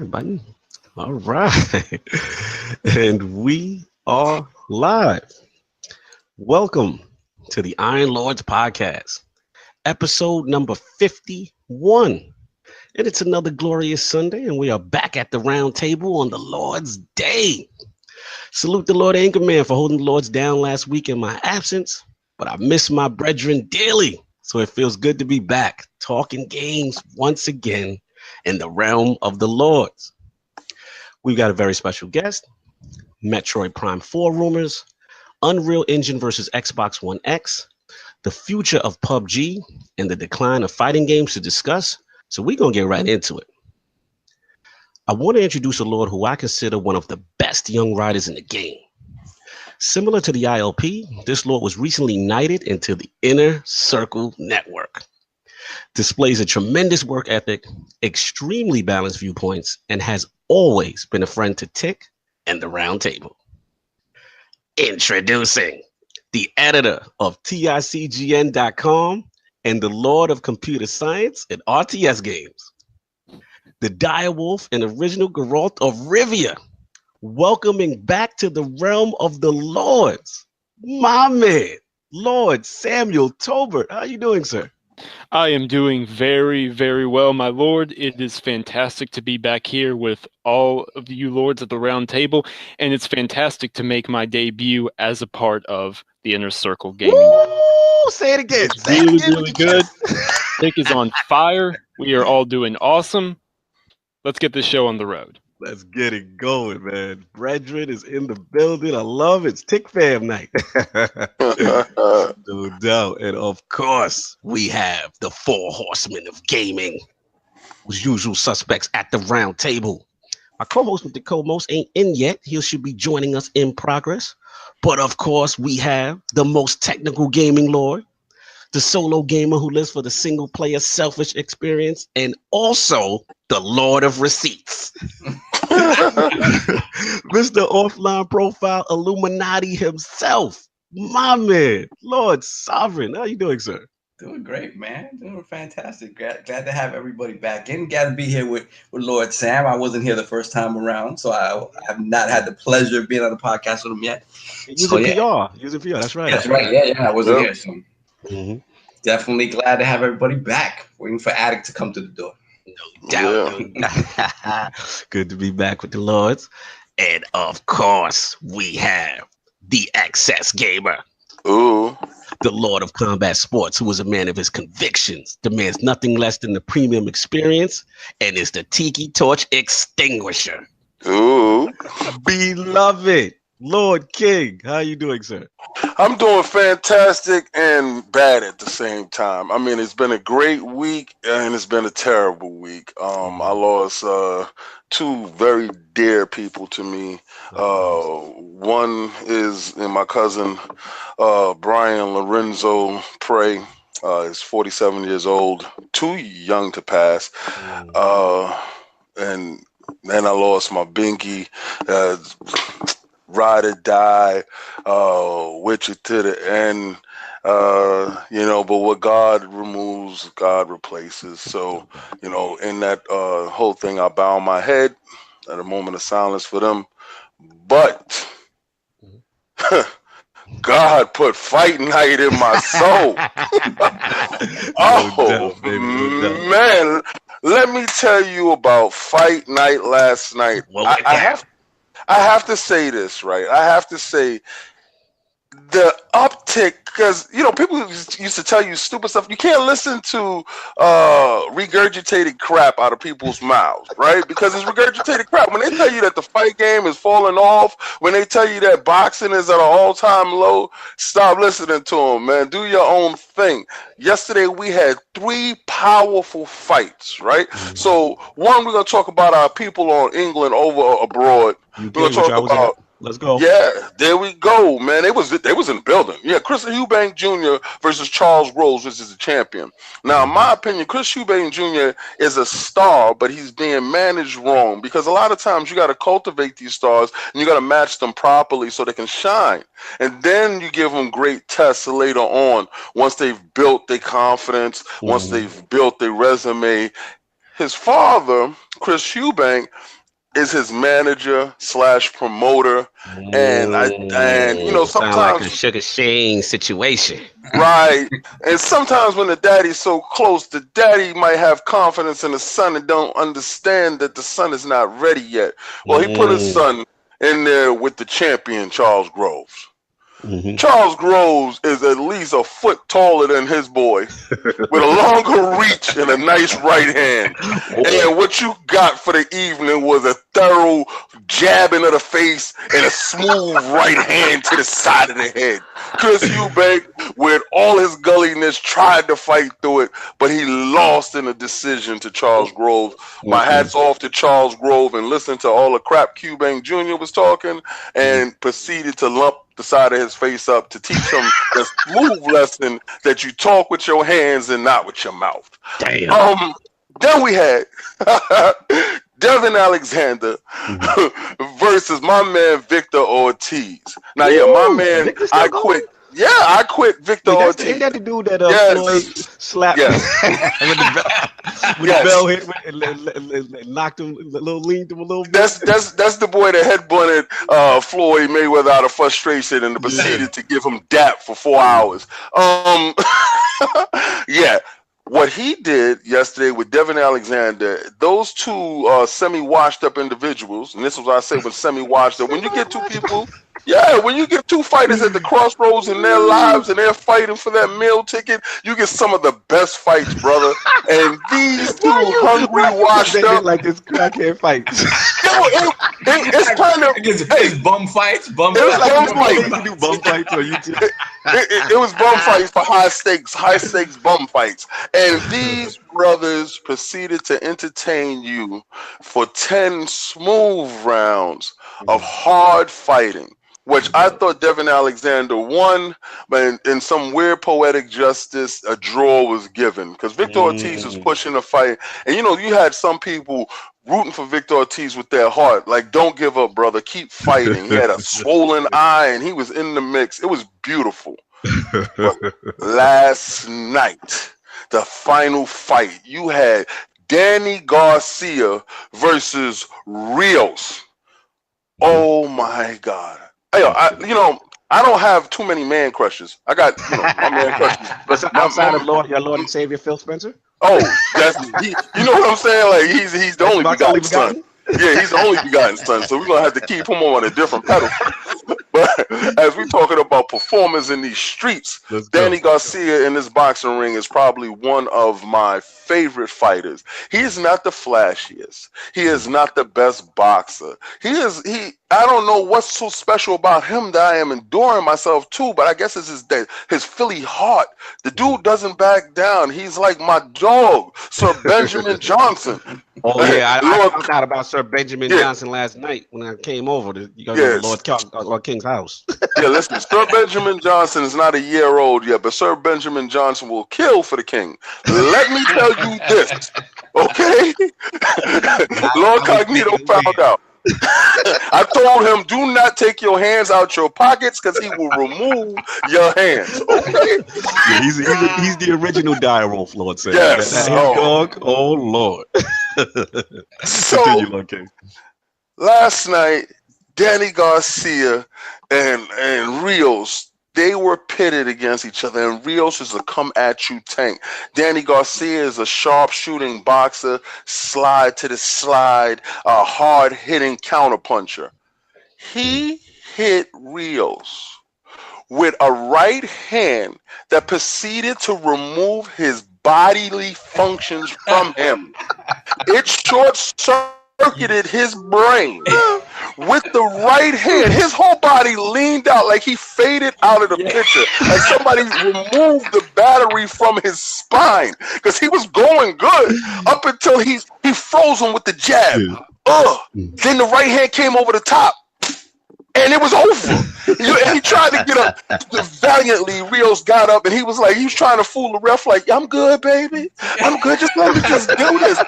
Button. All right. And we are live. Welcome to the Iron Lords podcast, episode number 51. And it's another glorious Sunday, and we are back at the round table on the Lord's Day. Salute the Lord Anchorman for holding the Lords down last week in my absence, but I miss my brethren dearly. So it feels good to be back talking games once again in the realm of the Lords. We've got a very special guest, Metroid Prime 4 rumors, Unreal Engine versus XB1X, the future of PUBG, and the decline of fighting games to discuss. So we're going to get right into it. I want to introduce a Lord who I consider one of the best young riders in the game. Similar to the ILP, this Lord was recently knighted into the Inner Circle Network. Displays a tremendous work ethic, extremely balanced viewpoints, and has always been a friend to Tick and the Round Table. Introducing the editor of TICGN.com and the Lord of Computer Science and RTS games, the direwolf and original Geralt of Rivia, welcoming back to the realm of the Lords, my man, Lord Samuel Tolbert. How are you doing, sir? I am doing very, very well, my lord. It is fantastic to be back here with all of you lords at the round table, and it's fantastic to make my debut as a part of the Inner Circle Gaming. Woo! Say it again. It's really good. Nick is on fire. We are all doing awesome. Let's get this show on the road. Let's get it going, man. Brethren is in the building. I love it. It's Tick Fam night. No doubt. And of course, we have the four horsemen of gaming, whose usual suspects at the round table. My co-host with the co-most ain't in yet. He should be joining us in progress. But of course, we have the most technical gaming lord, the solo gamer who lives for the single player selfish experience, and also the Lord of Receipts. Mr. Offline Profile Illuminati himself, my man, Lord Sovereign. How you doing, sir? Doing great, man. Doing fantastic. Glad to have everybody back in. Glad to be here with Lord Sam. I wasn't here the first time around, so I have not had the pleasure of being on the podcast with him yet. Using PR. Using PR. That's right. That's right. Yeah. I wasn't here, so definitely glad to have everybody back. Waiting for Addict to come to the door. No doubt. Good to be back with the Lords. And of course, we have the Access Gamer. Ooh. The Lord of Combat Sports, who is a man of his convictions, demands nothing less than the premium experience, and is the Tiki Torch Extinguisher. Ooh. Beloved Lord King. How you doing, sir? I'm doing fantastic and bad at the same time. I mean, it's been a great week and it's been a terrible week. I lost two very dear people to me. One is my cousin, Brian Lorenzo Prey. He's 47 years old, too young to pass. And then I lost my binky. Ride or die, with you to the end, but what God removes, God replaces. So, in that whole thing, I bow my head at a moment of silence for them. But God put Fight Night in my soul. Man, let me tell you about Fight Night last night. I have to say this, right? I have to say the uptick, because, people used to tell you stupid stuff. You can't listen to regurgitated crap out of people's mouths, right? Because it's regurgitated crap. When they tell you that the fight game is falling off, when they tell you that boxing is at an all-time low, stop listening to them, man. Do your own thing. Yesterday, we had 3 powerful fights, right? So, one, we're going to talk about our people on England over abroad. We're going to talk about... Let's go. Yeah, there we go, man. They was in the building. Yeah, Chris Eubank Jr. versus Charles Rose, which is the champion. Now, in my opinion, Chris Eubank Jr. is a star, but he's being managed wrong, because a lot of times you got to cultivate these stars and you got to match them properly so they can shine. And then you give them great tests later on once they've built their confidence, once they've built their resume. his father, Chris Eubank, is his manager / promoter, and you know, sound like a sometimes Sugar Shane situation. right, and sometimes when the daddy's so close, the daddy might have confidence in the son and don't understand that the son is not ready yet. Well, he put his son in there with the champion Charles Groves. Charles Groves is at least a foot taller than his boy, with a longer reach and a nice right hand. And what you got for the evening was a thorough jabbing of the face and a smooth right hand to the side of the head. Chris Eubank, with all his gulliness, tried to fight through it, but he lost in a decision to Charles Groves. My hat's off to Charles Groves, and listened to all the crap Eubank Jr. was talking, and proceeded to lump the side of his face up to teach him the smooth lesson that you talk with your hands and not with your mouth. Damn. Then we had Devin Alexander versus my man Victor Ortiz. Now, my man, I quit. Yeah, I quit Victor Ortiz. Ain't that the dude that Floyd slapped with the bell hit and knocked him, leaned him a little bit? That's the boy that headbutted Floyd Mayweather out of frustration and proceeded to give him dap for 4 hours. What he did yesterday with Devin Alexander, those two semi-washed up individuals, and this is what I say with semi-washed up, when you get two people, when you get two fighters at the crossroads in their lives and they're fighting for that meal ticket, you get some of the best fights, brother. And these two hungry, washed up, like this crackhead fight. It's kind of it's bum fights. Bum fights. You do bum fights on YouTube. It was bum fights for high stakes bum fights. And these brothers proceeded to entertain you for 10 smooth rounds of hard fighting, which I thought Devin Alexander won, but in some weird poetic justice, a draw was given because Victor Ortiz was pushing the fight. And, you know, you had some people rooting for Victor Ortiz with their heart. Like, don't give up, brother. Keep fighting. He had a swollen eye, and he was in the mix. It was beautiful. But last night, the final fight, you had Danny Garcia versus Rios. Oh, my God. I don't have too many man crushes. I got my man crushes. Outside of your Lord and Savior Phil Spencer? Oh, you know what I'm saying? Like he's the only begotten son. Yeah, he's the only begotten son. So we're gonna have to keep him on a different pedal. But as we're talking about performers in these streets, Danny Garcia in this boxing ring is probably one of my favorite fighters. He is not the flashiest. He is not the best boxer. I don't know what's so special about him that I am enduring myself too, but I guess it's his Philly heart. The dude doesn't back down. He's like my dog, Sir Benjamin Johnson. Oh yeah, I found out about Sir Benjamin Johnson last night when I came over to Lord King's house. Yeah, listen, Sir Benjamin Johnson is not a year old yet, but Sir Benjamin Johnson will kill for the king. Let me tell you this, okay? Lord Cognito found out. I told him, do not take your hands out your pockets because he will remove your hands. Okay? Yeah, he's the original dire wolf, Lord said. Yes. Dog. Oh Lord. So last night, Danny Garcia and Rios, they were pitted against each other, and Rios is a come-at-you tank. Danny Garcia is a sharp-shooting boxer, slide to the slide, a hard-hitting counterpuncher. He hit Rios with a right hand that proceeded to remove his bodily functions from him. It short-circuited his brain with the right hand. His whole body leaned out like he faded out of the picture. Like somebody removed the battery from his spine because he was going good up until he froze him with the jab. Then the right hand came over the top. And it was over. And he tried to get up. Valiantly, Rios got up, and he was trying to fool the ref, like, I'm good, baby. I'm good. Just let me just do this.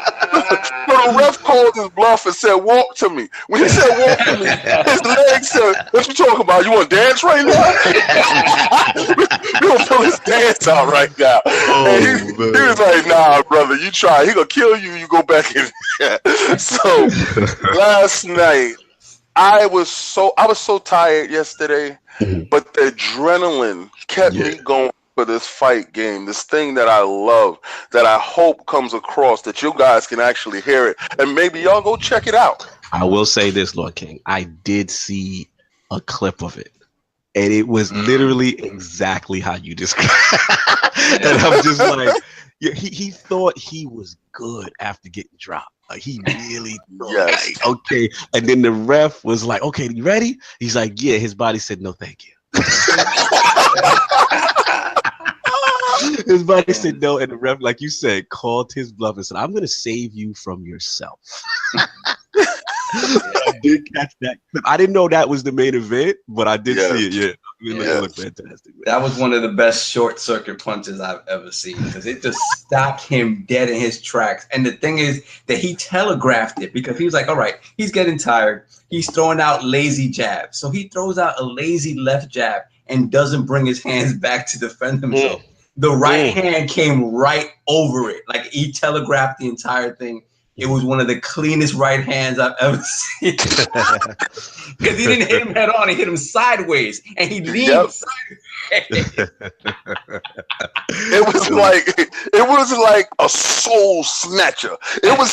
the ref called his bluff and said, "Walk to me." When he said "walk to me," his legs said, "What you talking about? You want to dance right now?" We gonna pull his dance out right now. And he was like, "Nah, brother, you try. He gonna kill you. You go back in." So last night, I was so tired yesterday, but the adrenaline kept me going for this fight game, this thing that I love, that I hope comes across, that you guys can actually hear it, and maybe y'all go check it out. I will say this, Lord King. I did see a clip of it, and it was literally exactly how you described. And I'm just like, he thought he was good after getting dropped. Like he really thought, like, okay. And then the ref was like, "Okay, you ready?" He's like, "Yeah." His body said, "No, thank you." His body said no, and the ref, like you said, called his bluff and said, "I'm going to save you from yourself." I did catch that clip. I didn't know that was the main event, but I did see it. Yeah, it looked fantastic. Man. That was one of the best short circuit punches I've ever seen because it just stopped him dead in his tracks. And the thing is that he telegraphed it because he was like, "All right, he's getting tired. He's throwing out lazy jabs, so he throws out a lazy left jab and doesn't bring his hands back to defend himself." The right hand came right over it. Like he telegraphed the entire thing. It was one of the cleanest right hands I've ever seen. Because he didn't hit him head on, he hit him sideways. And he leaned sideways. It was like a soul snatcher. It was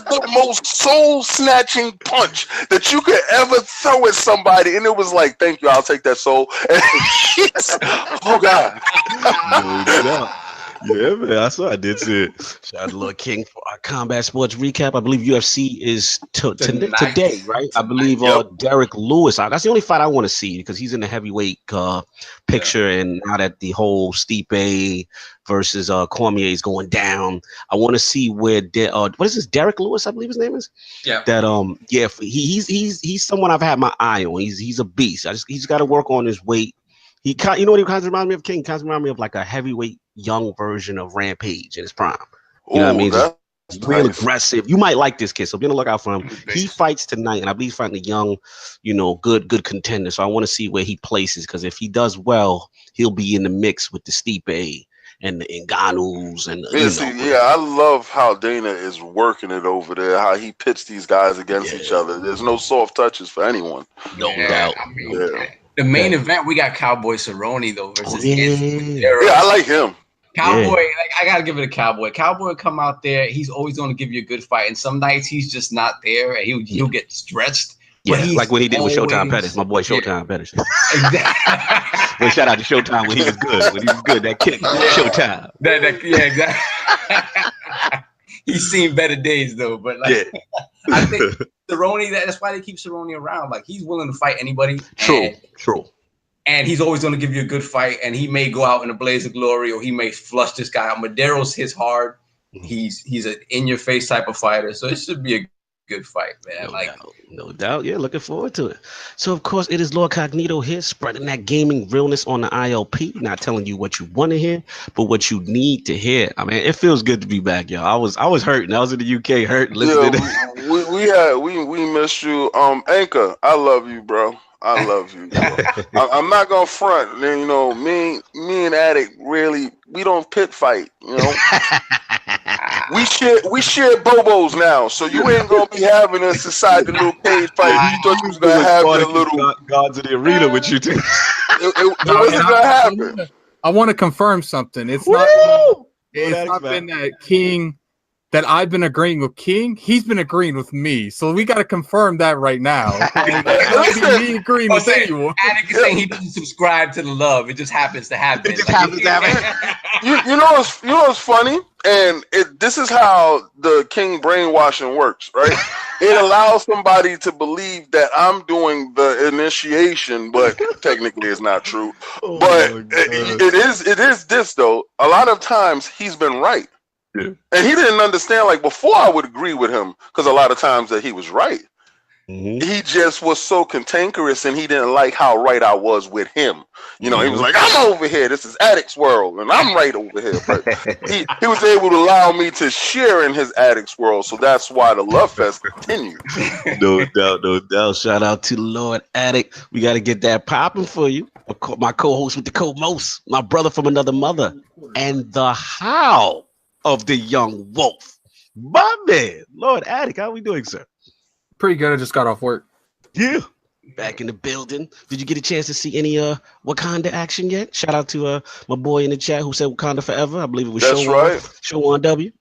the most soul snatching punch that you could ever throw at somebody. And it was like, "Thank you, I'll take that soul." And oh God. Yeah, man, that's what I did see it. Shout out to Lord King for our combat sports recap. I believe UFC is today, right? I believe Derek Lewis. That's the only fight I want to see because he's in the heavyweight picture, and now that the whole Stipe versus Cormier is going down, I want to see where what is this? Derek Lewis, I believe his name is. Yeah. That he's someone I've had my eye on. He's a beast. He's got to work on his weight. You know what he kind of reminds me of? King kind of reminds me of like a heavyweight young version of Rampage in his prime. You know what I mean? Just real aggressive. You might like this kid, so be on the lookout for him. He fights tonight, and I believe he's fighting a young, good contender. So I want to see where he places because if he does well, he'll be in the mix with the Stipe and the Ngannous and I love how Dana is working it over there. How he pits these guys against each other. There's no soft touches for anyone. No doubt. The main event, we got Cowboy Cerrone though versus I like him. Cowboy, like I gotta give it a Cowboy. Cowboy will come out there. He's always going to give you a good fight, and some nights he's just not there, and he'll get stretched. Yeah, like when he did with Showtime Pettis, my boy Showtime Pettis. Exactly. Well, shout out to Showtime when he was good. That kid, Showtime. Exactly. He's seen better days though, but I think Cerrone, that's why they keep Cerrone around. Like he's willing to fight anybody. True. And he's always going to give you a good fight. And he may go out in a blaze of glory, or he may flush this guy out. Madero's hits hard. He's an in-your-face type of fighter, so it should be a good fight, man. No doubt. Yeah, looking forward to it. So, of course, it is Lord Cognito here, spreading that gaming realness on the ILP, not telling you what you want to hear, but what you need to hear. I mean, it feels good to be back, y'all. I was hurting. I was in the UK hurting. We missed you. Anchor, I love you, bro. I love you. I'm not gonna front. Me and Attic really, we don't pit fight. We share bobos now, so you ain't gonna be having us inside the little cage fight. You thought you was gonna have the little gods in the arena with you too. It wasn't gonna happen. I want to confirm something. It's not been that King that I've been agreeing with King. He's been agreeing with me, so we got to confirm that right now. Me agreeing with anyone. Attic is saying he doesn't subscribe to the love. It just happens to happen. It just happens to happen. You know what's funny? And this is how the King brainwashing works, right? It allows somebody to believe that I'm doing the initiation, but technically it's not true. It is this though. A lot of times he's been right. Yeah. And he didn't understand, like before I would agree with him because a lot of times that he was right. He just was so cantankerous, and he didn't like how right I was with him. You know, he was like, I'm over here. This is Addict's world, and I'm right over here. But he was able to allow me to share in his Addict's world, so that's why the Love Fest continued. No doubt, no doubt. Shout out to Lord Addict. We got to get that popping for you. My co-host with the co-most, my brother from another mother, and the how of the young wolf. My man, Lord Addict, how we doing, sir? Pretty good. I just got off work. Yeah. Back in the building. Did you get a chance to see any Wakanda action yet? Shout out to my boy in the chat who said Wakanda forever. I believe it was Show on W.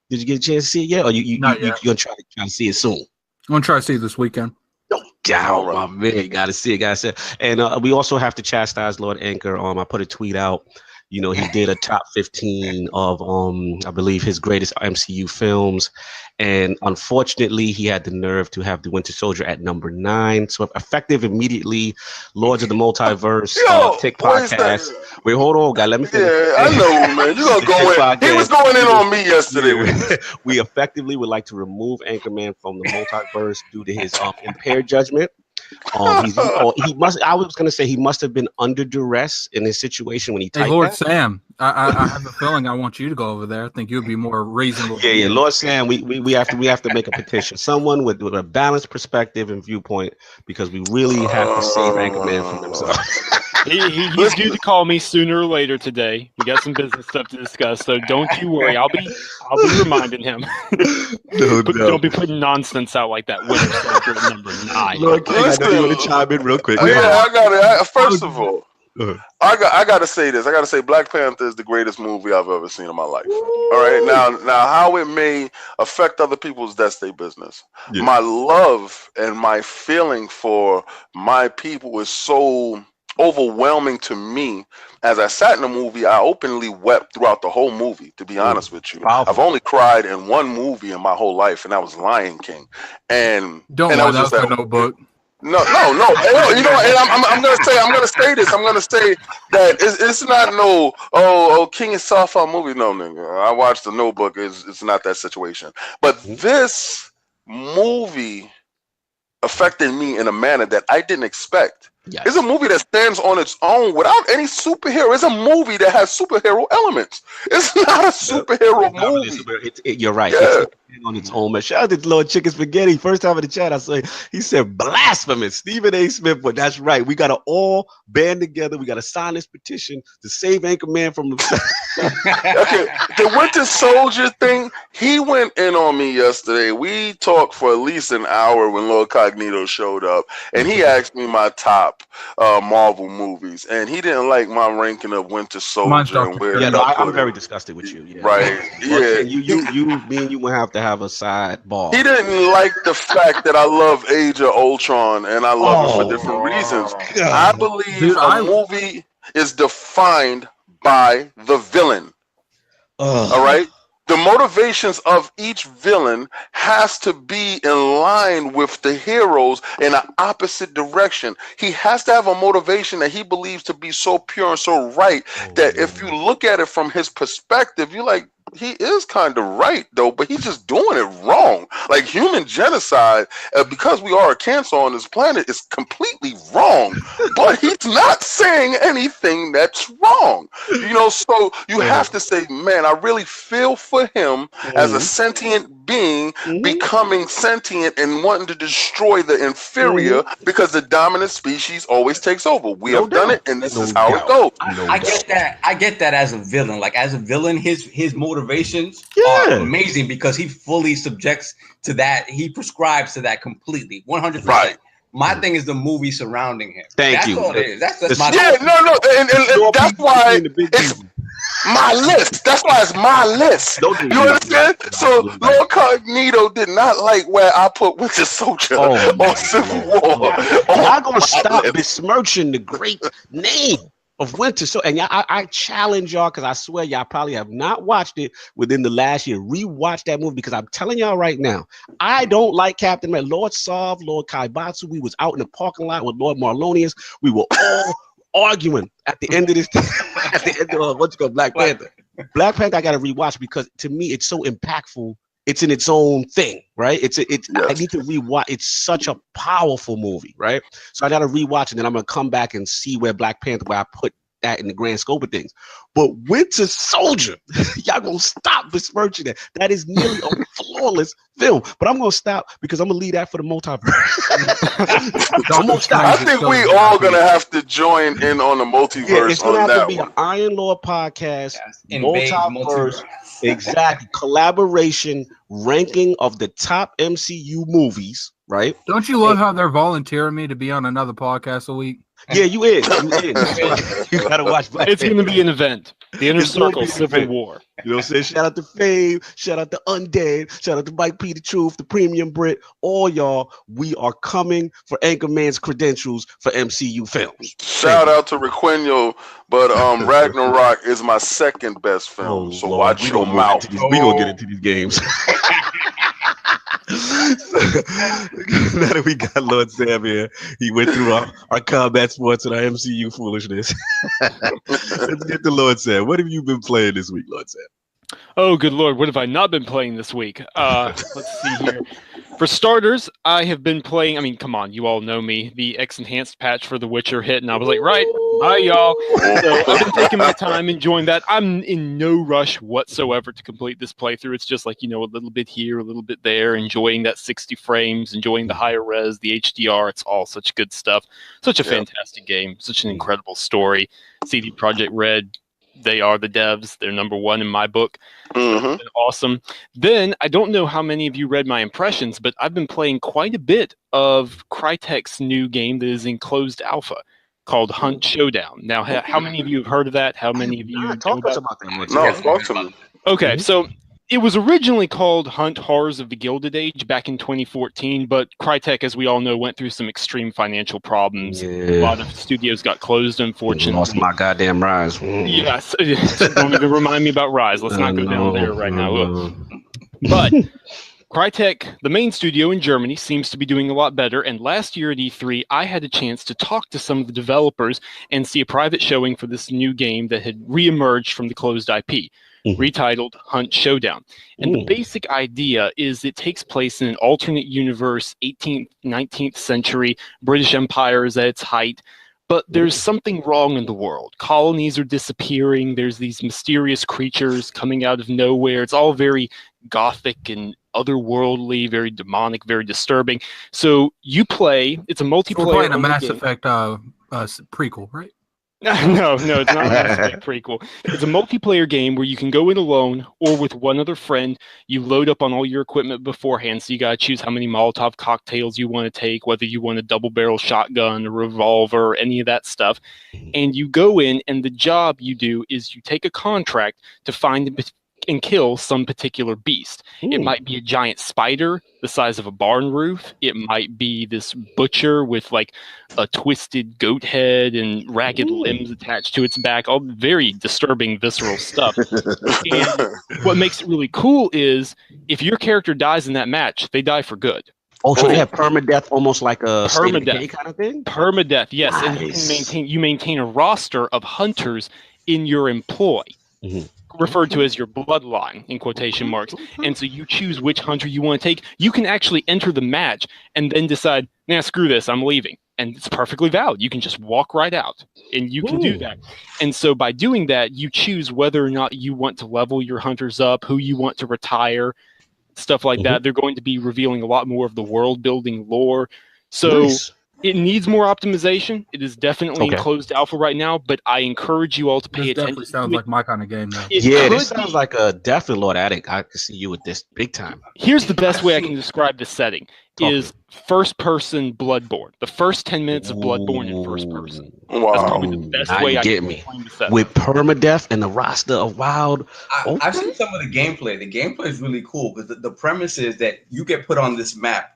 Did you get a chance to see it yet? Or you gonna try to see it soon? I'm gonna try to see it this weekend. No doubt, my man. Gotta see it. And we also have to chastise Lord Anchor. I put a tweet out. You know, he did a top 15 of, I believe, his greatest MCU films. And unfortunately, he had the nerve to have The Winter Soldier at number 9. So effective immediately, Lords of the Multiverse, Tick Podcast. Wait, hold on, guy. Let me finish. Yeah, I know, man. You're going to go in. He was going in on me yesterday. We effectively would like to remove Anchorman from the multiverse due to his impaired judgment. He must. I was going to say he must have been under duress in his situation when he typed Lord that. Sam, I have a feeling I want you to go over there. I think you'd be more reasonable. Yeah, Lord Sam, we have to make a petition. Someone with a balanced perspective and viewpoint, because we really have to save Anchorman from himself. He's due to call me sooner or later today. We got some business stuff to discuss, so don't you worry. I'll be reminding him. Don't be putting nonsense out like that. Winter Soldier number 9. Lord King, I know you want to chime in real quick. Yeah, I got it. First of all, I got to say this. I got to say Black Panther is the greatest movie I've ever seen in my life. All right, now how it may affect other people's, that's their business. Yeah. My love and my feeling for my people is so overwhelming to me. As I sat in the movie, I openly wept throughout the whole movie, to be honest with you. Powerful. I've only cried in one movie in my whole life, and that was Lion King. And I was just like, Notebook. No. You know, and I'm gonna say this. I'm gonna say that it's not King is sci-fi movie. No, nigga. I watched The Notebook. It's not that situation. But this movie affected me in a manner that I didn't expect. Yes. It's a movie that stands on its own without any superhero. It's a movie that has superhero elements. It's not a superhero movie. You're right. Yeah. It's on its own. Shout out to Lord Chicken Spaghetti. First time in the chat, he said blasphemous. Stephen A. Smith, but that's right. We got to all band together. We got to sign this petition to save Anchorman from himself. Okay, the Winter Soldier thing, he went in on me yesterday. We talked for at least an hour when Lord Cognito showed up, and he asked me my top Marvel movies, and he didn't like my ranking of Winter Soldier. I'm very disgusted with you. Yeah. Right? Yeah, you will have to have a sidebar. He didn't like the fact that I love Age of Ultron, and I love it for different reasons. God. I believe a movie is defined by the villain. All right. The motivations of each villain has to be in line with the heroes in an opposite direction. He has to have a motivation that he believes to be so pure and so right that if you look at it from his perspective, you're like, he is kind of right, though, but he's just doing it wrong. Like human genocide, because we are a cancer on this planet, is completely wrong. But he's not saying anything that's wrong. You know, so you have to say, man, I really feel for him as a sentient being becoming sentient and wanting to destroy the inferior because the dominant species always takes over. We have done it, and this is how it goes. I get that. I get that as a villain. Like as a villain, his motivations are amazing because he fully subjects to that. He prescribes to that completely, 100%. Right. My thing is the movie surrounding him. That's all it is. That's my and that's why it's my list. That's why it's my list. You understand? So Lord Cognito did not like where I put Winter Soldier on Civil War. Y'all gonna stop besmirching the great name of Winter Soldier. And I challenge y'all, because I swear y'all probably have not watched it within the last year. Rewatch that movie, because I'm telling y'all right now, I don't like Captain America. Lord Sov, Lord Kaibatsu, we was out in the parking lot with Lord Marlonius. We were all arguing at the end of this, at the end of Black Panther. Black Panther, I got to rewatch because to me, it's so impactful it's in its own thing, right? It's Yes. I need to rewatch. It's such a powerful movie, right? So I got to rewatch, and then I'm gonna come back and see where Black Panther, where I put that in the grand scope of things. But Winter Soldier, y'all gonna stop besmirching that. That is nearly a flawless film. But I'm gonna stop because I'm gonna leave that for the multiverse. I'm gonna stop. I think we all gonna have to join in on the multiverse. Yeah, it's gonna on have that to be one. an Iron Lord podcast, Invade multiverse, exactly, collaboration, ranking of the top MCU movies, right? Don't you love how they're volunteering me to be on another podcast a week? Yeah, you in. You gotta watch Black It's going to Panther. be an event. The Inner It's gonna Circle be an Civil event. War. You know what I'm saying? Shout out to Fave, shout out to Undead, shout out to Mike P. The Truth, the Premium Brit, all y'all. We are coming for Anchorman's credentials for MCU films. Shout out to Requeno, but Ragnarok is my second best film. So Lord, watch we your gonna mouth. We gonna get into these games. Now that we got Lord Sam here, he went through our combat sports and our MCU foolishness. Let's get to Lord Sam. What have you been playing this week, Lord Sam? Oh, good Lord. What have I not been playing this week? Let's see here. For starters, I have been playing, I mean, come on, you all know me. The X Enhanced patch for The Witcher hit, and I was like, right, bye, y'all. So I've been taking my time, enjoying that. I'm in no rush whatsoever to complete this playthrough. It's just like, a little bit here, a little bit there, enjoying that 60 frames, enjoying the higher res, the HDR. It's all such good stuff. Such a fantastic game, such an incredible story. CD Projekt Red, they are the devs. They're number one in my book. It's been awesome. Then, I don't know how many of you read my impressions, but I've been playing quite a bit of Crytek's new game that is in closed alpha called Hunt Showdown. Now, how many of you have heard of that? How many of you know Talk to us about about that. No, talk to me. Okay, so it was originally called Hunt Horrors of the Gilded Age back in 2014, but Crytek, as we all know, went through some extreme financial problems. A lot of studios got closed, unfortunately. Lost my goddamn Rise. Yes, don't even remind me about Rise. Let's not go down there right now. Ugh. But Crytek, the main studio in Germany, seems to be doing a lot better. And last year at E3, I had a chance to talk to some of the developers and see a private showing for this new game that had reemerged from the closed IP. Retitled Hunt Showdown. And the basic idea is it takes place in an alternate universe, 18th, 19th century. British Empire is at its height. But there's something wrong in the world. Colonies are disappearing. There's these mysterious creatures coming out of nowhere. It's all very gothic and otherworldly, very demonic, very disturbing. So you play, it's a multiplayer. We're playing a Mass Effect prequel, right? No, it's not a Mass Effect prequel. It's a multiplayer game where you can go in alone or with one other friend. You load up on all your equipment beforehand, so you got to choose how many Molotov cocktails you want to take, whether you want a double-barrel shotgun, a revolver, any of that stuff. And you go in, and the job you do is you take a contract to find and kill some particular beast. It might be a giant spider the size of a barn roof. It might be this butcher with like a twisted goat head and ragged limbs attached to its back. All very disturbing, visceral stuff. And what makes it really cool is if your character dies in that match, they die for good. Oh, so they have permadeath, almost like a permadeath kind of thing? Permadeath, yes. Nice. And you maintain a roster of hunters in your employ. Referred to as your bloodline in quotation marks. And so you choose which hunter you want to take. You can actually enter the match and then decide, nah, screw this, I'm leaving. And it's perfectly valid. You can just walk right out and you can do that. And so by doing that, you choose whether or not you want to level your hunters up, who you want to retire, stuff like that. They're going to be revealing a lot more of the world building lore. So it needs more optimization. It is definitely in closed alpha right now, but I encourage you all to pay attention. Definitely sounds like my kind of game, though. This sounds like a definite Lord Attic. I can see you with this big time. Here's the best way I can describe the setting. Is first-person Bloodborne. The first 10 minutes of Bloodborne in first person. Wow. That's probably the best way I can explain the setting. With permadeath and the roster of wild. I've seen some of the gameplay. The gameplay is really cool because the premise is that you get put on this map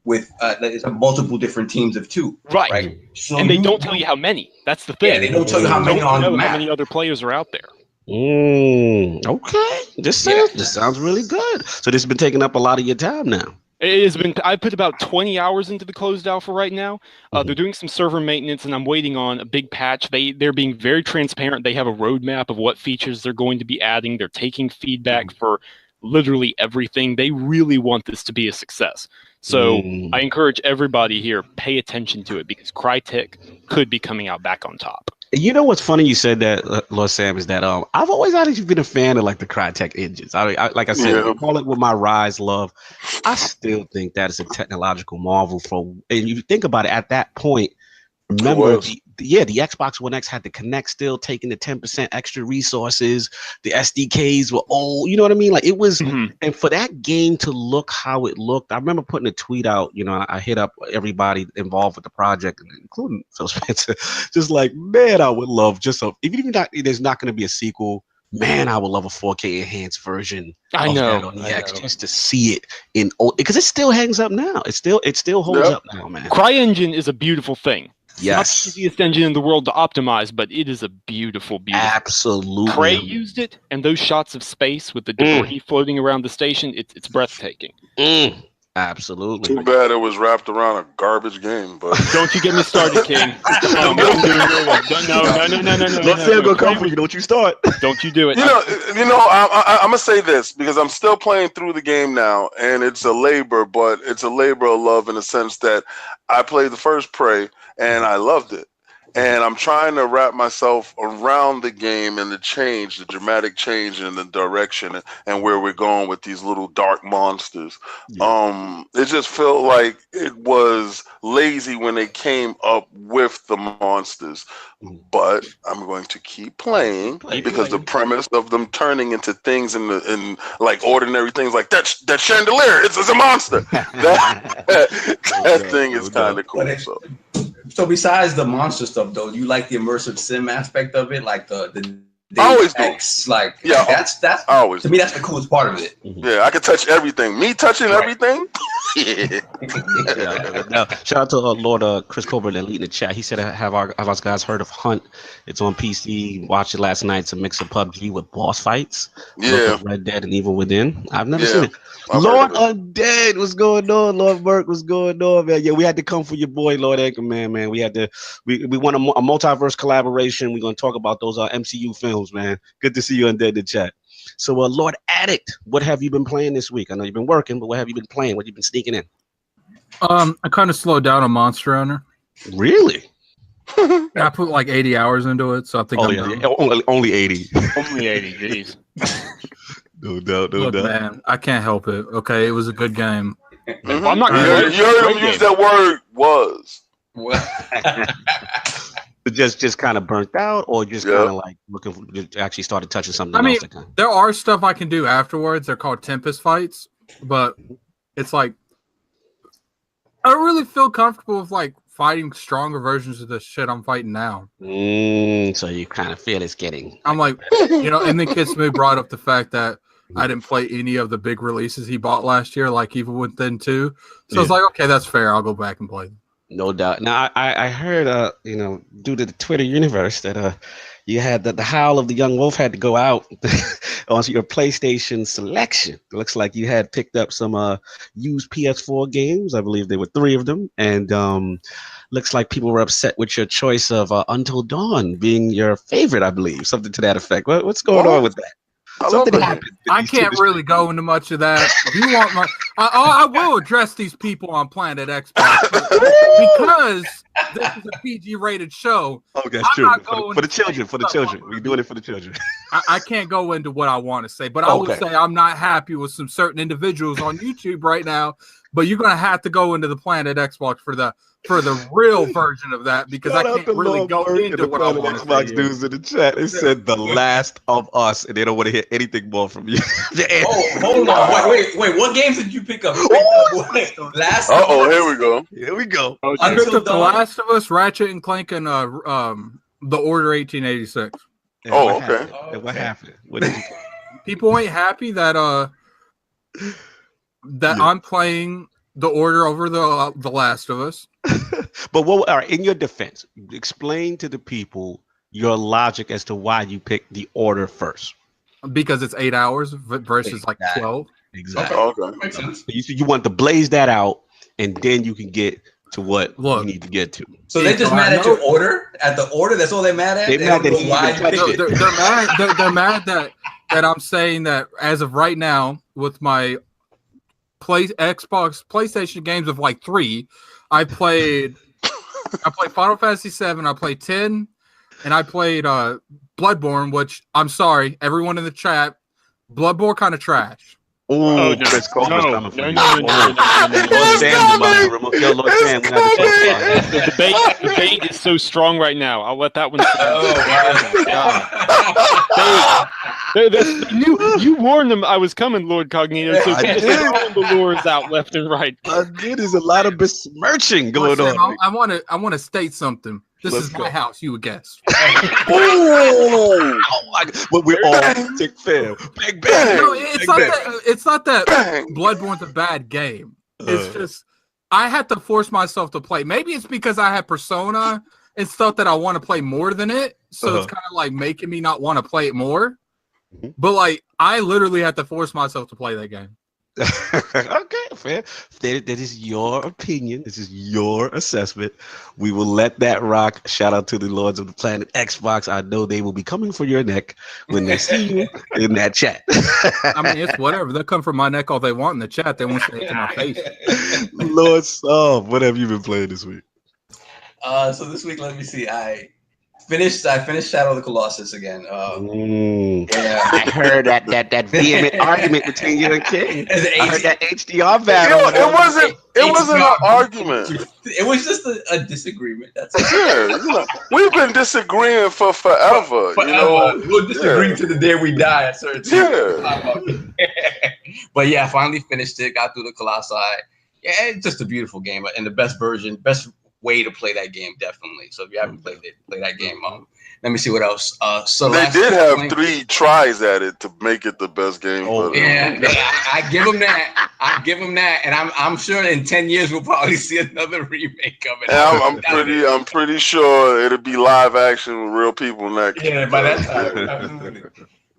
with it's multiple different teams of two. Right. So and they don't tell you how many. That's the thing. Yeah, they don't tell you how many on the map. How many other players are out there. Okay. This sounds really good. So this has been taking up a lot of your time now. It has been. I put about 20 hours into the closed alpha right now. They're doing some server maintenance, and I'm waiting on a big patch. They're being very transparent. They have a roadmap of what features they're going to be adding. They're taking feedback for literally everything. They really want this to be a success. So I encourage everybody here, pay attention to it, because Crytek could be coming out back on top. You know what's funny? You said that, Lord Sam, is that I've always actually been a fan of like the Crytek engines. I like I said, call it with my Rise love. I still think that is a technological marvel. And you think about it, at that point, remember the Xbox One X had the Kinect still taking the 10% extra resources. The SDKs were old. You know what I mean? Like it was, and for that game to look how it looked, I remember putting a tweet out. You know, I hit up everybody involved with the project, including Phil Spencer. Just like, man, I would love even if there's not going to be a sequel. Man, I would love a 4K enhanced version. I know on the X, just to see it in old, because it still hangs up now. It still holds up now, man. CryEngine is a beautiful thing. Yes. Not the easiest engine in the world to optimize, but it is a beautiful. Absolutely. Prey used it, and those shots of space with the debris floating around the station, it's breathtaking. Absolutely. Too bad it was wrapped around a garbage game, but don't you get me started, King. No. Let's say I'm gonna come for you. Don't you start. Don't you do it. You know, I'm gonna say this because I'm still playing through the game now, and it's a labor, but it's a labor of love in the sense that I played the first Prey and I loved it. And I'm trying to wrap myself around the game and the dramatic change in the direction and where we're going with these little dark monsters. It just felt like it was lazy when they came up with the monsters. But I'm going to keep playing because the premise of them turning into things in like ordinary things like that chandelier, it's a monster. That thing is kind of cool. So besides the monster stuff, though, you like the immersive sim aspect of it, like the always X, like that's always to me that's the coolest part of it. Yeah, I can touch everything. Me touching everything. Now, shout out to Lord Chris Colbert that lead in the chat. He said, "Have our guys heard of Hunt? It's on PC. Watched it last night. It's a mix of PUBG with boss fights. Red Dead and Evil Within. I've never seen it. Lord Undead, what's going on? Lord Burke, what's going on, man? Yeah, we had to come for your boy, Lord Anchorman, man. We had to. We want a multiverse collaboration. We're gonna talk about those MCU films, man. Good to see you Undead in the chat. So, Lord Addict, what have you been playing this week? I know you've been working, but what have you been playing? What have you been sneaking in? I kind of slowed down on Monster Hunter. Really? I put like 80 hours into it, so I think only 80. Only 80, jeez. No doubt. Man, I can't help it. Okay, it was a good game. I'm not. You heard him use that word. Was. Just kind of burnt out, or just kind of like looking for, just actually started touching something else. There are stuff I can do afterwards. They're called Tempest fights, but it's like I don't really feel comfortable with like fighting stronger versions of the shit I'm fighting now. So you kind of feel it's getting. I'm like, and then Kid Smooth brought up the fact that I didn't play any of the big releases he bought last year, like Evil Within 2. So I was like, okay, that's fair. I'll go back and play them. No doubt. Now I heard due to the Twitter universe that you had the Howl of the Young Wolf had to go out onto your PlayStation selection. It looks like you had picked up some used PS4 games. I believe there were 3 of them, and looks like people were upset with your choice of Until Dawn being your favorite. I believe something to that effect. What's going on with that? Something happened. I can't really go into much of that. If you want my, I will address these people on Planet Xbox because this is a PG-rated show. Oh, that's true. For the children. We're doing it for the children. I can't go into what I want to say, but I would say I'm not happy with some certain individuals on YouTube right now. But you're gonna have to go into the Planet Xbox for the real version of that because I can't really go into what I want to say. Xbox news in the chat. They said The Last of Us, and they don't want to hear anything more from you. Hold on. Wait. What games did you pick up? Last. Here we go. Here we go. I picked up The Last of Us, Ratchet and Clank, and The Order 1886. Okay. What happened? What did you? People ain't happy that I'm playing The Order over the Last of Us. But all right, in your defense, explain to the people your logic as to why you picked The Order first. Because it's 8 hours versus like 12. Exactly. Okay. Makes sense. You want to blaze that out, and then you can get to what you need to get to. So they just mad at your order? At the order? That's all they're mad at? They're mad that they're mad that that I'm saying that as of right now, with my PlayStation games of like 3, I played Final Fantasy 7, I played 10, and I played Bloodborne, which I'm sorry, everyone in the chat, Bloodborne kind of trash. Oh, Chris Coleman's coming for you. No. Lord Sam, yo, Lord Sam, we have to talk about The debate is so strong right now. I'll let that one stand. You warned them I was coming, Lord Cognito, so just throwing the lures out left and right. There's a lot of besmirching going on. I want to state something. This is my house, you would guess. But we're all tick fair. Bang, bang. No, it's not that Bloodborne's a bad game. It's just I had to force myself to play. Maybe it's because I have Persona and stuff that I want to play more than it. So it's kind of like making me not want to play it more. But like I literally had to force myself to play that game. Okay, fair. That is your opinion. This is your assessment. We will let that rock. Shout out to the Lords of the Planet Xbox. I know they will be coming for your neck when they see you in that chat. I mean, it's whatever. They'll come for my neck all they want in the chat. They won't say it to my face. Lord Saul, what have you been playing this week? So this week, let me see. I finished Shadow of the Colossus again. Yeah, I heard that vehement argument between you and King. I heard that HDR battle. It wasn't an argument. It was just a disagreement. That's it. Yeah, we've been disagreeing for forever. We'll disagree to the day we die. But yeah, I finally finished it. Got through the Colossi. Yeah, it's just a beautiful game and the best way to play that game, definitely. So if you haven't played it, play that game. Let me see what else. They did have 3 tries at it to make it the best game. I give them that. And I'm sure in 10 years we'll probably see another remake of it. I'm pretty sure it'll be live action with real people next. Yeah, by that time. Absolutely.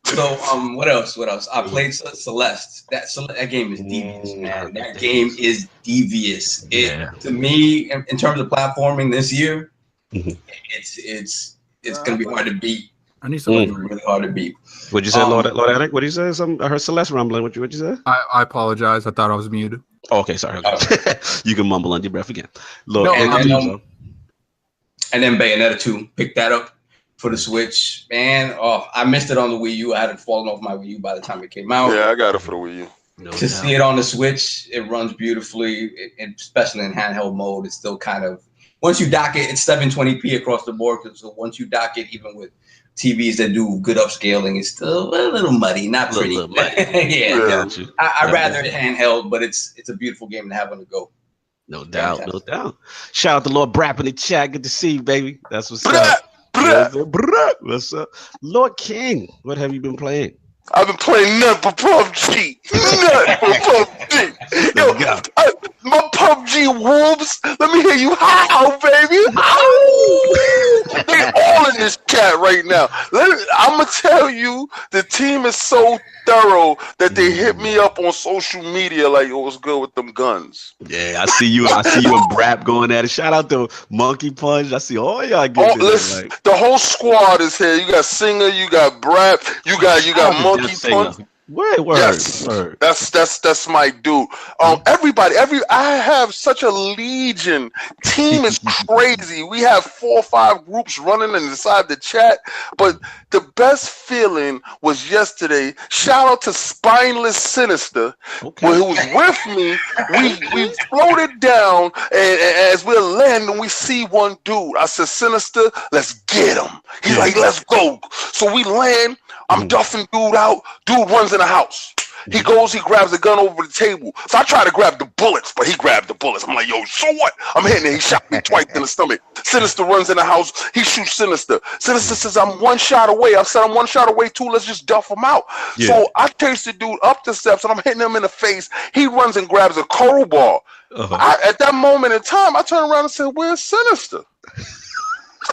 So what else? I played Celeste. That game is devious, man. That game is devious. To me, in terms of platforming this year, it's gonna be hard to beat. I need something really hard to beat. What'd you say, Lord Attic? What'd you say? I heard Celeste rumbling. What'd you say? I apologize. I thought I was muted. Oh, okay, sorry. You can mumble under your breath again. Lord, and then Bayonetta 2. Picked that up for the Switch. Man, I missed it on the Wii U. I had it fallen off my Wii U by the time it came out. Yeah, I got it for the Wii U. See it on the Switch, it runs beautifully, especially in handheld mode. It's still kind of, once you dock it, it's 720p across the board. So once you dock it, even with TVs that do good upscaling, it's still a little muddy, not pretty. Yeah. I'd rather it handheld, but it's a beautiful game to have on the go. No doubt. Shout out to Lord Brap in the chat. Good to see you, baby. That's what's up. What's up? Lord King, what have you been playing? I've been playing nothing but PUBG. Yo, my PUBG wolves, let me hear you howl, baby. They all in this chat right now. I'm going to tell you, the team is so thorough that they hit me up on social media like it was good with them guns. Yeah, I see you and Brap going at it. Shout out to Monkey Punch. I see all y'all getting listen, the whole squad is here. You got Singer, you got Brap, you got Monkey Punch. Word. That's my dude. Everybody, I have such a legion. Team is crazy. We have 4 or 5 groups running inside the chat. But the best feeling was yesterday. Shout out to Spineless Sinister, who was with me. We floated down, and as we're landing, we see one dude. I said, Sinister, let's get him. He's like, let's go. So we land. I'm duffing dude out. Dude runs in the house. He goes, he grabs a gun over the table. So I try to grab the bullets, but he grabbed the bullets. I'm like, yo, so what? I'm hitting it. He shot me twice in the stomach. Sinister runs in the house. He shoots Sinister. Sinister says, I'm 1 shot away. I said, I'm 1 shot away too. Let's just duff him out. Yeah. So I chase the dude up the steps, and I'm hitting him in the face. He runs and grabs a crowbar. At that moment in time, I turn around and said, where's Sinister?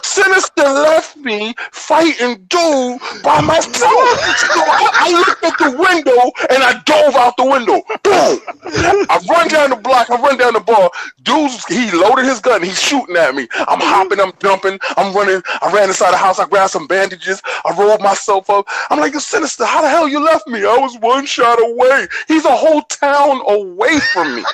Sinister left me fighting dude by myself. So I looked at the window and I dove out the window. Boom! I run down the block. I run down the bar. Dude, he loaded his gun. He's shooting at me. I'm hopping. I'm jumping. I'm running. I ran inside the house. I grabbed some bandages. I rolled myself up. I'm like, Sinister, how the hell you left me? I was one shot away. He's a whole town away from me.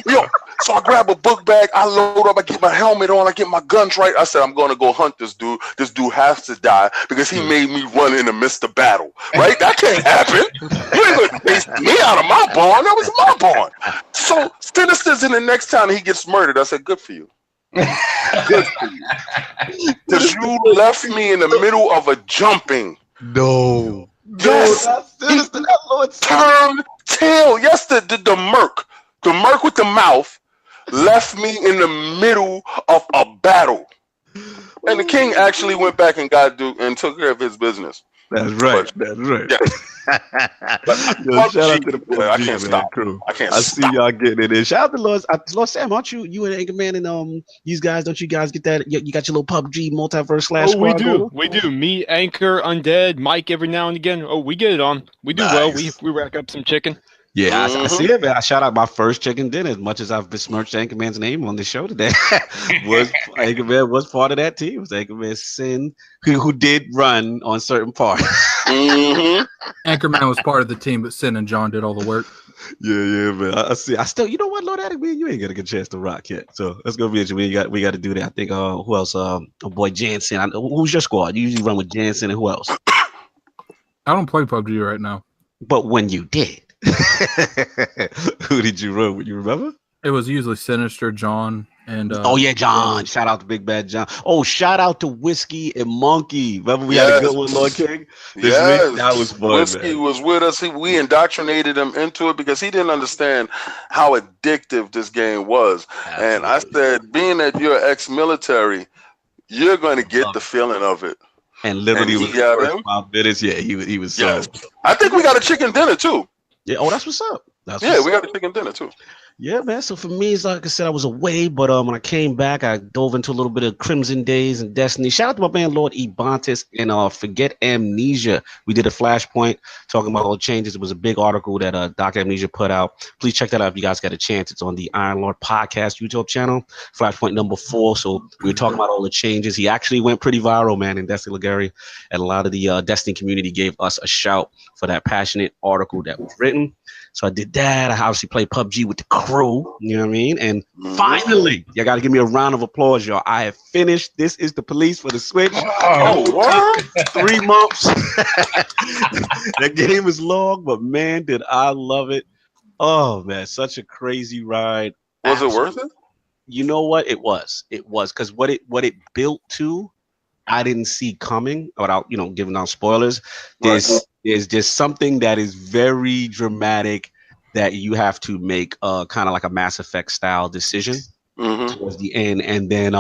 Yo, so I grab a book bag. I load up. I get my helmet on. I get my guns right. I said, I'm going to go hunt this dude. This dude has to die because he made me run in and miss the battle. Right? That can't happen. You ain't going to chase me out of my barn. That was my barn. So Sinister's in the next town and he gets murdered. I said, good for you. Good for you. Because you left me in the middle of a jumping. No. Yes. Sinister, that Lord turned tail. Yes, the merc. The merc with the mouth left me in the middle of a battle. And the king actually went back and got Duke and took care of his business. That's right. That's right. Yeah. Yo, shout out to the PUBG, I can't stop. Crew. I can't I stop. see y'all getting it in. Shout out to Lord Sam. Aren't you and Anchorman and these guys? Don't you guys get that? You got your little PUBG multiverse slash Oh, we squad do. going? We do. Me, Anchor, Undead, Mike every now and again. Oh, we get it on. We do well. We rack up some chicken. Yeah, I see it, man. I shout out my first chicken dinner. As much as I've besmirched Anchorman's name on the show today, Anchorman was part of that team. It was Anchorman Sin, who did run on certain parts. Anchorman was part of the team, but Sin and John did all the work. Yeah, man. I see. I still, you know what, Lord Addict, man, you ain't gonna get a chance to rock yet. So that's gonna be interesting. We got to do that. I think. Who else? Boy Jansen. Who's your squad? You usually run with Jansen and who else? I don't play PUBG right now. But when you did. Who did you run with? You remember? It was usually Sinister, John, and John. Shout out to Big Bad John. Oh, shout out to Whiskey and Monkey. Remember we had a good one, Lord King? Yes. That was fun. Whiskey was with us. We indoctrinated him into it because he didn't understand how addictive this game was. Absolutely. And I said, being that you're ex-military, you're going to get the feeling of it. And literally was the first 5 minutes. Yeah, he was so. Yes. I think we got a chicken dinner too. Yeah. Oh, that's what's up. We got a chicken dinner too. Yeah, man. So for me, it's like I said, I was away, but when I came back, I dove into a little bit of Crimson Days and Destiny. Shout out to my man Lord Ebontis and Forget Amnesia. We did a flashpoint talking about all the changes. It was a big article that Doc Amnesia put out. Please check that out if you guys got a chance. It's on the Iron Lord Podcast YouTube channel, flashpoint number 4. So we were talking about all the changes. He actually went pretty viral, man, in Destiny Legary, and a lot of the Destiny community gave us a shout for that passionate article that was written. So I did that. I obviously played PUBG with the crew, you know what I mean? And finally, you got to give me a round of applause, y'all. I have finished This Is the Police for the Switch. What? 3 months. That game is long, but man, did I love it. Oh, man, such a crazy ride. Was it worth it? You know what? It was. It was, because what it built to, I didn't see coming without, giving out spoilers. There's just something that is very dramatic that you have to make kind of like a Mass Effect style decision towards the end. And then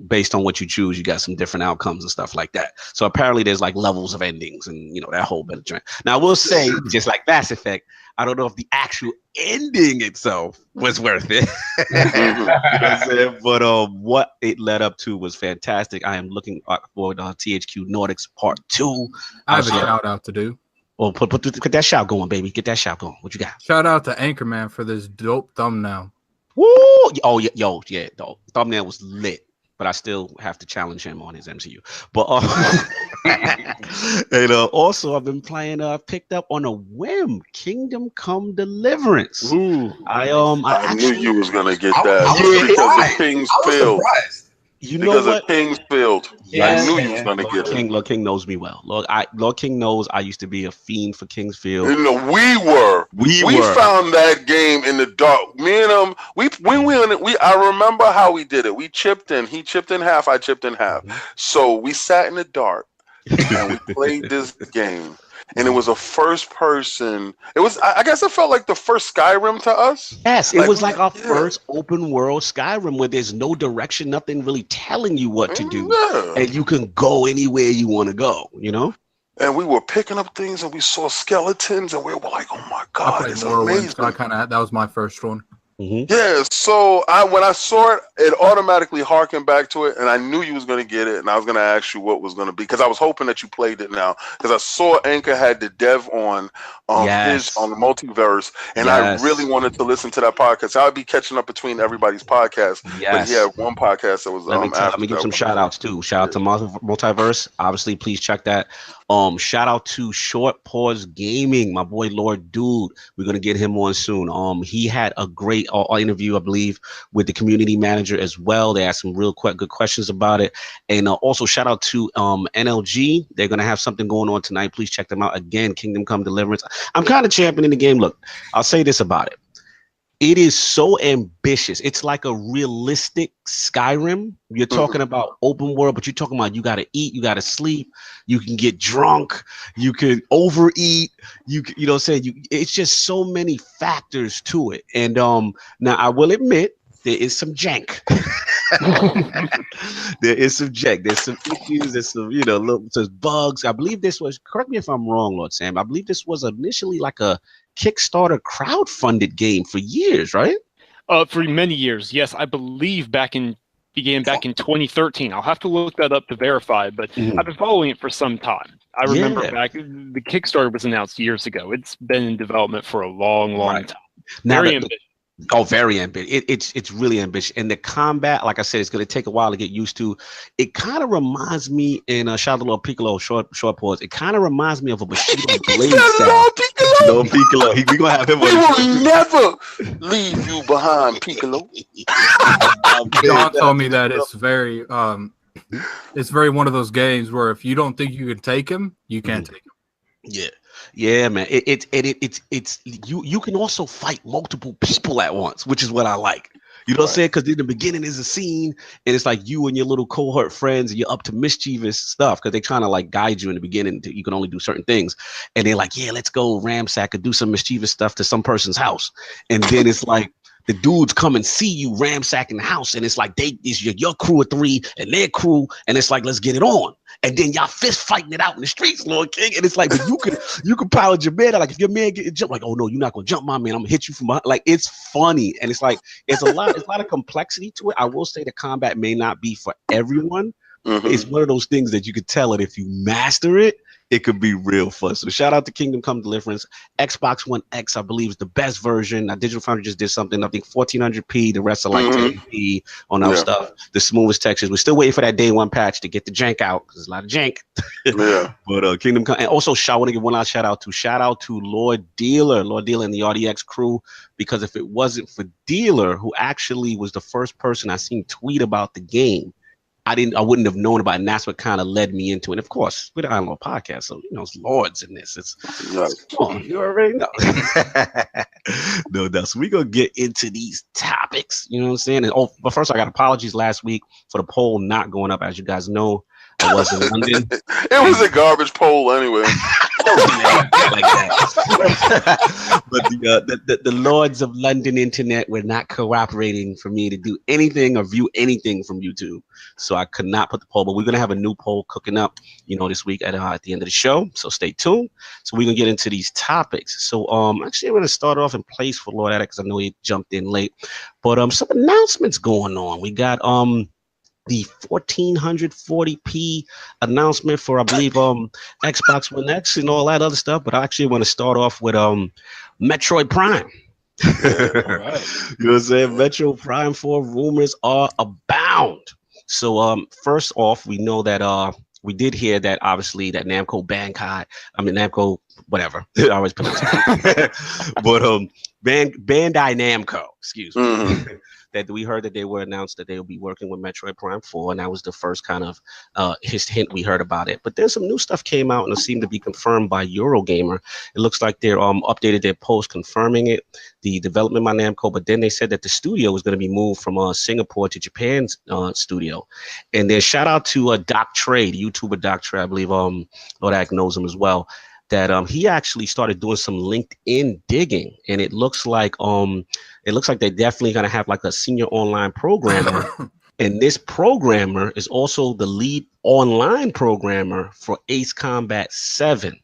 based on what you choose, you got some different outcomes and stuff like that. So apparently there's like levels of endings and, that whole bit of drink. Now I will say, just like Mass Effect, I don't know if the actual ending itself was worth it. You know what I'm saying? But what it led up to was fantastic. I am looking forward to THQ Nordics Part 2. I have a shout out to do. Well, get that shout going, baby. Get that shout going. What you got? Shout out to Anchorman for this dope thumbnail. Woo! Oh, yeah. The thumbnail was lit. But I still have to challenge him on his MCU. But and also I've been playing. Picked up on a whim, Kingdom Come Deliverance. Ooh, I knew you was gonna get that because of King's Field. Because of King's Field. I knew you was gonna get it. Lord King knows me well. Lord King knows I used to be a fiend for King's Field. We found that game in the dark. Me and him, I remember how we did it. We chipped in. He chipped in half. I chipped in half. So we sat in the dark and we played this game. And it was a first person. It was, I guess it felt like the first Skyrim to us. Yes, it was like our first open world Skyrim where there's no direction, nothing really telling you what to do. Yeah. And you can go anywhere you want to go, And we were picking up things and we saw skeletons and we were like, oh my God, it's amazing. So that was my first one. Yeah, so when I saw it, it automatically harkened back to it, and I knew you was gonna get it, and I was gonna ask you what was gonna be, because I was hoping that you played it now, because I saw Anchor had the dev on his on the multiverse, and I really wanted to listen to that podcast. I'd be catching up between everybody's podcasts. But he had one podcast that was let me give some shout outs too. Shout out to Multiverse. Obviously, please check that. Shout out to Short Pause Gaming, my boy Lord Dude. We're gonna get him on soon. He had a great interview, I believe, with the community manager as well. They asked some real good questions about it. And also shout out to NLG. They're gonna have something going on tonight. Please check them out. Again, Kingdom Come Deliverance. I'm kind of championing the game. Look, I'll say this about it. It is so ambitious. It's like a realistic Skyrim. You're talking about open world, but you're talking about you got to eat, you got to sleep, you can get drunk, you can overeat, you know what I'm saying? It's just so many factors to it. And now I will admit there is some jank. There is some jank. There's some issues. There's some, some bugs. I believe this was, correct me if I'm wrong, Lord Sam, I believe this was initially like a Kickstarter crowdfunded game for years, right? For many years, yes. I believe began back in 2013. I'll have to look that up to verify, but I've been following it for some time. I remember back, the Kickstarter was announced years ago. It's been in development for a long time. Very ambitious. Oh, very ambitious. It's really ambitious. And the combat, like I said, it's going to take a while to get used to. It kind of reminds me, in shout out to Lord Piccolo, short pause. It kind of reminds me of a Bushido Blade style. Lord Piccolo. We're going to have him on. We will never leave you behind, Piccolo. John told me that it's very one of those games where if you don't think you can take him, you can't take him. Yeah, man. It's you can also fight multiple people at once, which is what I like. You know what I'm saying? Because in the beginning is a scene, and it's like you and your little cohort friends, and you're up to mischievous stuff because they're trying to like guide you in the beginning. You can only do certain things, and they're like, "Yeah, let's go ransack and do some mischievous stuff to some person's house," and then it's like the dudes come and see you ransacking the house, and it's like it's your crew of three and their crew, and it's like, let's get it on. And then y'all fist fighting it out in the streets, Lord King. And it's like, but you can pilot your man. Like if your man get jumped, like, oh no, you're not gonna jump my man. I'm gonna hit you from behind. Like it's funny, and it's like it's a lot of complexity to it. I will say the combat may not be for everyone. It's one of those things that you could tell it if you master it, it could be real fun. So shout out to Kingdom Come Deliverance. Xbox One X, I believe, is the best version. Now, Digital Foundry just did something, I think 1400p. The rest are like 1080p on our stuff. The smoothest textures. We're still waiting for that day one patch to get the jank out, because there's a lot of jank. But Kingdom Come, and also I want to give one last shout out to Lord Dealer and the RDX crew, because if it wasn't for Dealer, who actually was the first person I seen tweet about the game, I wouldn't have known about it, and that's what kind of led me into it. And of course, we're the Iron Lord podcast, so it's Lords in this. Come on, you already know. No. So we're gonna get into these topics. You know what I'm saying? And but first, I got apologies last week for the poll not going up. As you guys know, I was in London. It was a garbage poll anyway. Like that. But the Lords of London internet were not cooperating for me to do anything or view anything from YouTube, so I could not put the poll. But we're gonna have a new poll cooking up, this week at the end of the show. So stay tuned. So we're gonna get into these topics. So actually, I'm gonna start off in place for Lord Addict, because I know he jumped in late. But some announcements going on. We got the 1440p announcement for, I believe, Xbox One X and all that other stuff. But I actually want to start off with Metroid Prime. Right. You know what I'm saying? Metroid Prime 4 rumors are abound. So first off, we know that we did hear that obviously that Namco whatever. I always pronounce it. But Bandai Namco, excuse me. That we heard that they were announced that they will be working with Metroid Prime 4, and that was the first kind of hint we heard about it. But there's some new stuff came out, and it seemed to be confirmed by Eurogamer. It looks like they're updated their post confirming it, the development by Namco, but then they said that the studio was going to be moved from Singapore to Japan's studio. And there's shout out to Doc Trey, the YouTuber Doc Trey, I believe Lodak knows him as well, that he actually started doing some LinkedIn digging, and it looks like they're definitely gonna have like a senior online programmer, and this programmer is also the lead online programmer for Ace Combat 7.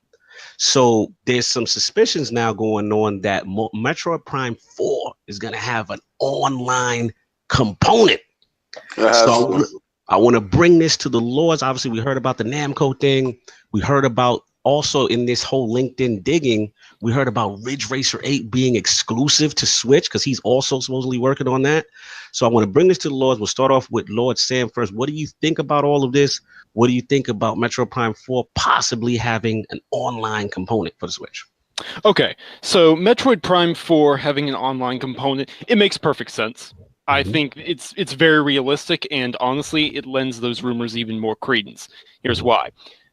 So there's some suspicions now going on that Metroid Prime 4 is gonna have an online component. So I want to bring this to the Lords. Obviously, we heard about the Namco thing. We heard about also in this whole LinkedIn digging, we heard about Ridge Racer 8 being exclusive to Switch because he's also supposedly working on that. So I want to bring this to the Lords. We'll start off with Lord Sam first. What do you think about all of this? What do you think about Metroid Prime 4 possibly having an online component for the Switch? Okay, so Metroid Prime 4 having an online component, it makes perfect sense. I think it's very realistic, and honestly, it lends those rumors even more credence. Here's why.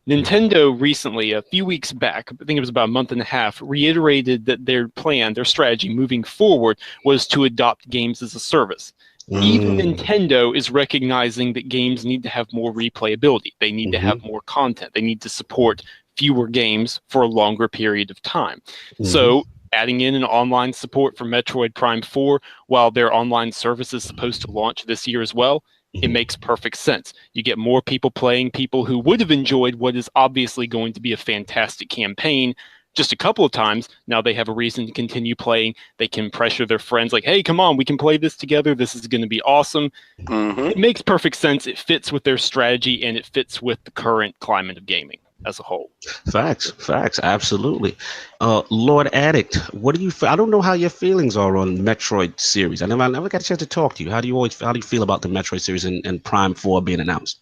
Nintendo recently, a few weeks back, I think it was about a month and a half, reiterated that their plan, their strategy moving forward was to adopt games as a service. Even Nintendo is recognizing that games need to have more replayability. They need to have more content. They need to support fewer games for a longer period of time. So adding in an online support for Metroid Prime 4 while their online service is supposed to launch this year as well, it makes perfect sense. You get more people playing, people who would have enjoyed what is obviously going to be a fantastic campaign just a couple of times. Now they have a reason to continue playing. They can pressure their friends like, hey, come on, we can play this together. This is going to be awesome. It makes perfect sense. It fits with their strategy, and it fits with the current climate of gaming as a whole. Facts, absolutely. Lord Addict, what do you feel? I don't know how your feelings are on Metroid series. I never got a chance to talk to you. How do you feel about the Metroid series and Prime 4 being announced?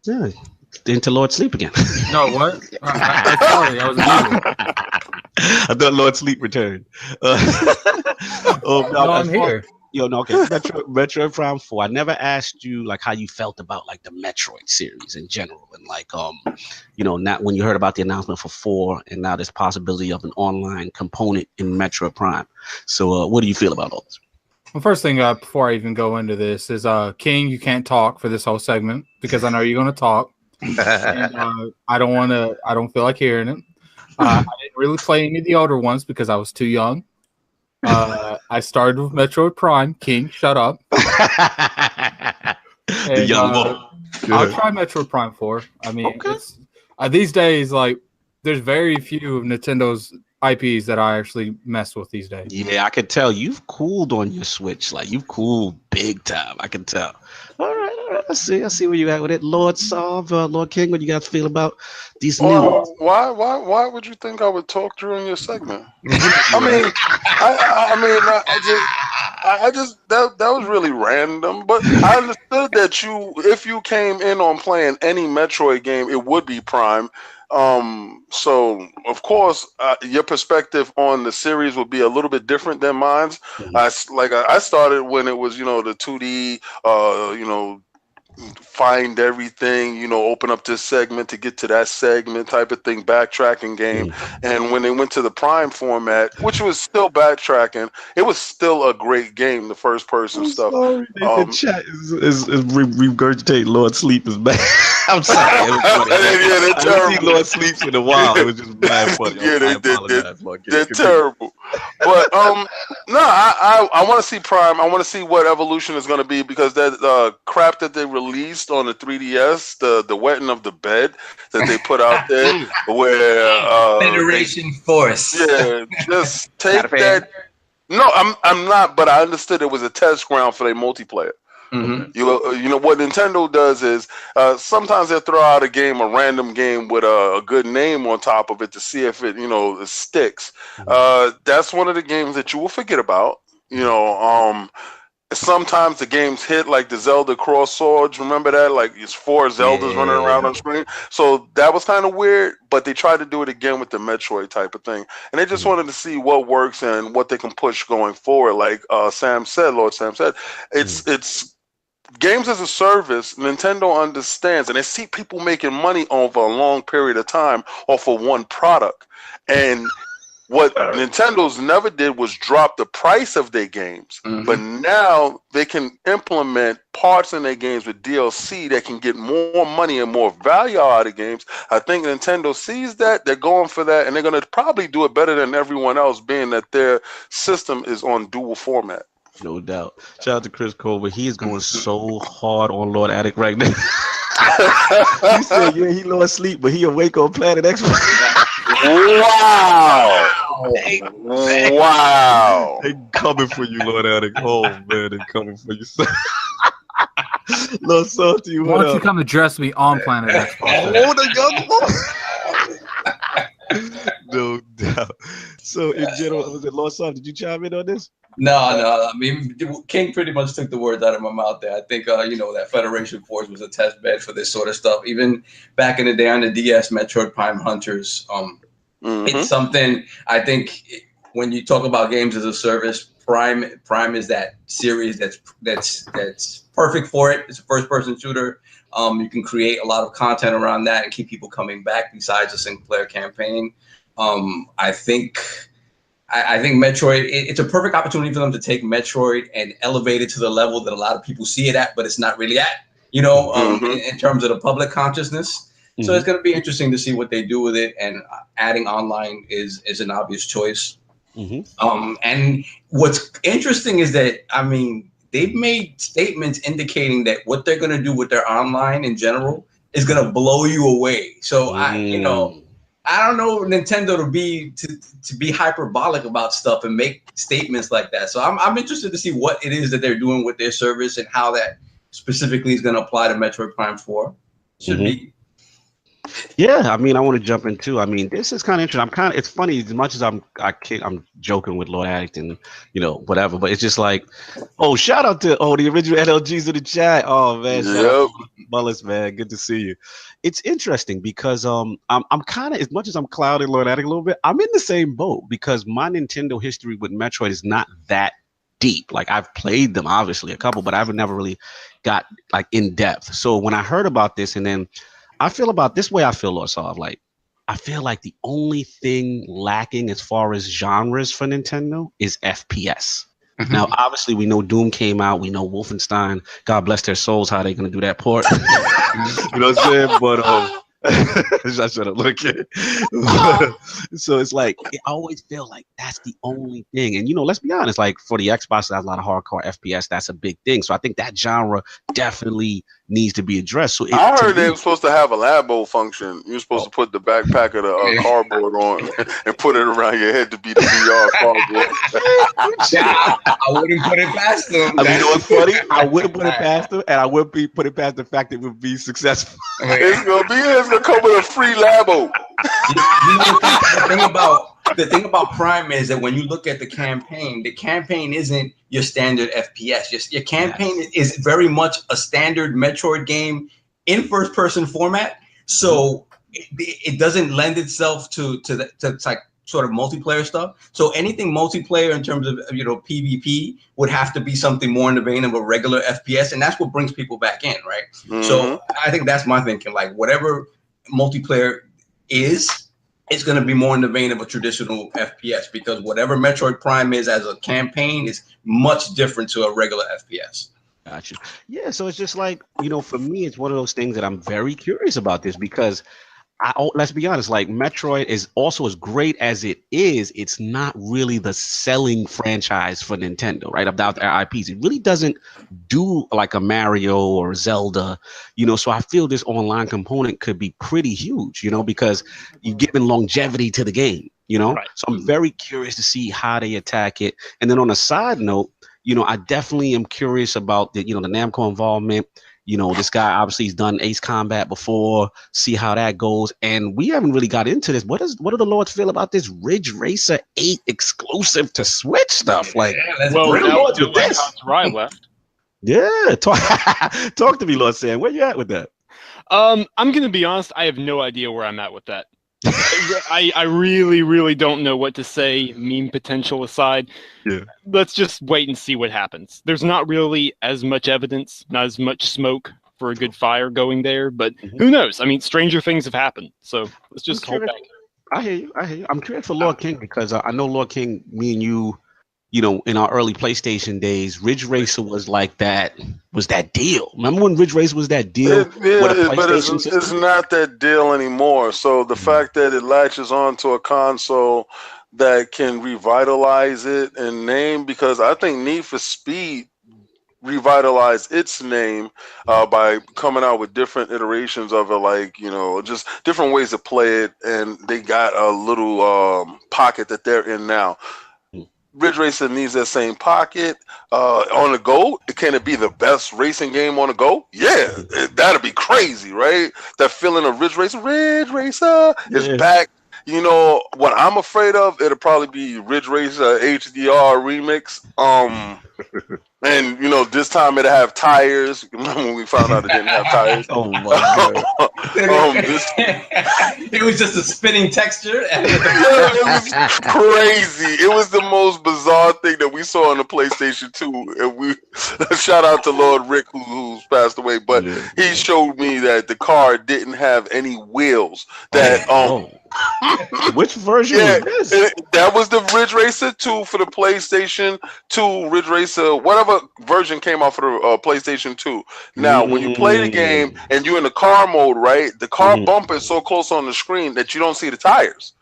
Yeah, into Lord Sleep again. No, what? Sorry, I was muted. I thought Lord Sleep returned. No, I'm here. Okay. Metroid Prime 4. I never asked you like how you felt about like the Metroid series in general, and like not when you heard about the announcement for 4, and now there's possibility of an online component in Metroid Prime. So, what do you feel about all this? Well, first thing before I even go into this is King, you can't talk for this whole segment because I know you're going to talk. And, I don't feel like hearing it. I didn't really play any of the older ones because I was too young. I started with Metroid Prime. King, shut up. The young boy. I'll try Metroid Prime 4. I mean, it's, these days, like, there's very few of Nintendo's IPs that I actually mess with these days. Yeah, I can tell you've cooled on your Switch. Like, you've cooled big time. I can tell. All right. I see where you at with it. Lord Solve, Lord King, what you guys feel about these news? Why would you think I would talk during your segment? I just that was really random. But I understood that if you came in on playing any Metroid game, it would be Prime. So of course, your perspective on the series would be a little bit different than mine. I started when it was, the 2D, find everything, open up this segment to get to that segment type of thing, backtracking game. And when they went to the Prime format, which was still backtracking, it was still a great game, the first person stuff. Sorry, the chat is regurgitating Lord Sleep is bad. I'm sorry. I haven't seen Lord Sleep in a while. It was just bad funny. They're terrible. But I want to see Prime. I want to see what Evolution is going to be, because that crap that they released on the 3DS, the wetting of the bed that they put out there, where Federation Force. Yeah, just take that. No, I'm not. But I understood it was a test ground for their multiplayer. You know what Nintendo does is sometimes they throw out a random game with a good name on top of it to see if it it sticks. That's one of the games that you will forget about. Sometimes the games hit, like the Zelda Cross Swords. Remember that? Like it's 4 Zeldas running around on screen. So that was kind of weird, but they tried to do it again with the Metroid type of thing. And they just wanted to see what works and what they can push going forward. Like Lord Sam said, it's games as a service. Nintendo understands, and they see people making money over a long period of time off of one product. And what Nintendo's never did was drop the price of their games. But now they can implement parts in their games with DLC that can get more money and more value out of games. I think Nintendo sees that. They're going for that, and they're going to probably do it better than everyone else, being that their system is on dual format. No doubt. Shout out to Chris Colbert. He is going so hard on Lord Addict right now. He said, he Lord Sleep, but he awake on Planet X. Wow. Wow. They coming for you, Lord Addict. Oh man, they coming for you. Lord Salty, Why don't you come address me on Planet Xbox? No doubt. So in general, was it Lord Salty? Did you chime in on this? No. I mean, King pretty much took the words out of my mouth there. I think, that Federation Force was a test bed for this sort of stuff. Even back in the day on the DS, Metroid Prime Hunters, it's something I think when you talk about games as a service, Prime is that series that's perfect for it. It's a first-person shooter. You can create a lot of content around that and keep people coming back besides a single-player campaign. I think Metroid, it's a perfect opportunity for them to take Metroid and elevate it to the level that a lot of people see it at, but it's not really at, in terms of the public consciousness. So it's going to be interesting to see what they do with it, and adding online is an obvious choice. And what's interesting is that, I mean, they've made statements indicating that what they're going to do with their online in general is going to blow you away. So I don't know Nintendo to be hyperbolic about stuff and make statements like that. So I'm interested to see what it is that they're doing with their service and how that specifically is going to apply to Metroid Prime 4. Should be. Yeah, I mean, I want to jump in too. I mean, this is kind of interesting. It's funny as much as I'm joking with Lord Addict and whatever, but it's just like, oh, shout out to the original NLGs in the chat. Oh man, shout out to Mullis, man, good to see you. It's interesting because I'm kind of, as much as I'm clouding Lord Addict a little bit, I'm in the same boat because my Nintendo history with Metroid is not that deep. Like I've played them, obviously a couple, but I've never really got like in depth. So when I heard about this, and then I feel about this way, I feel, Lord Saw, like I feel like the only thing lacking as far as genres for Nintendo is FPS. Now, obviously, we know Doom came out. We know Wolfenstein. God bless their souls. How they gonna do that port? You know what I'm saying? But I should have looked at it. So it's like I always feel like that's the only thing. And let's be honest. Like for the Xbox, that has a lot of hardcore FPS. That's a big thing. So I think that genre definitely needs to be addressed. So I heard they were supposed to have a labo function. You're supposed to put the backpack of the cardboard on and put it around your head to be the VR cardboard. I wouldn't put it past them. I mean, what's funny? I wouldn't put it past them, and I wouldn't put it past the fact that it would be successful. It's gonna come with a free labo. The thing about Prime is that when you look at the campaign isn't your standard FPS. Your campaign is very much a standard Metroid game in first-person format. So it doesn't lend itself to like sort of multiplayer stuff. So anything multiplayer in terms of PvP would have to be something more in the vein of a regular FPS, and that's what brings people back in, right? So I think that's my thinking. Like whatever multiplayer is, it's going to be more in the vein of a traditional FPS, because whatever Metroid Prime is as a campaign is much different to a regular FPS. Gotcha. Yeah, so it's just like, for me, it's one of those things that I'm very curious about this, because let's be honest, like Metroid is also, as great as it is, it's not really the selling franchise for Nintendo, right? About their IPs. It really doesn't do like a Mario or Zelda, so I feel this online component could be pretty huge, because you're giving longevity to the game, Right. So I'm very curious to see how they attack it. And then on a side note, I definitely am curious about the Namco involvement. This guy obviously has done Ace Combat before. See how that goes. And we haven't really got into this. What do the Lords feel about this Ridge Racer 8 exclusive to Switch stuff? Like, Ryan left. Yeah, talk to me, Lord Sam. Where you at with that? I'm gonna be honest. I have no idea where I'm at with that. I really, really don't know what to say, meme potential aside. Yeah. Let's just wait and see what happens. There's not really as much evidence, not as much smoke for a good fire going there, but who knows? I mean, stranger things have happened, so let's just hold back. I hear you. I'm curious for Lord King, because I know Lord King, me and you, in our early PlayStation days, Ridge Racer was like that deal. Remember when Ridge Racer was that deal? But it's not that deal anymore. So the fact that it latches on to a console that can revitalize it and name, because I think Need for Speed revitalize its name by coming out with different iterations of it, like, you know, just different ways to play it, and they got a little pocket that they're in now. Ridge Racer needs that same pocket on the go. Can it be the best racing game on the go? Yeah, that'd be crazy, right? That feeling of Ridge Racer is back. You know what I'm afraid of? It'll probably be Ridge Racer HDR remix. And you know, this time it'll have tires. Remember when we found out it didn't have tires? Oh my god! It was just a spinning texture. It was crazy. It was the most bizarre thing that we saw on the PlayStation 2. And we shout out to Lord Rick who's passed away, but he showed me that the car didn't have any wheels. That which version was this? That was the Ridge Racer 2 for the PlayStation 2. Ridge Racer, whatever version came out for the PlayStation 2. Now, when you play the game and you're in the car mode, right, the car bumper is so close on the screen that you don't see the tires.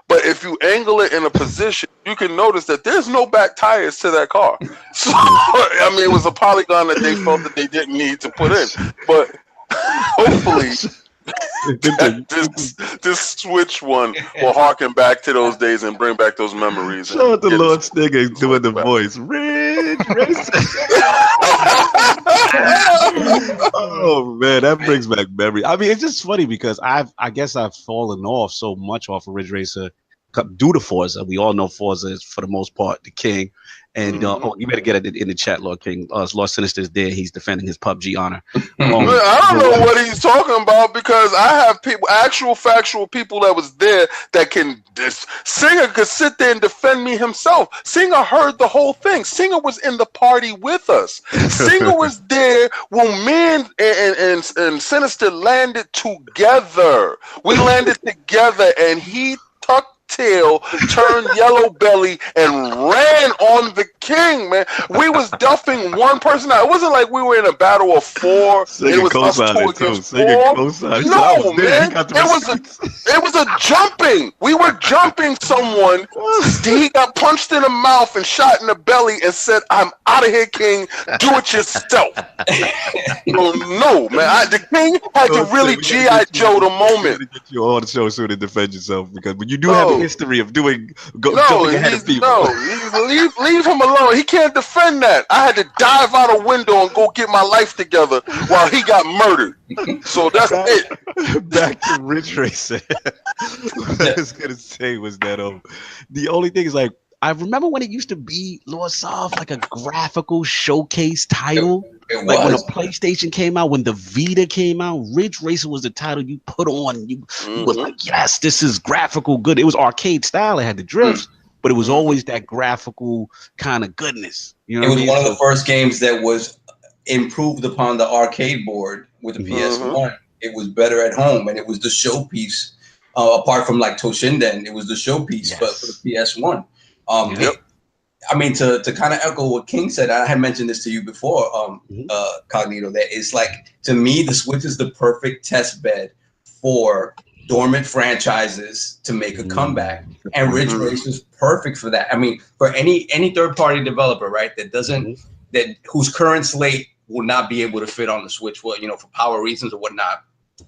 But if you angle it in a position, you can notice that there's no back tires to that car. So, I mean, it was a polygon that they felt that they didn't need to put in. But hopefully... this Switch one will harken back to those days and bring back those memories. Show out the Lord Stigger doing the voice. Ridge Racer. Oh man, that brings back memory. I mean, it's just funny because I guess I've fallen off so much off of Ridge Racer due to Forza. We all know Forza is for the most part the king. And you better get it in the chat, Lord King. Lord Sinister is there. He's defending his PUBG honor. I don't know what he's talking about because I have people, actual factual people that was there that can. Singer could sit there and defend me himself. Singer heard the whole thing. Singer was in the party with us. Singer was there when me and Sinister landed together. We landed together, and he tucked tail, turned yellow belly, and ran on the king, man. We was duffing one person out. It wasn't like we were in a battle of four. It was us two against four. No, man. It was a jumping. We were jumping someone. He got punched in the mouth and shot in the belly and said, "I'm out of here, king. Do it yourself." No, man. The king had to really G.I. Joe the moment. Get you on the show soon to defend yourself because when you do have a history of jumping ahead of people. Leave him alone. He can't defend that. I had to dive out a window and go get my life together while he got murdered. So that's it. Back to Ridge Racer. What I was gonna say was that the only thing is like I remember when it used to be Lord Soft like a graphical showcase title. Like when a PlayStation came out, when the Vita came out, Ridge Racer was the title you put on. You was like, yes, this is graphical good. It was arcade style. It had the drifts, but it was always that graphical kind of goodness. You know it was one of the first games that was improved upon the arcade board with the PS1. It was better at home, and it was the showpiece. Apart from like Toshinden, it was the showpiece for the PS1. I mean, to kind of echo what King said, I had mentioned this to you before, Cognito, that it's like, to me, the Switch is the perfect test bed for dormant franchises to make a comeback. And Ridge Racer is perfect for that. I mean, for any third-party developer, right, that doesn't, whose current slate will not be able to fit on the Switch, well, you know, for power reasons or whatnot,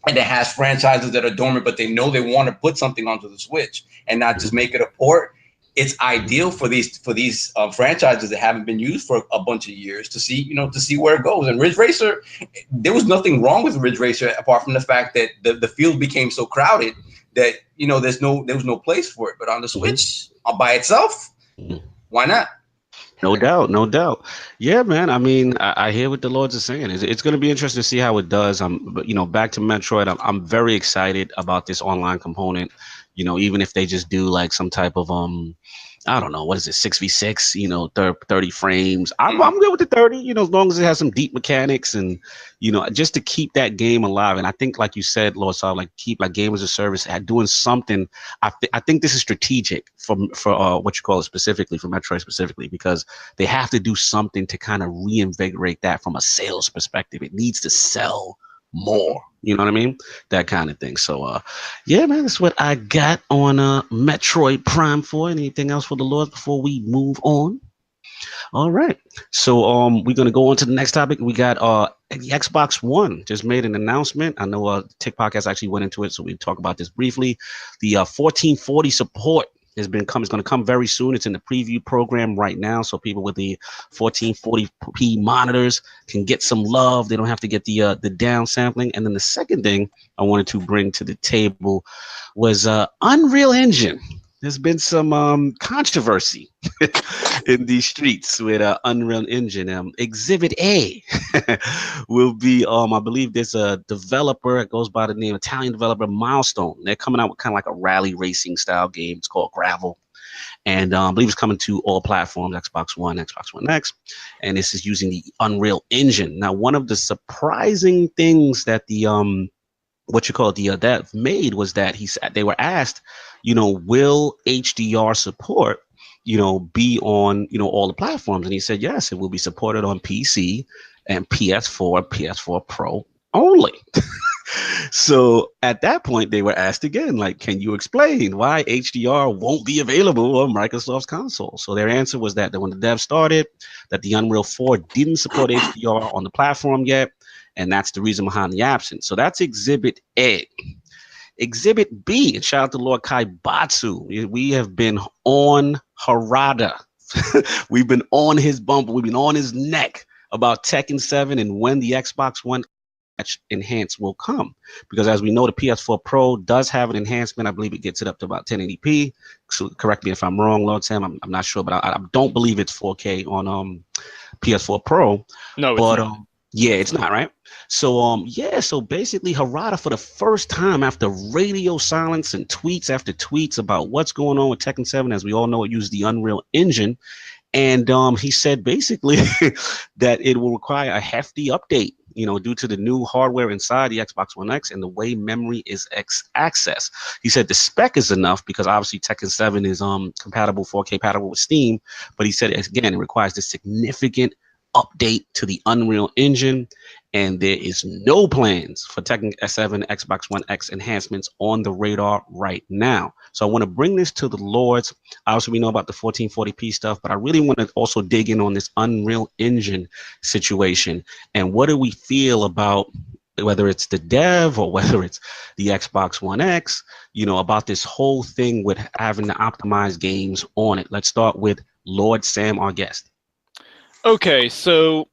and it has franchises that are dormant, but they know they want to put something onto the Switch and not just make it a port. It's ideal for these franchises that haven't been used for a bunch of years to see where it goes. And Ridge Racer, there was nothing wrong with Ridge Racer apart from the fact that the field became so crowded that there was no place for it. But on the Switch, by itself, why not? No doubt. Yeah, man. I mean, I hear what the Lords are saying. It's going to be interesting to see how it does. Back to Metroid. I'm very excited about this online component. You know, even if they just do like some type of I don't know, what is it, 6v6, 30 frames. I'm good with the 30, as long as it has some deep mechanics and, just to keep that game alive. And I think, like you said, Lord Saul, like keep like game as a service, doing something. I think this is strategic for what you call it specifically, for Metroid specifically, because they have to do something to kind of reinvigorate that from a sales perspective. It needs to sell more, you know what I mean? That kind of thing. So yeah, man, that's what I got on Metroid Prime 4. Anything else for the Lord before we move on? All right. So we're gonna go on to the next topic. We got the Xbox One just made an announcement. I know Tick Podcast actually went into it, so we talk about this briefly. The 1440 support is going to come very soon. It's in the preview program right now, so people with the 1440p monitors can get some love. They don't have to get the down sampling. And then the second thing I wanted to bring to the table was Unreal Engine. There's been some controversy in these streets with Unreal Engine. Exhibit A will be, I believe there's a developer, it goes by the name, Italian developer, Milestone. They're coming out with kind of like a rally racing style game. It's called Gravel. And I believe it's coming to all platforms, Xbox One, Xbox One X. And this is using the Unreal Engine. Now, one of the surprising things that the dev made was that they were asked, will HDR support, be on, all the platforms? And he said, yes, it will be supported on PC and PS4 Pro only. So at that point, they were asked again, like, can you explain why HDR won't be available on Microsoft's console? So their answer was that when the dev started, that the Unreal 4 didn't support HDR on the platform yet. And that's the reason behind the absence. So that's Exhibit A. Exhibit B, and shout out to Lord Kaibatsu. We have been on Harada. We've been on his bumper. We've been on his neck about Tekken 7 and when the Xbox One enhance will come. Because as we know, the PS4 Pro does have an enhancement. I believe it gets it up to about 1080p. So correct me if I'm wrong, Lord Sam. I'm not sure, but I don't believe it's 4K on PS4 Pro. No, it's not. Yeah, it's not, right? So so basically Harada, for the first time after radio silence and tweets after tweets about what's going on with Tekken 7, as we all know, it used the Unreal Engine. And he said basically that it will require a hefty update, due to the new hardware inside the Xbox One X and the way memory is accessed. He said the spec is enough because obviously Tekken 7 is 4K compatible with Steam, but he said again it requires this significant update to the Unreal Engine, and there is no plans for Tekken 7 Xbox One X enhancements on the radar right now. So I want to bring this to the Lords. Obviously, we know about the 1440p stuff, but I really want to also dig in on this Unreal Engine situation. And what do we feel about, whether it's the dev or whether it's the Xbox One X, about this whole thing with having to optimize games on it? Let's start with Lord Sam, our guest. Okay, so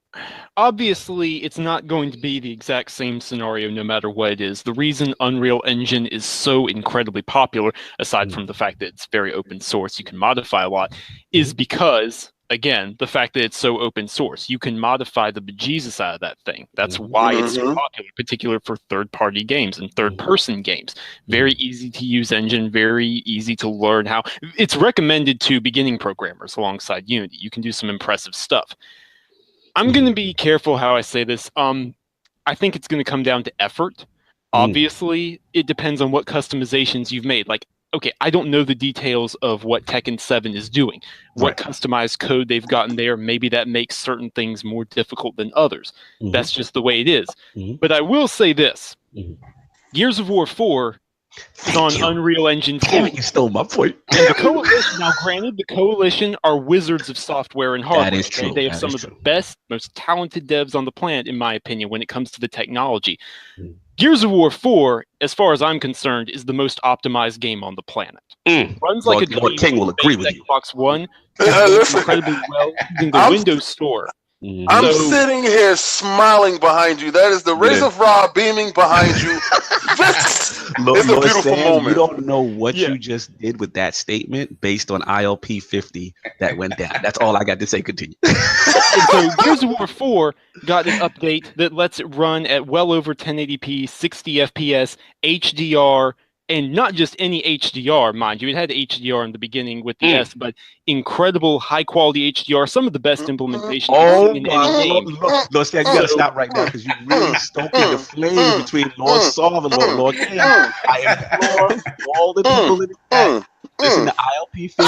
obviously it's not going to be the exact same scenario no matter what it is. The reason Unreal Engine is so incredibly popular, aside from the fact that it's very open source, you can modify a lot, is because, again, the fact that it's so open source. You can modify the bejesus out of that thing. That's why it's so popular, particularly for third-party games and third-person games. Very easy to use engine, very easy to learn how. It's recommended to beginning programmers alongside Unity. You can do some impressive stuff. I'm going to be careful how I say this. I think it's going to come down to effort. Obviously, it depends on what customizations you've made. Like, okay, I don't know the details of what Tekken 7 is doing, what customized code they've gotten there. Maybe that makes certain things more difficult than others. That's just the way it is. But I will say this. Gears of War 4 is on Unreal Engine 2. You stole my point. And the Coalition, now granted, the Coalition are wizards of software and hardware. That is true. They have some of the best, most talented devs on the planet, in my opinion, when it comes to the technology. Gears of War 4, as far as I'm concerned, is the most optimized game on the planet. Runs like a dream. Lord King will agree with you. Xbox One incredibly well using the Windows Store. I'm sitting here smiling behind you. That is the rays of Ra beaming behind you. This is a beautiful moment. You don't know what you just did with that statement based on ILP 50 that went down. That's all I got to say. Continue. So Gears of War 4 got an update that lets it run at well over 1080p, 60 FPS, HDR, and not just any HDR, mind you. It had HDR in the beginning with the S, but incredible high-quality HDR, some of the best implementation in any game. Lord Stan, you got to stop right now because you're really stoking the flame between Lord Solve and Lord King. I implore all the people in the chat, listen to ILP 50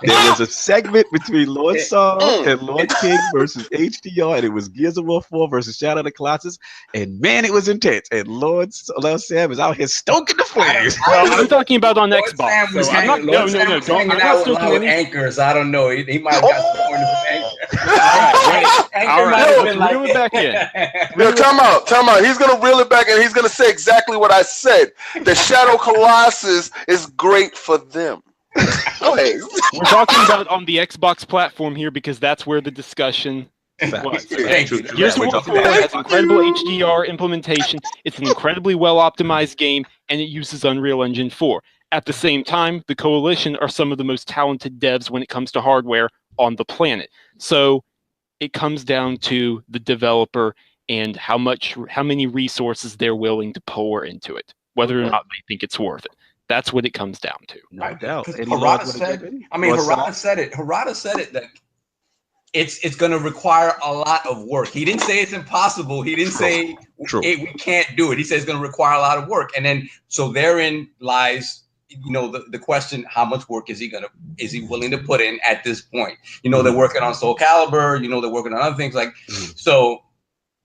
There was a segment between Lord Saul and Lord King versus HDR, and it was Gears of War 4 versus Shadow of the Colossus. And man, it was intense. And Lord Sam is out here stoking the flames. Well, I'm talking about on Lord Xbox. Sam was So I'm not, hanging, no, Lord no, Sam no, was don't. hanging I'm out not with stoking loud any. anchors. I don't know. He might have got some pointers from Anchor. All right, let's reel it back in. Yo, time out. He's gonna reel it back and he's gonna say exactly what I said. The Shadow Colossus is great for them. We're talking about on the Xbox platform here because that's where the discussion was. Thank you. Gears of War 4 has incredible HDR implementation. It's an incredibly well optimized game, and it uses Unreal Engine 4. At the same time, the Coalition are some of the most talented devs when it comes to hardware on the planet. So it comes down to the developer and how many resources they're willing to pour into it, whether or not they think it's worth it. That's what it comes down to. No doubt. Harada said it that it's going to require a lot of work. He didn't say it's impossible. He didn't say we can't do it. He says it's going to require a lot of work. And then so therein lies, the question: how much work is he willing to put in at this point? They're working on Soul Calibur. They're working on other things so.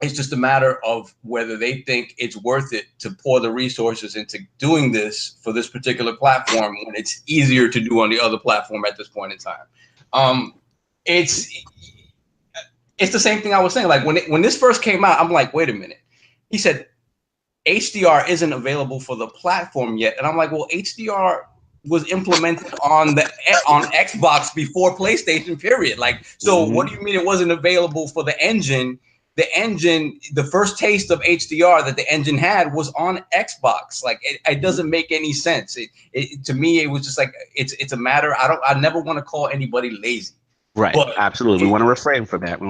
It's just a matter of whether they think it's worth it to pour the resources into doing this for this particular platform when it's easier to do on the other platform at this point in time. It's the same thing I was saying. Like when this first came out, I'm like, wait a minute. He said HDR isn't available for the platform yet, and I'm like, well, HDR was implemented on Xbox before PlayStation. Period. Like, so what do you mean it wasn't available for the engine? The first taste of HDR that the engine had was on Xbox. Like it doesn't make any sense. To me, it was just like it's a matter. I never want to call anybody lazy. Right. But absolutely. We want to refrain from that.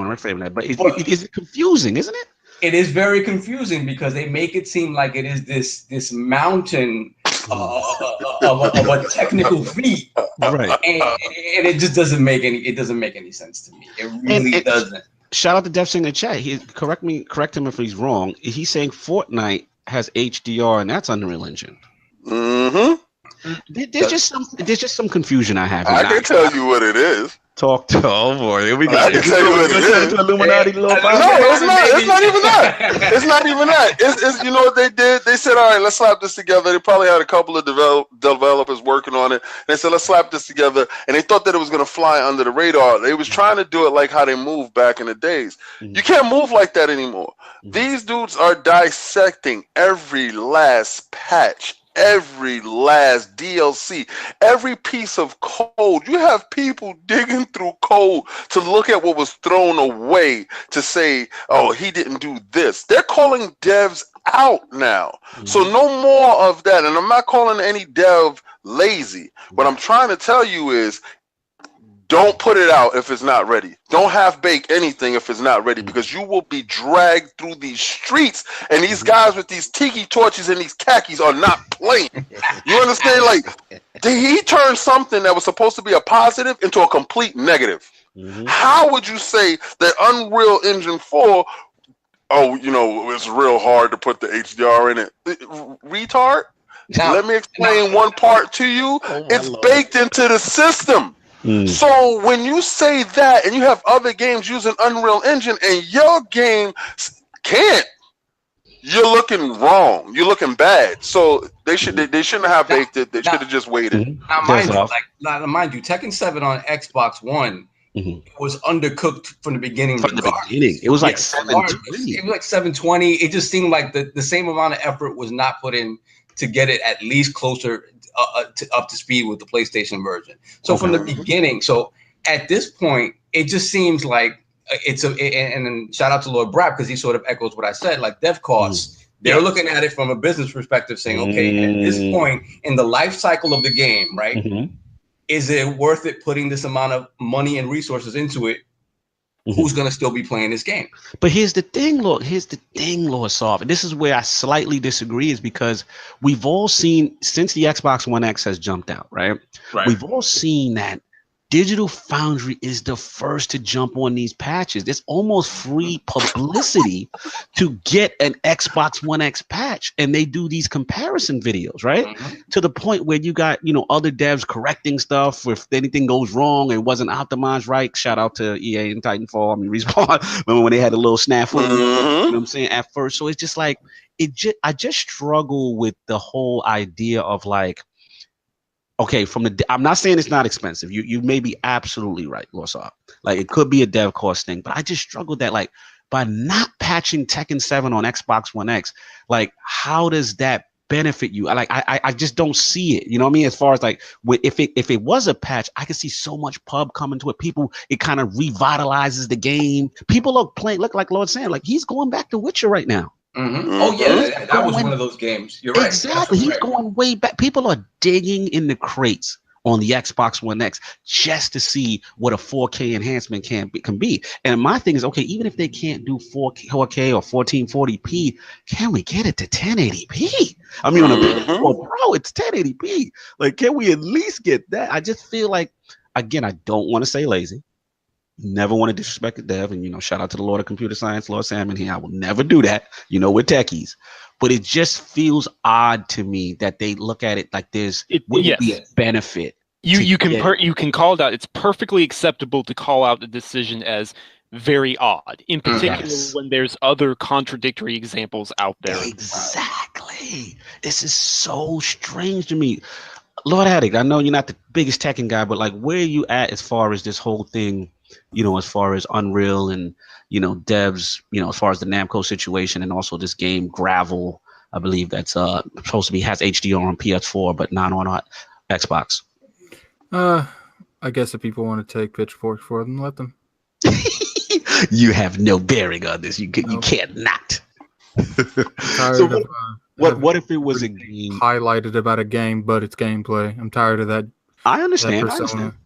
But it's confusing, isn't it? It is very confusing because they make it seem like it is this mountain of a technical feat, right? And it just doesn't make any sense to me. It really doesn't. Shout out to Def in the chat. He correct him if he's wrong. He's saying Fortnite has HDR and that's Unreal Engine. Mm-hmm. There's just some confusion I have. I can tell you what it is. Oh boy, here we go. I can tell you what it is. Illuminati no, it's not. It's not even that. It's not even that. It's you know what they did? They said, all right, let's slap this together. They probably had a couple of developers working on it. And they said, let's slap this together. And they thought that it was going to fly under the radar. They was trying to do it like how they moved back in the days. You can't move like that anymore. These dudes are dissecting every last patch, every last DLC, every piece of code. You have people digging through code to look at what was thrown away to say, oh, he didn't do this. They're calling devs out now. So no more of that. And I'm not calling any dev lazy. What I'm trying to tell you is don't put it out if it's not ready. Don't half bake anything if it's not ready, because you will be dragged through these streets, and these guys with these tiki torches and these khakis are not playing. You understand? Like, he turned something that was supposed to be a positive into a complete negative. How would you say that Unreal Engine 4, it's real hard to put the HDR in it? Retard? Let me explain one part to you. It's baked into the system. So when you say that and you have other games using Unreal Engine and your game can't, you're looking wrong. You're looking bad. So they shouldn't have baked it. They should have just waited. Now, mind you, Tekken 7 on Xbox One was undercooked from the beginning. It was like 720. It was like 720. It just seemed like the same amount of effort was not put in to get it at least closer up to speed with the PlayStation version. So from the beginning, so at this point, it just seems like and then shout out to Lord Brap because he sort of echoes what I said, like dev costs. They're looking at it from a business perspective saying, okay, at this point in the life cycle of the game, right, is it worth it putting this amount of money and resources into it? Who's going to still be playing this game? But here's the thing, Lord Soft. And this is where I slightly disagree, is because we've all seen, since the Xbox One X has jumped out, right? We've all seen that Digital Foundry is the first to jump on these patches. It's almost free publicity to get an Xbox One X patch, and they do these comparison videos, right? To the point where you got, other devs correcting stuff if anything goes wrong and wasn't optimized right. Shout out to EA and Titanfall. Respawn. Remember when they had a little snafu? You know what I'm saying? At first, so it's just like I just struggle with the whole idea of like, okay, I'm not saying it's not expensive. You may be absolutely right, Lawsaw. Like it could be a dev cost thing, but I just struggled that like by not patching Tekken 7 on Xbox One X, like how does that benefit you? I just don't see it. You know what I mean? As far as like if it was a patch, I could see so much pub coming to it. People, it kind of revitalizes the game. People are playing. Look, like Lord saying, like he's going back to Witcher right now. Oh yeah, that was one of those games. You're right. Exactly. He's going way back. People are digging in the crates on the Xbox One X just to see what a 4K enhancement can be. And my thing is, okay, even if they can't do 4K or 1440p, can we get it to 1080p? I mean, on a PS4 Pro, it's 1080p. Like, can we at least get that? I just feel like, again, I don't want to say lazy. Never want to disrespect the dev, and shout out to the Lord of Computer Science, Lord Salmon here. I will never do that. We're techies, but it just feels odd to me that they look at it like wouldn't be a benefit. You can call it out. It's perfectly acceptable to call out the decision as very odd, in particular when there's other contradictory examples out there. Exactly. This is so strange to me. Lord Addict, I know you're not the biggest Tekken guy, but like, where are you at as far as this whole thing? As far as Unreal and, devs, as far as the Namco situation and also this game Gravel, I believe that's supposed to be has HDR on PS4, but not on Xbox. I guess if people want to take pitchforks for them, let them. You have no bearing on this. You can't not. So what if it was a game highlighted about a game, but it's gameplay? I'm tired of that. I understand.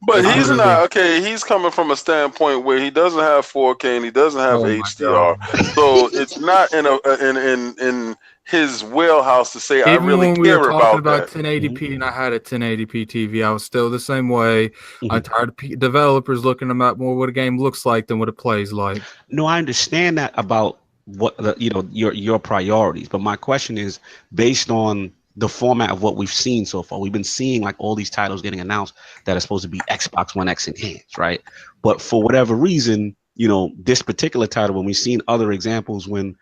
But he's not okay. He's coming from a standpoint where he doesn't have 4K and he doesn't have HDR, so it's not in his wheelhouse to say I really care about that. 1080p, and I had a 1080p TV. I was still the same way. I'm tired of developers looking about more what a game looks like than what it plays like. No, I understand that about what your priorities, but my question is based on the format of what we've seen so far. We've been seeing like all these titles getting announced that are supposed to be Xbox One X enhanced, right? But for whatever reason, this particular title, when we've seen other examples when,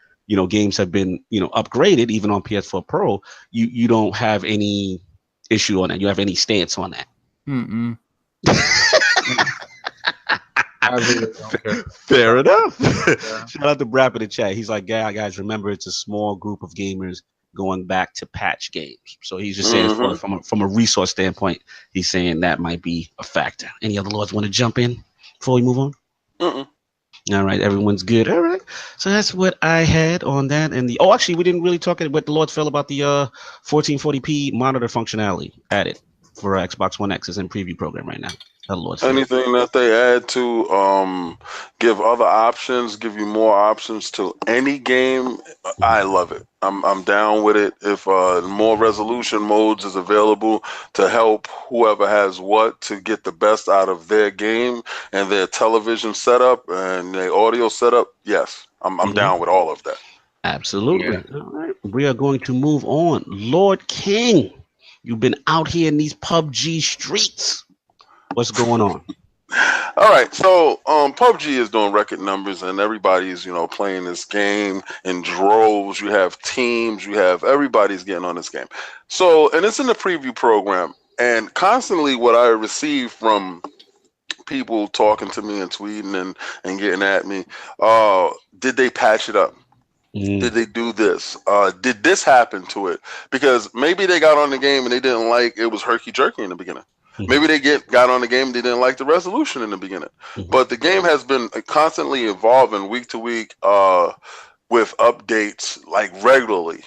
games have been, upgraded, even on PS4 Pro, you don't have any issue on that. You have any stance on that? I really don't care. Fair enough. Yeah. Shout out to Brap in the chat. He's like, yeah, guys, remember it's a small group of gamers going back to patch games. So he's just saying from a resource standpoint, he's saying that might be a factor. Any other lords want to jump in before we move on? All right, everyone's good. All right. So that's what I had on that. And actually, we didn't really talk about what the lords felt about the 1440p monitor functionality added for Xbox One X is in preview program right now. Anything that they add to give other options, give you more options to any game, I love it. I'm down with it. If more resolution modes is available to help whoever has what to get the best out of their game and their television setup and their audio setup, yes, I'm down with all of that. Absolutely. Yeah. All right. We are going to move on. Lord King, you've been out here in these PUBG streets. What's going on? All right, so PUBG is doing record numbers, and everybody's playing this game in droves. You have teams, everybody's getting on this game. So, and it's in the preview program, and constantly what I receive from people talking to me and tweeting and getting at me, did they patch it up? Did they do this? Did this happen to it? Because maybe they got on the game and they didn't like it was herky jerky in the beginning. Maybe they got on the game and they didn't like the resolution in the beginning. But the game has been constantly evolving week to week with updates like regularly.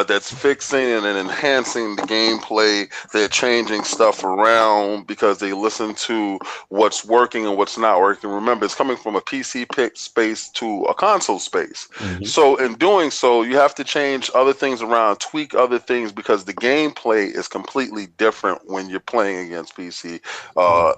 that's fixing and enhancing the gameplay. They're changing stuff around because they listen to what's working and what's not working. Remember, it's coming from a PC space to a console space. So in doing so, you have to change other things around, tweak other things, because the gameplay is completely different when you're playing against PC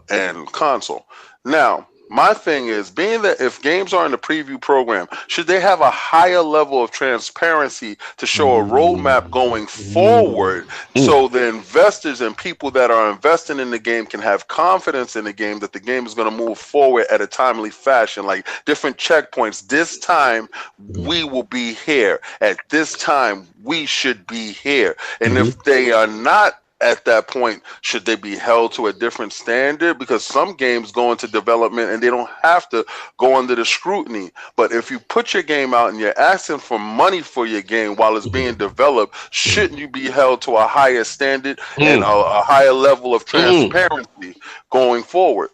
and console. Now, my thing is, being that if games are in the preview program, should they have a higher level of transparency to show a roadmap going forward, so the investors and people that are investing in the game can have confidence in the game, that the game is going to move forward at a timely fashion, like different checkpoints. This time we will be here. At this time we should be here. And if they are not at that point, should they be held to a different standard? Because some games go into development and they don't have to go under the scrutiny. But if you put your game out and you're asking for money for your game while it's being developed, shouldn't you be held to a higher standard and a higher level of transparency going forward?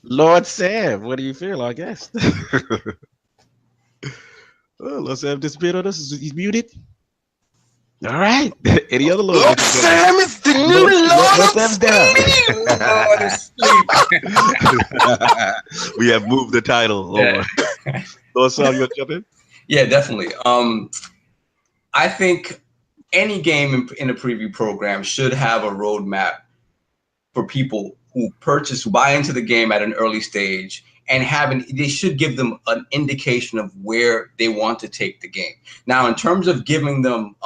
Lord Sam, what do you feel, I guess? Lord Sam disappeared on us. He's muted. All right. Any other Lord Sam is the new Lord Sam's down. We have moved the title. Yeah. Lord Sam, you want to jump in? Yeah, definitely. I think any game in a preview program should have a roadmap for people who buy into the game at an early stage, and they should give them an indication of where they want to take the game. Now, in terms of giving them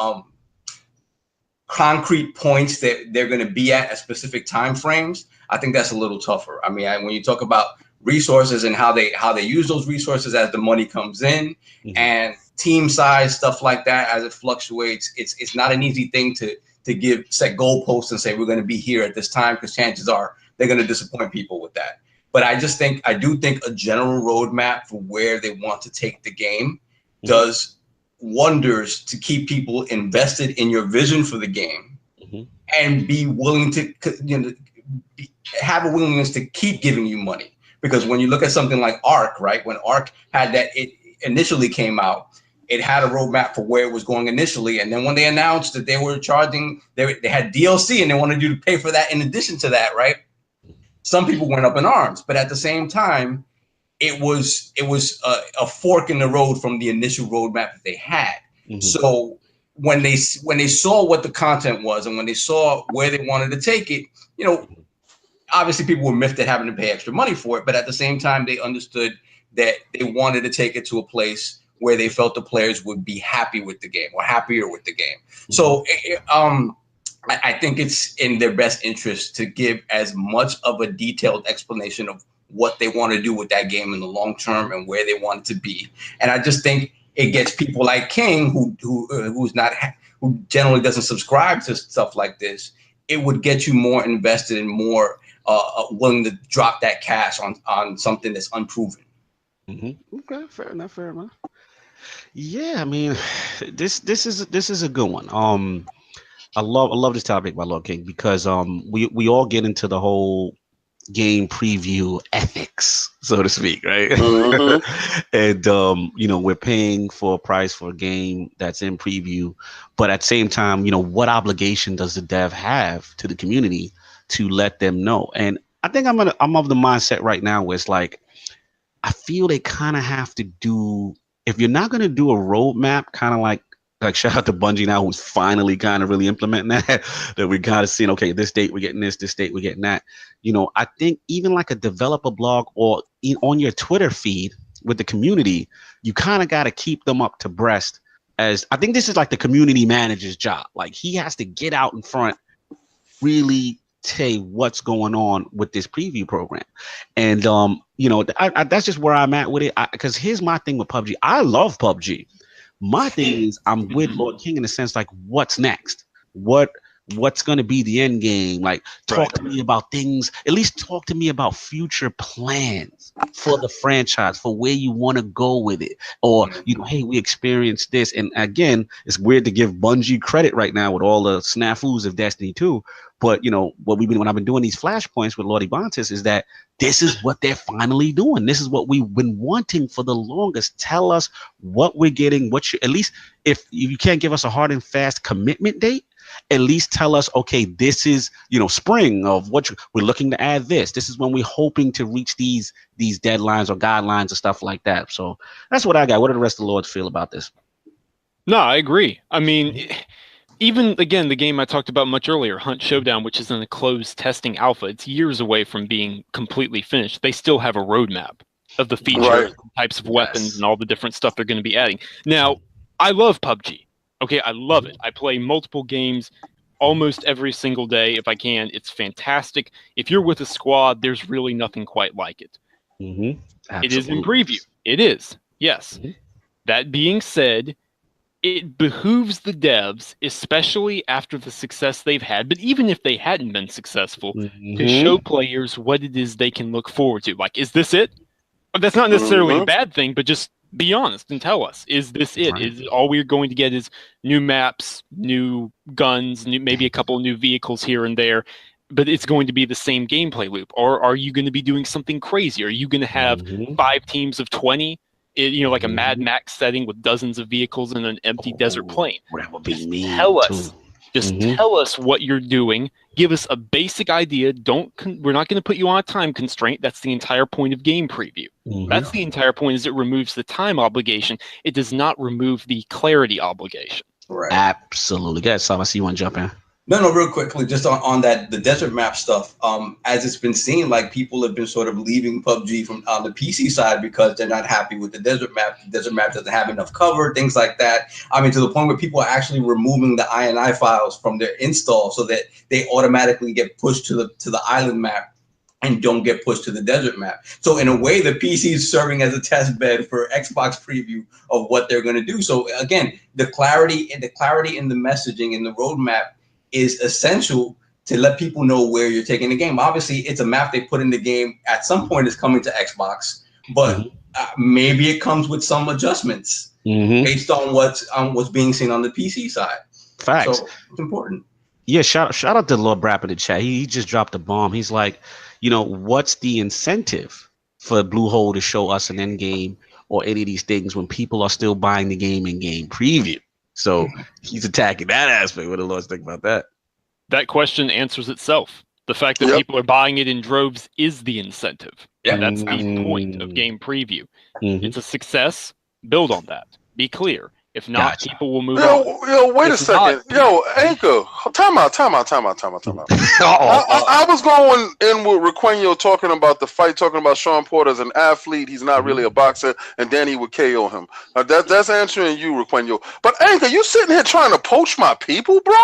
concrete points that they're going to be at specific time frames, I think that's a little tougher. I mean, when you talk about resources and how they use those resources as the money comes in, and team size, stuff like that, as it fluctuates, it's not an easy thing to set goalposts and say we're going to be here at this time, because chances are they're going to disappoint people with that. But I do think a general roadmap for where they want to take the game does wonders to keep people invested in your vision for the game, and be willing to have a willingness to keep giving you money. Because when you look at something like Ark, right, when Ark it initially came out, it had a roadmap for where it was going initially, and then when they announced that they were charging, they had DLC and they wanted you to pay for that in addition to that, right, some people went up in arms. But at the same time, it was a fork in the road from the initial roadmap that they had. So when they saw what the content was, and when they saw where they wanted to take it, obviously people were miffed at having to pay extra money for it, but at the same time they understood that they wanted to take it to a place where they felt the players would be happy with the game, or happier with the game. So I think it's in their best interest to give as much of a detailed explanation of what they want to do with that game in the long term and where they want it to be. And I just think it gets people like King, who generally doesn't subscribe to stuff like this, it would get you more invested and more willing to drop that cash on something that's unproven. Okay, fair enough. Yeah, I mean, this is a good one. I love this topic by Lord King, because we all get into the whole game preview ethics, so to speak, right? And we're paying for a price for a game that's in preview, but at the same time, what obligation does the dev have to the community to let them know? And I think I'm of the mindset right now where it's like, I feel they kind of have to do, if you're not going to do a roadmap, kind of like shout out to Bungie now, who's finally kind of really implementing that we kind of seen, okay, this date we're getting this date we're getting that. I think even like a developer blog or on your Twitter feed with the community, you kind of got to keep them up to breast. As I think this is like the community manager's job. Like, he has to get out in front, really say what's going on with this preview program. And that's just where I'm at with it. Because here's my thing with PUBG. I love PUBG. My thing is, I'm with Lord King in the sense, like, what's next? What what's going to be the end game. Like, talk to me about things. At least talk to me about future plans for the franchise, for where you want to go with it. Or, hey, we experienced this. And again, it's weird to give Bungie credit right now with all the snafus of Destiny 2. But, when I've been doing these flashpoints with Lordy Bontis is that this is what they're finally doing. This is what we've been wanting for the longest. Tell us what we're getting, at least if you can't give us a hard and fast commitment date, at least tell us, okay, this is, spring of what we're looking to add this. This is when we're hoping to reach these deadlines or guidelines or stuff like that. So that's what I got. What do the rest of the Lords feel about this? No, I agree. I mean, even, again, the game I talked about much earlier, Hunt Showdown, which is in a closed testing alpha, it's years away from being completely finished. They still have a roadmap of the features, types of weapons, and all the different stuff they're going to be adding. Now, I love PUBG. Okay, I love it. I play multiple games almost every single day if I can. It's fantastic. If you're with a squad, there's really nothing quite like it. It is in preview. It is, yes. That being said, it behooves the devs, especially after the success they've had, but even if they hadn't been successful, to show players what it is they can look forward to. Like, is this it? That's not necessarily a bad thing, but just be honest and tell us, is this it? Is all we're going to get is new maps, new guns, maybe a couple of new vehicles here and there, but it's going to be the same gameplay loop? Or are you going to be doing something crazy? Are you going to have 5 teams of 20? Like a Mad Max setting with dozens of vehicles in an empty desert plain. That would be me. Tell us. Just tell us what you're doing. Give us a basic idea. We're not going to put you on a time constraint. That's the entire point of game preview. That's the entire point, is it removes the time obligation. It does not remove the clarity obligation. Right. Absolutely. Guys, Sam, I see you want to jump in. No, real quickly, just on that, the desert map stuff, as it's been seen, like people have been sort of leaving PUBG from on the PC side because they're not happy with the desert map. The desert map doesn't have enough cover, things like that. I mean, to the point where people are actually removing the INI files from their install so that they automatically get pushed to the island map and don't get pushed to the desert map. So in a way, the PC is serving as a test bed for Xbox preview of what they're going to do. So again, the clarity in the messaging and the roadmap is essential to let people know where you're taking the game. Obviously, it's a map they put in the game at some point is coming to Xbox, but maybe it comes with some adjustments based on what's being seen on the PC side. Facts. So it's important. Yeah, shout out to Lord Brap in the chat. He just dropped a bomb. He's like, what's the incentive for Bluehole to show us an end game or any of these things when people are still buying the game in game preview? So he's attacking that aspect. What do the Lords think about that? That question answers itself. The fact that people are buying it in droves is the incentive. Yeah, that's the point of game preview. It's a success. Build on that. Be clear. If not, people will move on. Yo, wait a second. Yo, Anchor, time out. I was going in with Requeno talking about the fight, talking about Sean Porter as an athlete. He's not really a boxer, and Danny would KO him. That's answering you, Requeno. But Anchor, you sitting here trying to poach my people, bro?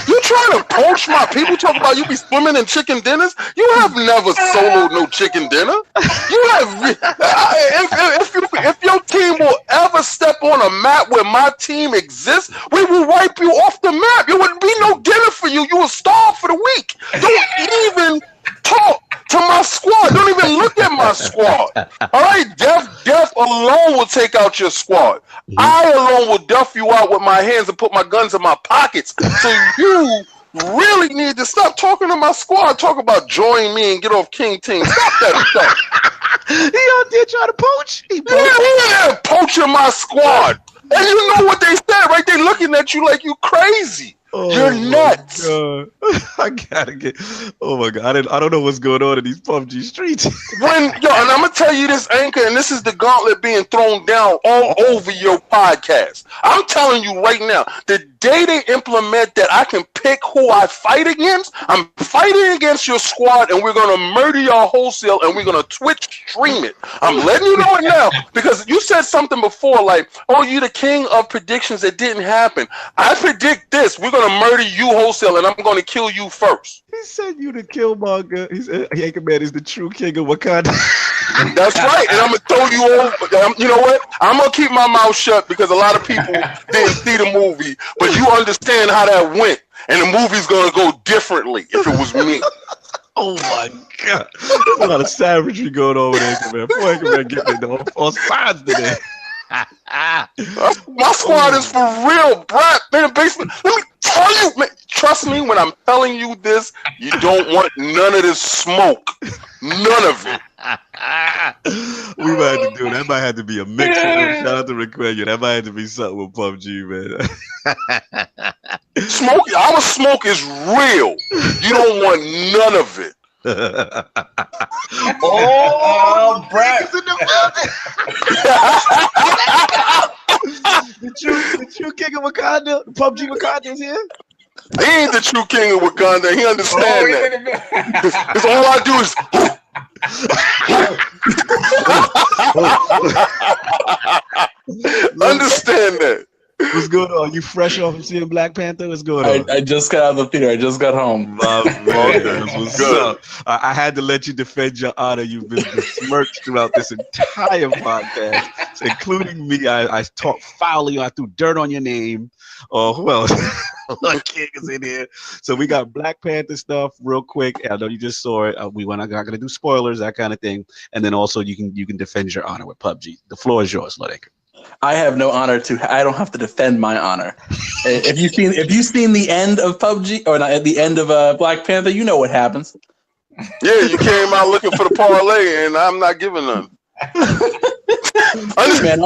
You trying to poach my people? Talk about you be swimming in chicken dinners? You have never soloed no chicken dinner. You have. If your team will ever step on a map where my team exists, we will wipe you off the map. There wouldn't be no dinner for you. You will starve for the week. Don't even talk to my squad. Don't even look at my squad. All right, Death alone will take out your squad. I alone will duff you out with my hands and put my guns in my pockets. So you really need to stop talking to my squad. Talk about join me and get off King Team. Stop that stuff. He out there trying to poach. He there poaching my squad. And you know what they said, right? They looking at you like you crazy. Oh, you're nuts. I gotta get. Oh my god! I don't know what's going on in these PUBG streets. And I'm gonna tell you this, Anchor, and this is the gauntlet being thrown down all over your podcast. I'm telling you right now, the day they implement that I can pick who I fight against, I'm fighting against your squad, and we're gonna murder y'all wholesale, and we're gonna Twitch stream it. I'm letting you know it now because you said something before, like, "Oh, you the king of predictions that didn't happen." I predict this. We're gonna murder you wholesale, and I'm gonna kill you first. He said you the Killmonger. He said Yankoman is the true king of Wakanda. That's right, and I'm gonna throw you over. You know what? I'm gonna keep my mouth shut because a lot of people didn't see the movie, but you understand how that went. and the movie's gonna go differently if it was me. Oh my God. There's a lot of savagery going on with Anchorman. Poor Anchorman getting it on all sides today. My squad is for real, Brad. Man, basement. Let me tell you, man. Trust me when I'm telling you this. You don't want none of this smoke. None of it. We might have to do that. Might have to be a mix. Shout out to Rick Quayo. That might have to be something with PUBG, man. Smoke. Our smoke is real. You don't want none of it. Oh, Brad. in the building. the true king of Wakanda, PUBG Wakanda is here. He ain't the true king of Wakanda. He understand that. Because all I do is. Understand that. What's going on? You fresh off from seeing Black Panther? What's going on? I just got out of the theater. I just got home. What's up? I had to let you defend your honor. You've been besmirched throughout this entire podcast, including me. I talked foully. I threw dirt on your name. Who else? King is in here. So we got Black Panther stuff real quick. I know you just saw it. We were not going to do spoilers, that kind of thing. And then also you can defend your honor with PUBG. The floor is yours, Lord Anchor. I have no honor I don't have to defend my honor. If you've seen the end of PUBG or not, at the end of Black Panther, you know what happens. Yeah, you came out looking for the parlay, and I'm not giving none. Understand?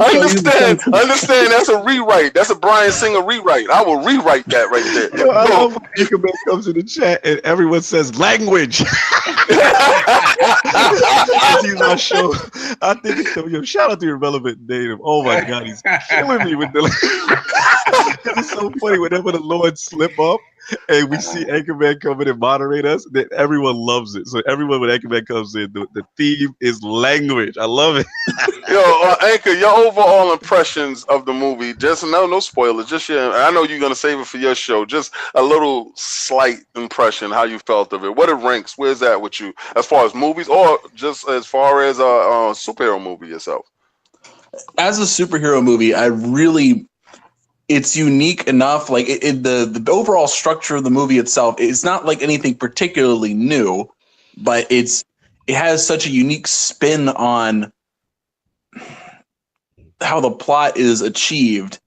That's a rewrite. That's a Bryan Singer rewrite. I will rewrite that right there. Yo, I love when Anchorman comes in the chat and everyone says language. He's on show. I think it's shout out to your relevant native. Oh my God, he's killing me with the. It's so funny whenever the Lord slip up. And we see Anchorman come in and moderate us, then everyone loves it. So everyone when Anchorman comes in, the theme is language. I love it. Yo, Anchor, your overall impressions of the movie, just no spoilers, just I know you're going to save it for your show, just a little slight impression, how you felt of it. What it ranks, where's that with you, as far as movies, or just as far as a superhero movie yourself? As a superhero movie, it's unique enough. Like the overall structure of the movie itself, it's not like anything particularly new, but it has such a unique spin on how the plot is achieved,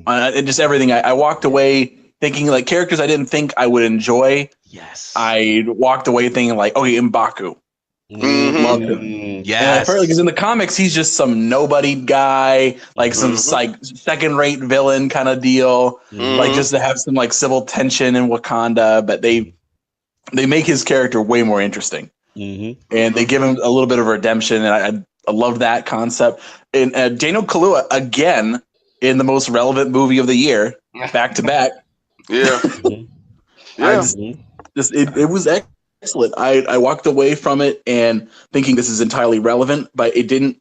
and just everything. I walked away thinking like characters I didn't think I would enjoy. Yes, I walked away thinking like, okay, M'Baku. Loved him. Yes, because in the comics he's just some nobody guy, like some like second-rate villain kind of deal, like just to have some like civil tension in Wakanda. But they make his character way more interesting, and they give him a little bit of redemption, and I love that concept. And Daniel Kaluuya again in the most relevant movie of the year, back to back. Yeah, It was excellent. I walked away from it and thinking this is entirely relevant, but it didn't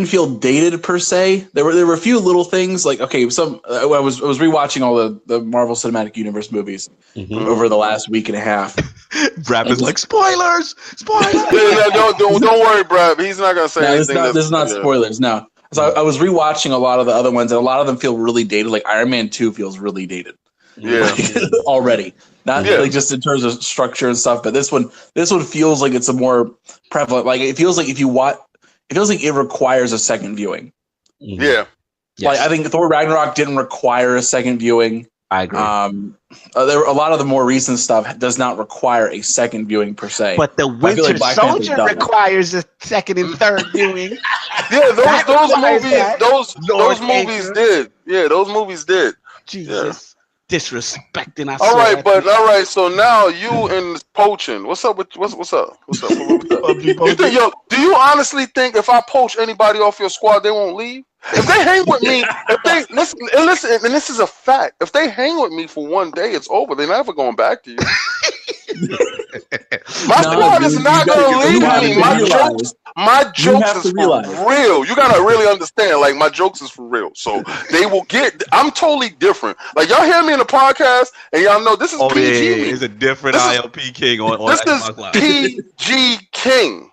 feel dated per se. There were a few little things like, okay, I was rewatching all the Marvel Cinematic Universe movies over the last week and a half. Brad is like spoilers. Yeah, don't worry, Brad. He's not gonna say anything. This is not spoilers. No. So I was rewatching a lot of the other ones, and a lot of them feel really dated. Like Iron Man 2 feels really dated. Yeah, already. Not like just in terms of structure and stuff, but this one feels like it's a more prevalent. Like it feels like it feels like it requires a second viewing. Yeah, like I think Thor Ragnarok didn't require a second viewing. I agree. There were a lot of the more recent stuff does not require a second viewing per se. But the Winter Soldier requires a second and third viewing. Yeah, those movies did. Yeah, those movies did. Jesus. Disrespecting us. All right. So now you and poaching. What's up? What's up? Do you honestly think if I poach anybody off your squad, they won't leave? If they hang with me, listen, and this is a fact. If they hang with me for one day, it's over. They're never going back to you. My squad is not gonna leave me. My jokes is for real. You gotta really understand. Like, my jokes is for real. So they will get. I'm totally different. Like, y'all hear me in the podcast, and y'all know this is PG. Yeah, it's a different ILP King on this is PG King.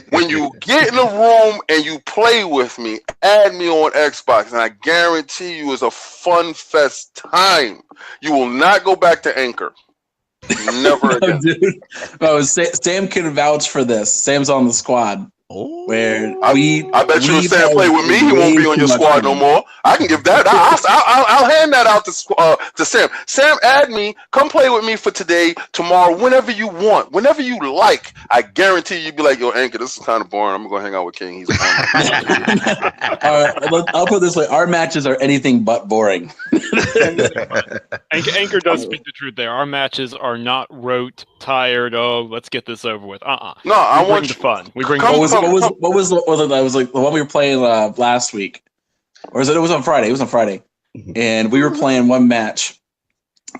When you get in the room and you play with me, add me on Xbox, and I guarantee you, it's a fun fest time. You will not go back to Anchor. Never again. Dude. Oh, Sam can vouch for this. Sam's on the squad. Oh, where I bet you if Sam play with me, he won't be on your squad no more. I can give that. I'll hand that out to Sam. Sam, add me. Come play with me for today, tomorrow, whenever you want, whenever you like. I guarantee you'd be like, yo, Anchor, this is kind of boring. I'm gonna hang out with King. He's I'll put it this way: our matches are anything but boring. Anchor does speak the truth there. Our matches are not rote, tired. Oh, let's get this over with. No, I want the fun. We bring. What was the one we were playing last week, or it was on Friday? It was on Friday, and we were playing one match,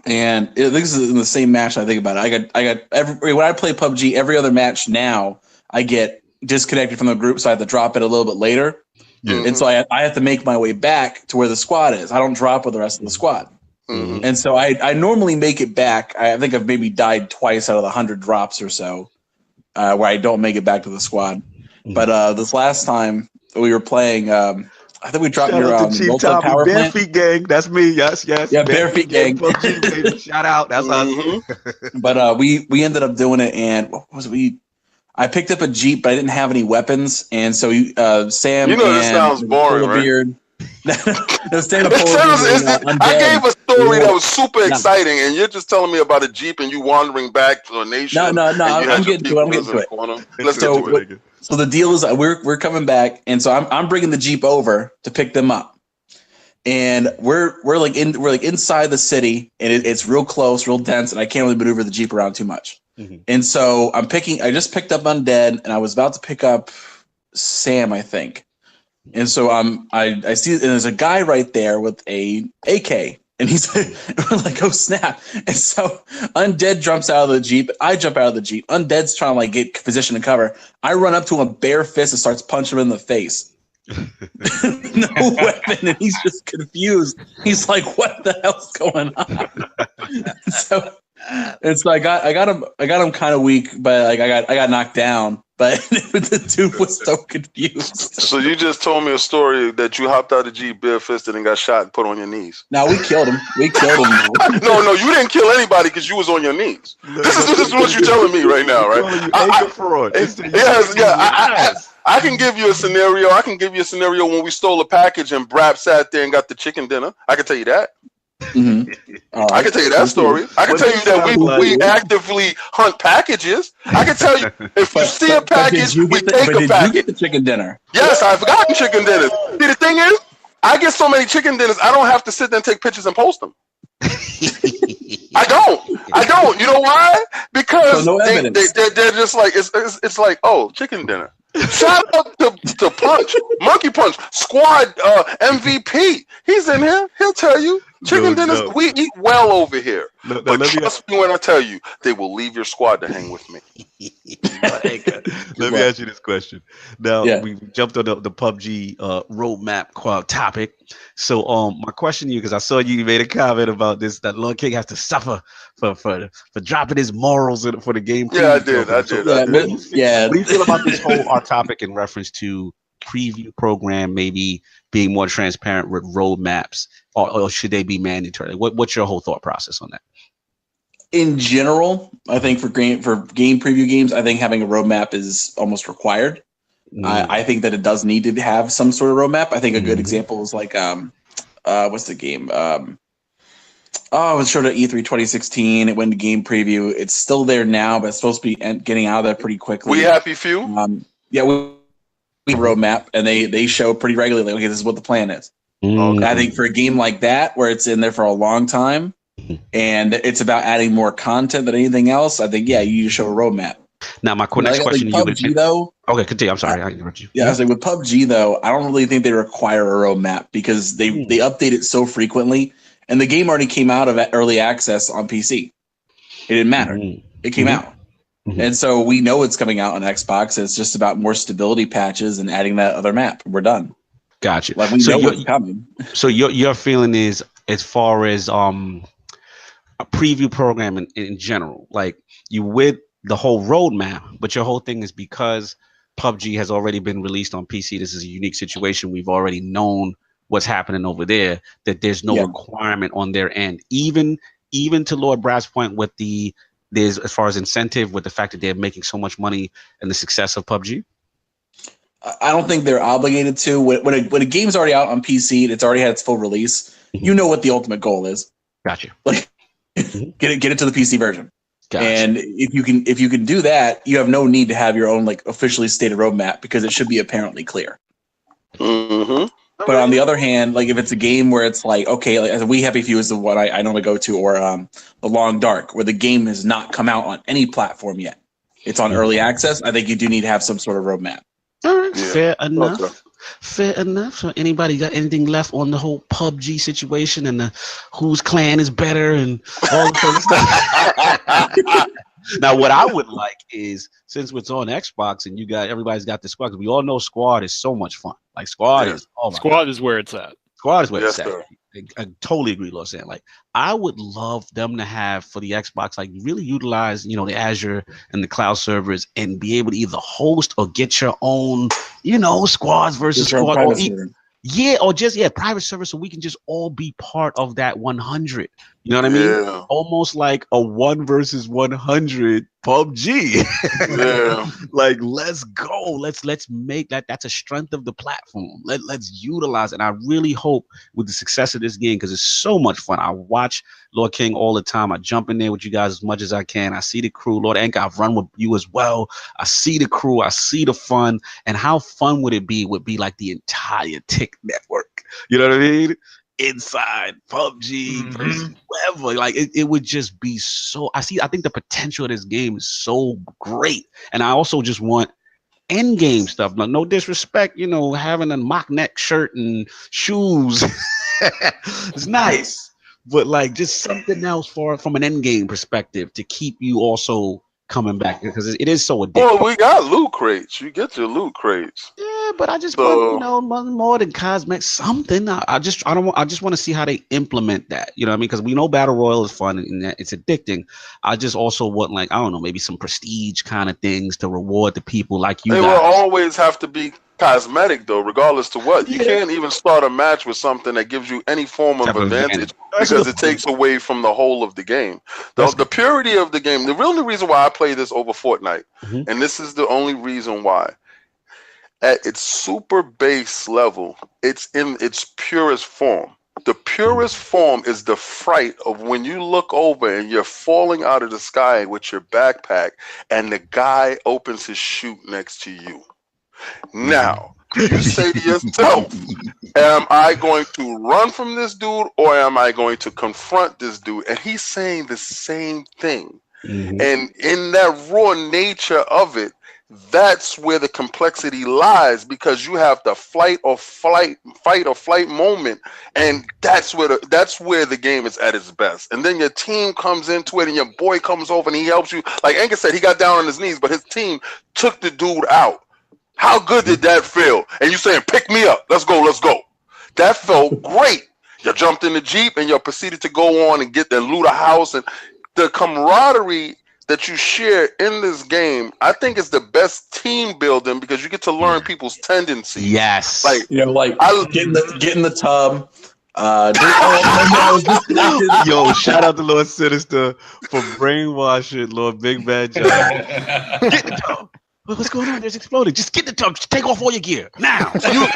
and this is in the same match. I think about it. I got when I play PUBG, every other match now I get disconnected from the group, so I have to drop it a little bit later, and so I have to make my way back to where the squad is. I don't drop with the rest of the squad. And so I normally make it back. I think I've maybe died twice out of the 100 drops or so, where I don't make it back to the squad. But this last time we were playing, I think we dropped your power Bare Feet Gang. That's me. Yes. Yeah, Bare Feet Gang. Shout out. That's us. But we ended up doing it, and what was it? I picked up a Jeep, but I didn't have any weapons, and so Sam. You know, this sounds boring, right? I gave a story that was super exciting, and you're just telling me about a Jeep and you wandering back to a nation. No. I'm getting to it. Let's get to it. So the deal is we're coming back, and so I'm bringing the Jeep over to pick them up, and we're inside the city, and it's real close, real dense, and I can't really maneuver the Jeep around too much. And so I just picked up Undead, and I was about to pick up Sam, I think. And so I see, and there's a guy right there with a AK, and he's like, oh snap! And so Undead jumps out of the Jeep. I jump out of the Jeep. Undead's trying to get position and cover. I run up to him, bare fist, and starts punching him in the face. No weapon, and he's just confused. He's like, what the hell's going on? So I got him kind of weak, but like I got knocked down. But the dude was so confused. So you just told me a story that you hopped out of Jeep bare-fisted and got shot and put on your knees. No, we killed him. No, you didn't kill anybody because you was on your knees. This is what you're telling me right now, right? I can give you a scenario. I can give you a scenario when we stole a package and Brap sat there and got the chicken dinner. I can tell you that. I can tell you that story. I can tell you that we actively hunt packages. I can tell you if you see a package, we take a package. You get the chicken dinner? Yes, I've forgotten chicken dinners. See, the thing is, I get so many chicken dinners, I don't have to sit there and take pictures and post them. I don't. You know why? Because they're just like it's like, oh, chicken dinner. Shout out to Punch, Monkey Punch, Squad MVP. He's in here. He'll tell you. Chicken dinners, we eat well over here. But trust me when I tell you, they will leave your squad to hang with me. Let me ask you this question. Now, we jumped on the PUBG roadmap topic. So my question to you, because I saw you made a comment about this, that Lord King has to suffer for dropping his morals for the game. Yeah, I did. What do you feel about this whole topic in reference to preview program maybe being more transparent with roadmaps, or should they be mandatory? What's your whole thought process on that? In general, I think for game preview games, I think having a roadmap is almost required. I think that it does need to have some sort of roadmap. I think a good example is like what's the game? It was showed at E3 2016. It went to game preview. It's still there now, but it's supposed to be getting out of there pretty quickly. We Happy Few? We roadmap, and they show pretty regularly, okay, this is what the plan is. Okay. I think for a game like that, where it's in there for a long time, and it's about adding more content than anything else, I think, you show a roadmap. Now, my next question to you is, though. Okay, continue. I'm sorry, I interrupted you. Yeah, I was like, with PUBG though, I don't really think they require a roadmap because they update it so frequently, and the game already came out of early access on PC. It didn't matter. It came out. And so we know it's coming out on Xbox. It's just about more stability patches and adding that other map. We're done. Gotcha. Like we know what's coming. So your feeling is, as far as a preview program in general, like you with the whole roadmap, but your whole thing is because PUBG has already been released on PC. This is a unique situation. We've already known what's happening over there, that there's no requirement on their end. Even to Lord Brad's point with there's as far as incentive with the fact that they're making so much money and the success of PUBG. I don't think they're obligated to. When a game's already out on PC, it's already had its full release. You know what the ultimate goal is. Gotcha. Like get it to the PC version. Gotcha. And if you can do that, you have no need to have your own like officially stated roadmap because it should be apparently clear. But on the other hand, like if it's a game where it's like, okay, like We Happy Few is the one I normally go to, or The Long Dark, where the game has not come out on any platform yet. It's on early access. I think you do need to have some sort of roadmap. All right, fair enough. Okay. Fair enough. So anybody got anything left on the whole PUBG situation and the whose clan is better and all the kind of stuff? Now, what I would like is, since it's on Xbox and everybody's got the squad, because we all know squad is so much fun. Like squad is where it's at. Squad is where it's at. I totally agree with what you're saying. Like, I would love them to have for the Xbox, like really utilize, the Azure and the cloud servers and be able to either host or get your own, squads versus squad. Or private server, so we can just all be part of that 100. You know what I mean? Yeah. Almost like a 1 versus 100 PUBG. Yeah. Like, let's go. Let's make that. That's a strength of the platform. Let's utilize it. And I really hope with the success of this game, because it's so much fun. I watch Lord King all the time. I jump in there with you guys as much as I can. I see the crew. Lord Anchor, I've run with you as well. I see the crew. I see the fun. And how fun would it be? Would be like the entire Tick network. You know what I mean? Inside PUBG versus whatever, like it would just be so. I think the potential of this game is so great, and I also just want end game stuff. No disrespect, having a mock neck shirt and shoes, it's nice, but like just something else from an end game perspective to keep you also coming back, because it is so addictive. Well, we got loot crates. You get your loot crates. Yeah, but I just want, more than cosmetics, something. I just want to see how they implement that. You know what I mean? Because we know Battle Royale is fun and that it's addicting. I just also want, like, I don't know, maybe some prestige kind of things to reward the people like you. They will always have to be cosmetic, though, regardless to what. You can't even start a match with something that gives you any form of advantage because it takes away from the whole of the game. The purity of the game, the only reason why I play this over Fortnite, and this is the only reason why, at its super base level, it's in its purest form. The purest form is the fright of when you look over and you're falling out of the sky with your backpack and the guy opens his chute next to you. Now, you say to yourself, am I going to run from this dude or am I going to confront this dude? And he's saying the same thing. And in that raw nature of it, that's where the complexity lies, because you have the fight or flight moment, and that's where the game is at its best. And then your team comes into it, and your boy comes over and he helps you. Like Angus said, he got down on his knees, but his team took the dude out. How good did that feel? And you saying, pick me up. Let's go. That felt great. You jumped in the Jeep and you proceeded to go on and get the loot a house. And the camaraderie that you share in this game, I think is the best team building, because you get to learn people's tendencies. Yes. Like, get in the tub. Yo, shout out to Lord Sinister for brainwashing Lord Big Bad John. Get in the tub. What's going on? There's exploding. Just get the tub. Just take off all your gear now. You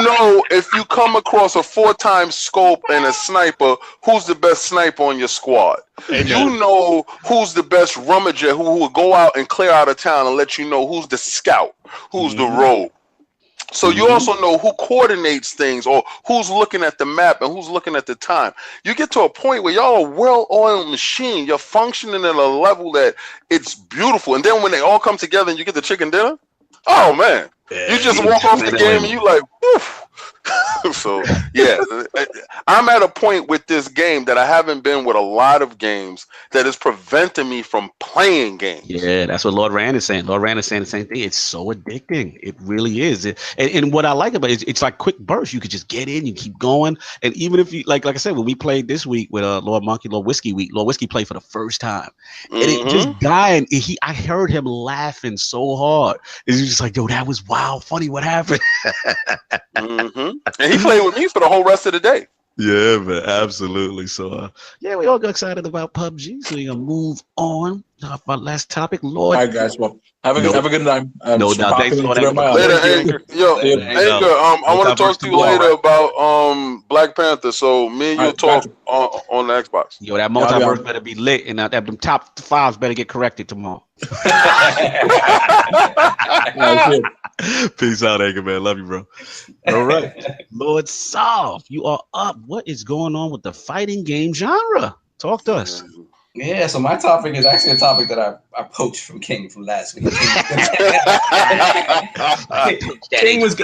know, if you come across a 4x scope and a sniper, who's the best sniper on your squad? You know who's the best rummager who will go out and clear out of town and let you know who's the scout, who's the rogue. So you also know who coordinates things, or who's looking at the map and who's looking at the time. You get to a point where y'all are a well-oiled machine. You're functioning at a level that it's beautiful. And then when they all come together and you get the chicken dinner, oh man, you just walk off the game and you like, woof. So yeah, I'm at a point with this game that I haven't been with a lot of games that is preventing me from playing games. Yeah, that's what Lord Rand is saying. Lord Rand is saying the same thing. It's so addicting. It really is. And what I like about it, it's like quick bursts. You could just get in, you keep going. And even if you like I said, when we played this week with Lord Monkey, Lord Whiskey week, Lord Whiskey played for the first time. And it just dying. I heard him laughing so hard. It's just like, yo, that was wild, funny. What happened? And he played with me for the whole rest of the day. Yeah, man, absolutely. So, yeah, we all got excited about PUBG. So we're gonna move on to our last topic, Lord. All right, guys. Well, have a good time. No doubt. Thanks for later, Anchor. I want to talk to you later about Black Panther. So me and you talk on the Xbox. Yo, that multiverse better be lit, and that them top fives better get corrected tomorrow. Peace out, Anchor, man. Love you, bro. All right, Lord Solve, you are up. What is going on with the fighting game genre? Talk to us. Yeah, so my topic is actually a topic that I poached from King from last week. King was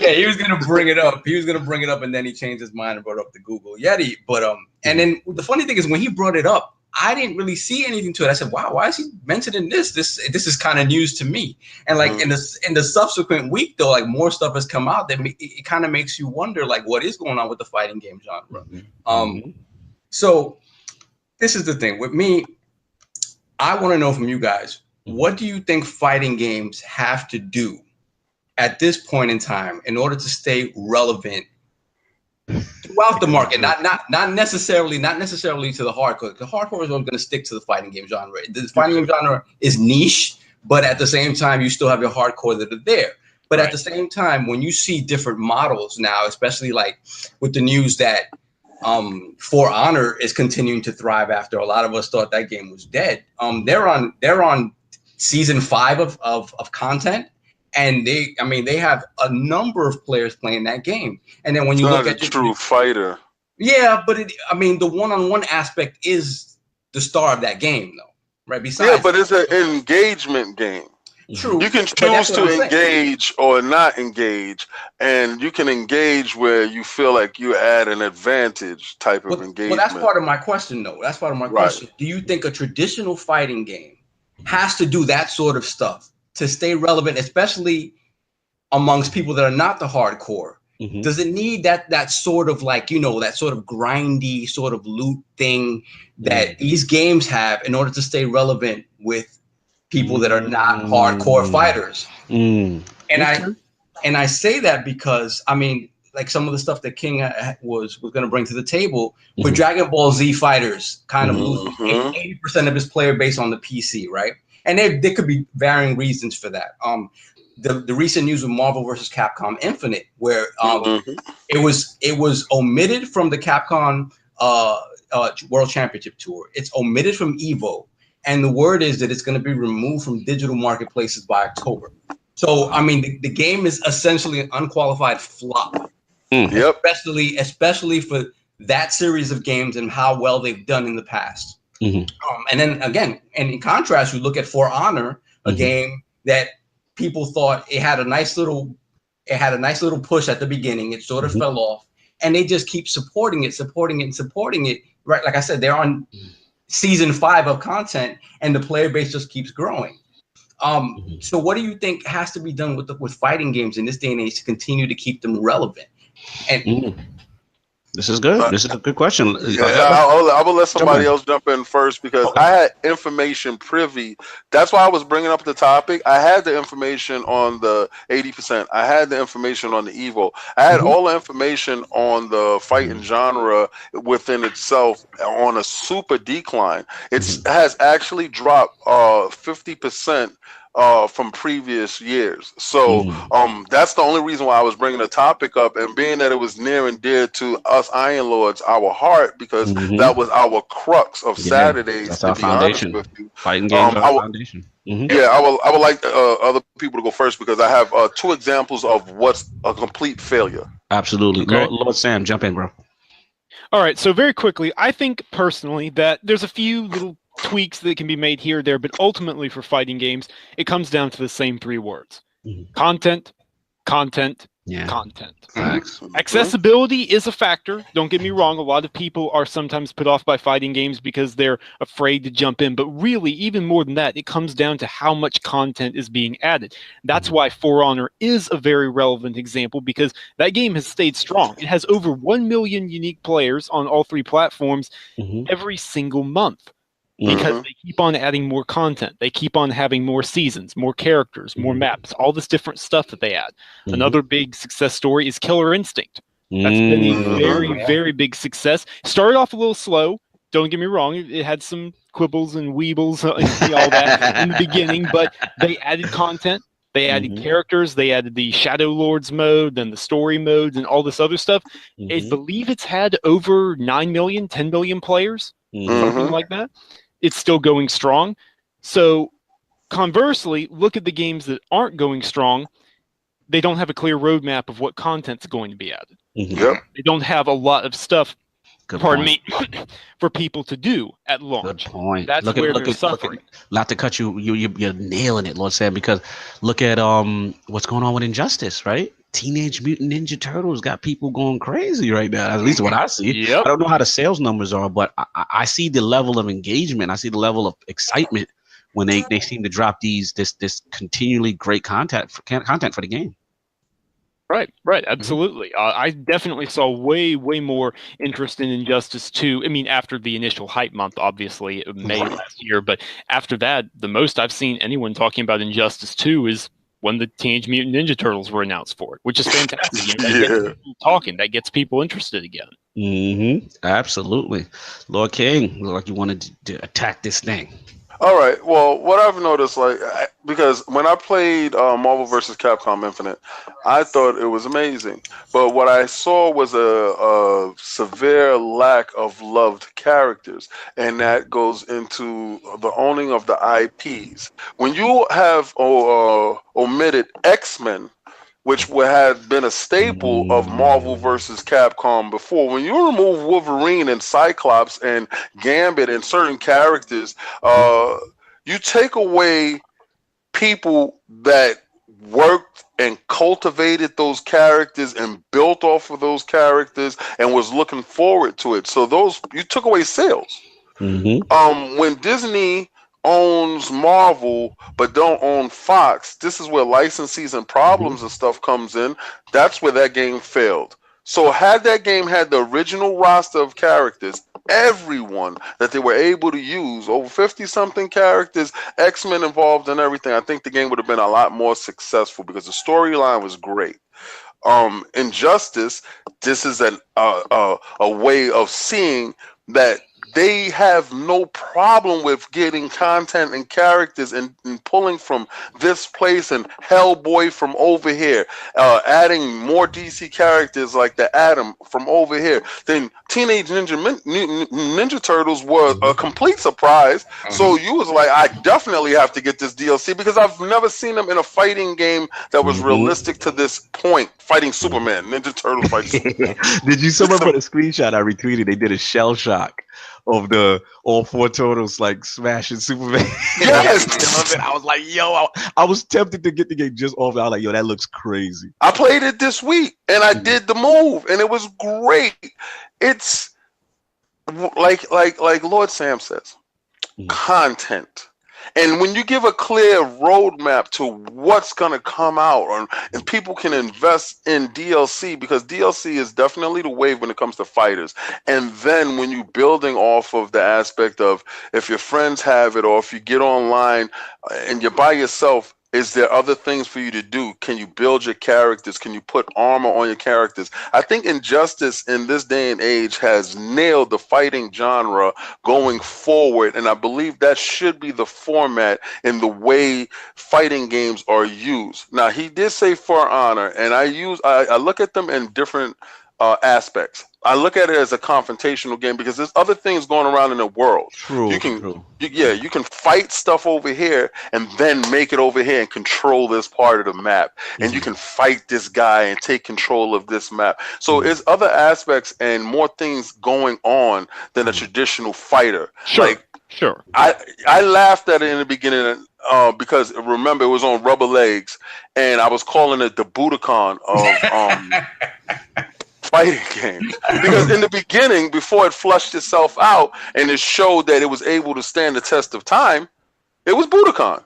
he was gonna bring it up. He was gonna bring it up, and then he changed his mind and brought up the Google Yeti. But and then the funny thing is when he brought it up, I didn't really see anything to it. I said, "Wow, why is he mentioning this? This is kind of news to me." And like in the subsequent week, though, like more stuff has come out that it kind of makes you wonder, like, what is going on with the fighting game genre? So this is the thing with me. I want to know from you guys, what do you think fighting games have to do at this point in time in order to stay relevant throughout the market? Not necessarily to the hardcore. The hardcore is going to stick to the fighting game genre. The fighting game genre is niche, but at the same time, you still have your hardcore that are there. But at the same time, when you see different models now, especially like with the news that For Honor is continuing to thrive after a lot of us thought that game was dead. They're on season 5 of content, and they have a number of players playing that game. And then when you look at true fighter, yeah, but the one-on-one aspect is the star of that game, though, right? Besides, but it's an engagement game. True. You can choose to engage or not engage, and you can engage where you feel like you're at an advantage type of engagement. Well, that's part of my question, though. That's part of my question. Do you think a traditional fighting game has to do that sort of stuff to stay relevant, especially amongst people that are not the hardcore? Does it need that sort of like, that sort of grindy sort of loot thing that these games have in order to stay relevant with people that are not hardcore fighters? And I say that because like some of the stuff that King was going to bring to the table for Dragon Ball Z fighters, kind of losing 80% of his player base on the PC, right? And there could be varying reasons for that. The recent news with Marvel vs. Capcom Infinite, where it was omitted from the Capcom World Championship Tour. It's omitted from EVO. And the word is that it's going to be removed from digital marketplaces by October. So, the game is essentially an unqualified flop. Yep. Especially for that series of games and how well they've done in the past. And then again, and in contrast, you look at For Honor, a game that people thought it had a nice little push at the beginning. It sort of fell off, and they just keep supporting it. Right, like I said, they're on season 5 of content, and the player base just keeps growing. So what do you think has to be done with fighting games in this day and age to continue to keep them relevant? And this is good. This is a good question. I will let somebody else jump in first because I had information privy. That's why I was bringing up the topic. I had the information on the 80%. I had the information on the Evo. I had all the information on the fighting genre within itself on a super decline. It has actually dropped 50%. From previous years. So that's the only reason why I was bringing the topic up, and being that it was near and dear to us Iron Lords, our heart, because that was our crux of Saturdays. That's our foundation. With you. Fighting games are our foundation. Yeah, I would like other people to go first because I have 2 examples of what's a complete failure. Absolutely. Okay. Lord Sam, jump in, bro. All right, so very quickly, I think personally that there's a few little tweaks that can be made here or there, but ultimately for fighting games, it comes down to the same 3 words: content, content, content. Facts. Accessibility is a factor. Don't get me wrong. A lot of people are sometimes put off by fighting games because they're afraid to jump in. But really, even more than that, it comes down to how much content is being added. That's why For Honor is a very relevant example, because that game has stayed strong. It has over 1 million unique players on all 3 platforms every single month. Because they keep on adding more content. They keep on having more seasons, more characters, more maps, all this different stuff that they add. Another big success story is Killer Instinct. That's been a very, very big success. Started off a little slow. Don't get me wrong. It had some quibbles and weebles and all that in the beginning, but they added content. They added characters. They added the Shadow Lords mode and the story modes and all this other stuff. I believe it's had over 9 million, 10 million players, something like that. It's still going strong. So conversely, look at the games that aren't going strong. They don't have a clear roadmap of what content's going to be added. They don't have a lot of stuff, for people to do at launch. Good point. That's where they're suffering. Not to cut you, you're nailing it, Lord Sam, because look at what's going on with Injustice, right? Teenage Mutant Ninja Turtles got people going crazy right now. At least what I see. I don't know how the sales numbers are, but I see the level of engagement. I see the level of excitement when they seem to drop this continually great content for the game. Right, absolutely. I definitely saw way more interest in Injustice 2. I mean, after the initial hype month, obviously, May last year, but after that, the most I've seen anyone talking about Injustice 2 is when the Teenage Mutant Ninja Turtles were announced for it, which is fantastic. That gets people talking. That gets people interested again. Absolutely. Lord King, look like you wanted to attack this thing. All right. Well, what I've noticed, because when I played Marvel vs. Capcom Infinite, I thought it was amazing. But what I saw was a severe lack of loved characters, and that goes into the owning of the IPs. When you have omitted X-Men, which had been a staple of Marvel versus Capcom before. When you remove Wolverine and Cyclops and Gambit and certain characters, you take away people that worked and cultivated those characters and built off of those characters and was looking forward to it. So you took away sales. When Disney owns Marvel but don't own Fox, this is where licensees and problems and stuff comes in. That's where that game failed. So had that game had the original roster of characters, everyone that they were able to use, over 50-something characters, X-Men involved and everything, I think the game would have been a lot more successful because the storyline was great. Injustice, this is a way of seeing that they have no problem with getting content and characters and pulling from this place and Hellboy from over here, adding more DC characters like the Atom from over here. Then Teenage Ninja Turtles were a complete surprise. So you was like, I definitely have to get this DLC because I've never seen them in a fighting game that was realistic to this point. Fighting Superman, Ninja Turtles fighting Superman. Did you someone put a screenshot I retweeted? They did a shell shock of all 4 Turtles like smashing Superman. Yes. I was like, yo, I was tempted to get the game just off. I was like, yo, that looks crazy. I played it this week and I did the move and it was great. It's like Lord Sam says, content. And when you give a clear roadmap to what's going to come out, and people can invest in DLC, because DLC is definitely the wave when it comes to fighters. And then when you're building off of the aspect of if your friends have it or if you get online and you're by yourself, is there other things for you to do? Can you build your characters? Can you put armor on your characters? I think Injustice in this day and age has nailed the fighting genre going forward, and I believe that should be the format in the way fighting games are used. Now, he did say For Honor, and I look at them in different aspects. I look at it as a confrontational game because there's other things going around in the world. True. You can fight stuff over here and then make it over here and control this part of the map. And you can fight this guy and take control of this map. So there's other aspects and more things going on than a traditional fighter. Sure. I laughed at it in the beginning because remember it was on rubber legs, and I was calling it the Budokan of fighting games because in the beginning, before it flushed itself out and it showed that it was able to stand the test of time, it was Budokan.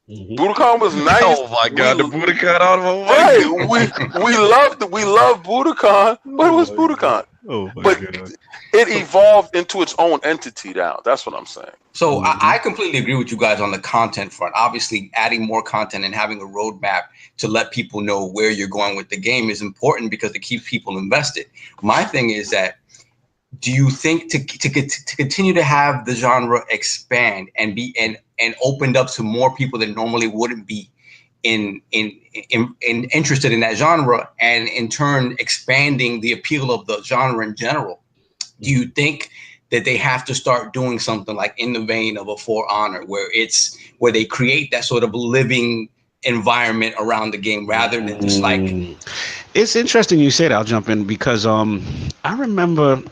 Budokan was nice. Oh my god, the Budokan out of my right. We loved Budokan, but it was Budokan. Oh my god. It evolved into its own entity now. That's what I'm saying. So I completely agree with you guys on the content front. Obviously, adding more content and having a roadmap to let people know where you're going with the game is important because it keeps people invested. My thing is that, do you think to continue to have the genre expand and be and opened up to more people that normally wouldn't be in interested in that genre, and in turn expanding the appeal of the genre in general? Do you think that they have to start doing something like in the vein of a For Honor, where they create that sort of living environment around the game rather than just like? It's interesting you say that. I'll jump in because I remember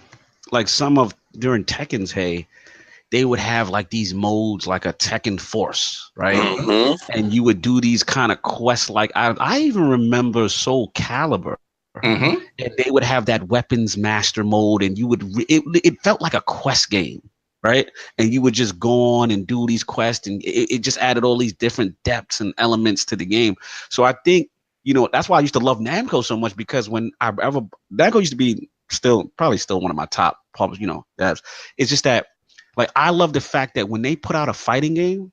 like during Tekken's hey, they would have like these modes like a Tekken Force, right? And you would do these kind of quests. Like I even remember Soul Calibur. And they would have that weapons master mode, and you would it felt like a quest game, right? And you would just go on and do these quests, and it just added all these different depths and elements to the game. So I think, that's why I used to love Namco so much, because Namco used to be probably still one of my top devs. It's just that, like, I love the fact that when they put out a fighting game,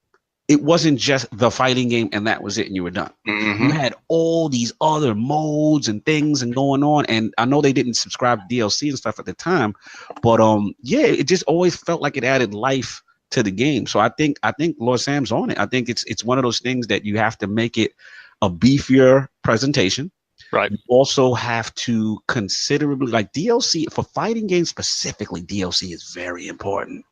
it wasn't just the fighting game and that was it and you were done. You had all these other modes and things and going on. And I know they didn't subscribe to DLC and stuff at the time, but it just always felt like it added life to the game. So I think Lord Sam's on it. I think it's one of those things that you have to make it a beefier presentation. Right. You also have to considerably, like, DLC for fighting games specifically, DLC is very important.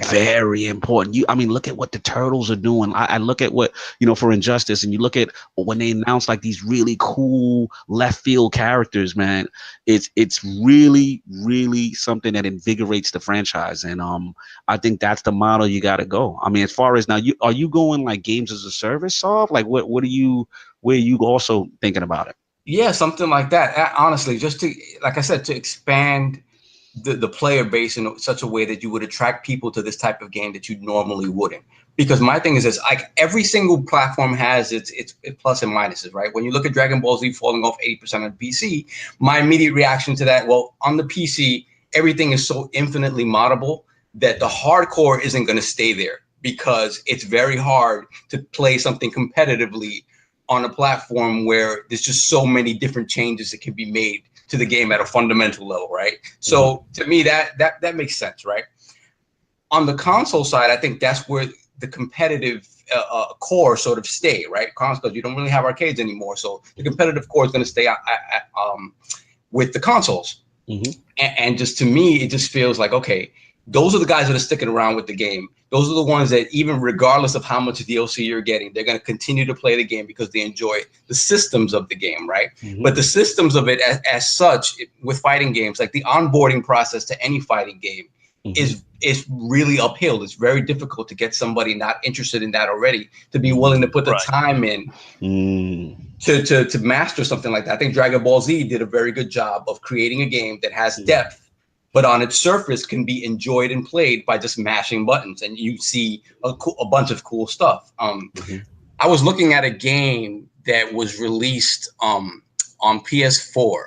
Very important. Look at what the Turtles are doing. I look at what, for Injustice, and you look at when they announce like these really cool left field characters, man. It's really, really something that invigorates the franchise. And I think that's the model you got to go. As far as now, are you going like games as a service, Saul? Like where are you also thinking about it? Yeah, something like that. Honestly, just to, like I said, to expand the player base in such a way that you would attract people to this type of game that you normally wouldn't. Because my thing is this, like, every single platform has its plus and minuses, right? When you look at Dragon Ball Z falling off 80% on PC, my immediate reaction to that, well, on the PC, everything is so infinitely moddable that the hardcore isn't going to stay there, because it's very hard to play something competitively on a platform where there's just so many different changes that can be made to the game at a fundamental level, right? So to me, that makes sense, right? On the console side, I think that's where the competitive core sort of stay, right? Consoles, you don't really have arcades anymore, so the competitive core is going to stay with the consoles. And just to me, it just feels like, okay, those are the guys that are sticking around with the game. Those are the ones that, even regardless of how much DLC you're getting, they're going to continue to play the game because they enjoy the systems of the game, right? But the systems of it as such, with fighting games, like the onboarding process to any fighting game is really uphill. It's very difficult to get somebody not interested in that already to be willing to put the time in to master something like that. I think Dragon Ball Z did a very good job of creating a game that has depth, but on its surface can be enjoyed and played by just mashing buttons, and you see a bunch of cool stuff. I was looking at a game that was released on PS4.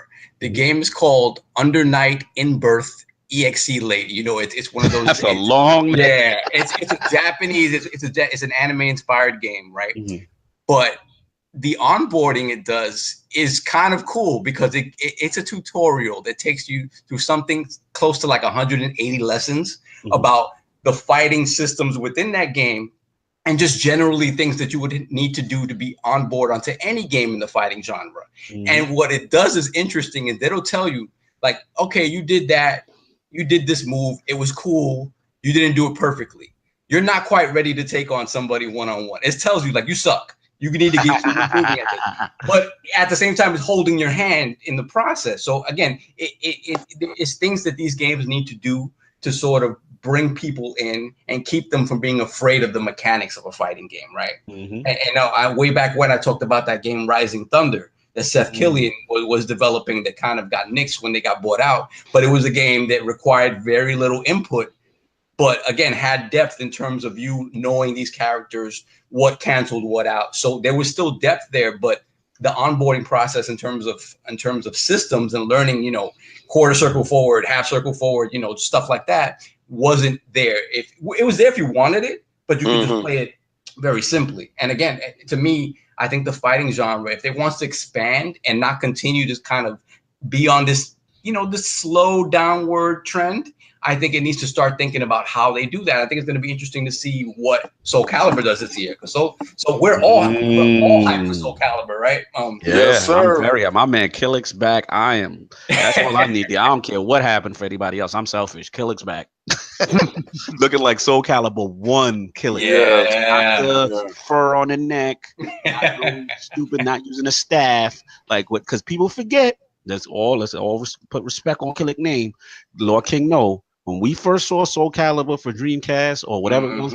The game is called Under Night in Birth EXE Late. It's one of those. That's a long name. Yeah, it's a Japanese. It's an anime inspired game, right? But the onboarding it does is kind of cool because it's a tutorial that takes you through something close to like 180 lessons about the fighting systems within that game, and just generally things that you would need to do to be on board onto any game in the fighting genre. And what it does is interesting, and it'll tell you like, okay, you did that, you did this move, it was cool, you didn't do it perfectly. You're not quite ready to take on somebody one-on-one. It tells you like you suck. You need to keep improving at it. But at the same time, it's holding your hand in the process. So again, it's things that these games need to do to sort of bring people in and keep them from being afraid of the mechanics of a fighting game, right? Mm-hmm. And way back when I talked about that game Rising Thunder that Seth Killian was developing that kind of got nixed when they got bought out. But it was a game that required very little input, but again, had depth in terms of you knowing these characters, what canceled what out. So there was still depth there, but the onboarding process in terms of systems and learning, you know, quarter circle forward, half circle forward, you know, stuff like that wasn't there. If it was there if you wanted it, but you could just play it very simply. And again, to me, I think the fighting genre, if it wants to expand and not continue to kind of be on this, you know, this slow downward trend, I think it needs to start thinking about how they do that. I think it's going to be interesting to see what Soul Calibur does this year. So we're all hyped for Soul Calibur, right? Yes, sir. My man Killick's back. That's all I need. I don't care what happened for anybody else. I'm selfish. Killick's back. Looking like Soul Calibur 1 Killick. Yeah. Not the fur on the neck. Not stupid, not using a staff. Like what? Because people forget. Let's all put respect on Killick's name. Lord King No. When we first saw Soul Calibur for Dreamcast or whatever it was,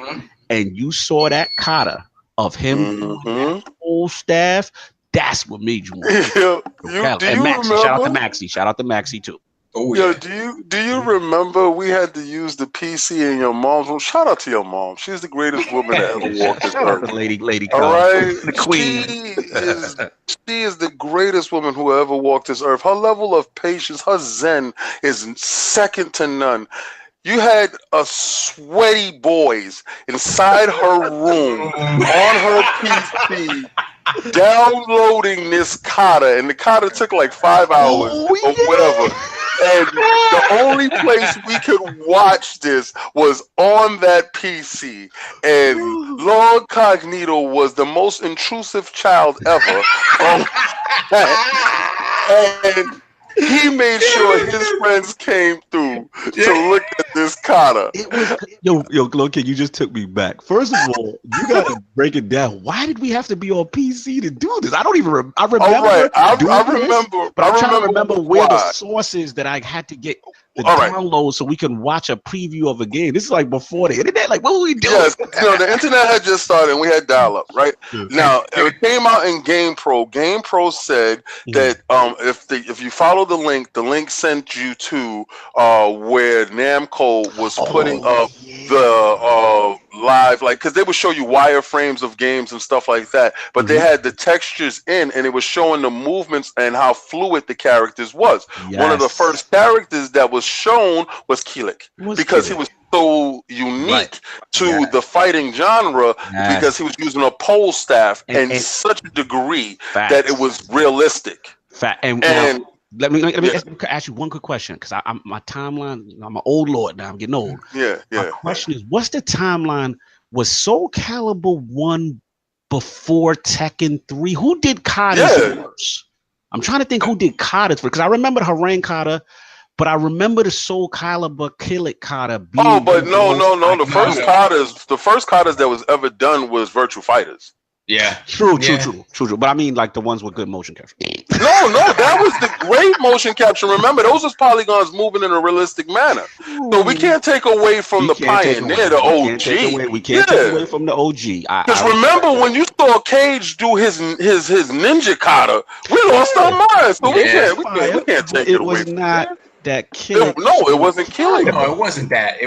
and you saw that kata of him doing that whole staff, that's what made you want. And Maxie, shout out to Maxie too. Oh, yeah. Do you remember we had to use the PC in your mom's room? Shout out to your mom. She's the greatest woman that ever walked this earth. Shout out to Lady all right, the queen. She is the greatest woman who ever walked this earth. Her level of patience, her zen is second to none. You had a sweaty boys inside her room on her PC downloading this kata, and the kata took like 5 hours or whatever. And the only place we could watch this was on that PC. And Lord Cognito was the most intrusive child ever. And he made sure his friends came through to look at this kata. Yo, Lord King, you just took me back. First of all, you gotta break it down. Why did we have to be on PC to do this? I don't even. I remember. Right. I remember. But I'm trying to remember where the sources that I had to get the download so we can watch a preview of a game. This is like before the internet. Like, what were we doing? Yes, the internet had just started and we had dial-up, right? Now, it came out in GamePro. GamePro said that if you follow the link sent you to where Namco was putting up the live, like, because they would show you wireframes of games and stuff like that, but they had the textures in, and it was showing the movements and how fluid the characters was. One of the first characters that was shown was Killick, because he was so unique to the fighting genre, because he was using a pole staff and such a degree that it was realistic. And let me ask you one quick question, because I'm my timeline. I'm an old lord now. I'm getting old. My question is, what's the timeline? Was Soul Calibur 1 before Tekken 3? Who did katas first? I'm trying to think who did katas first, because I remember the Harang kata, but I remember the Soul Calibur Killick kata. No. The first katas that was ever done was Virtual Fighters. Yeah. True. But I mean, like the ones with good motion capture. No, that was the great motion capture. Remember, those was polygons moving in a realistic manner. So we can't take away from the pioneer, the OG. We can't take away from the OG. Because remember, when you saw Cage do his ninja kata, we lost our minds. So we can't take it away. It was not that killing. No, it wasn't killing. No, it wasn't that.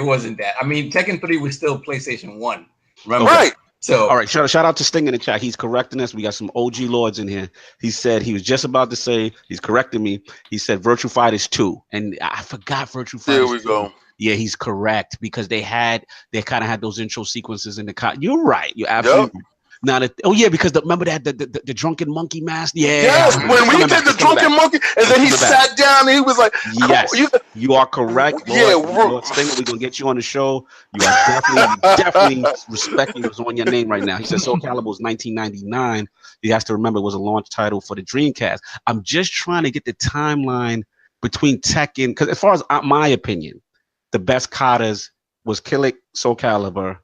I mean, Tekken 3 was still PlayStation 1. Remember? Right. So, all right, shout out to Sting in the chat. He's correcting us. We got some OG lords in here. He said he was just about to say, he's correcting me. He said Virtual Fighters 2. And I forgot Virtual Fighters 2. There we go. Yeah, he's correct, because they kind of had those intro sequences in the You're right. You're absolutely. Now because remember that the drunken monkey mask? Yeah. Yes, when we did the drunken monkey, and then he sat down and he was like, yes, you are correct. Lord Stinger, we're gonna get you on the show. You are definitely respecting what's on your name right now. He said Soul Calibur was 1999. He has to remember it was a launch title for the Dreamcast. I'm just trying to get the timeline between Tekken, because as far as my opinion, the best katas was Killick, Soul Calibur,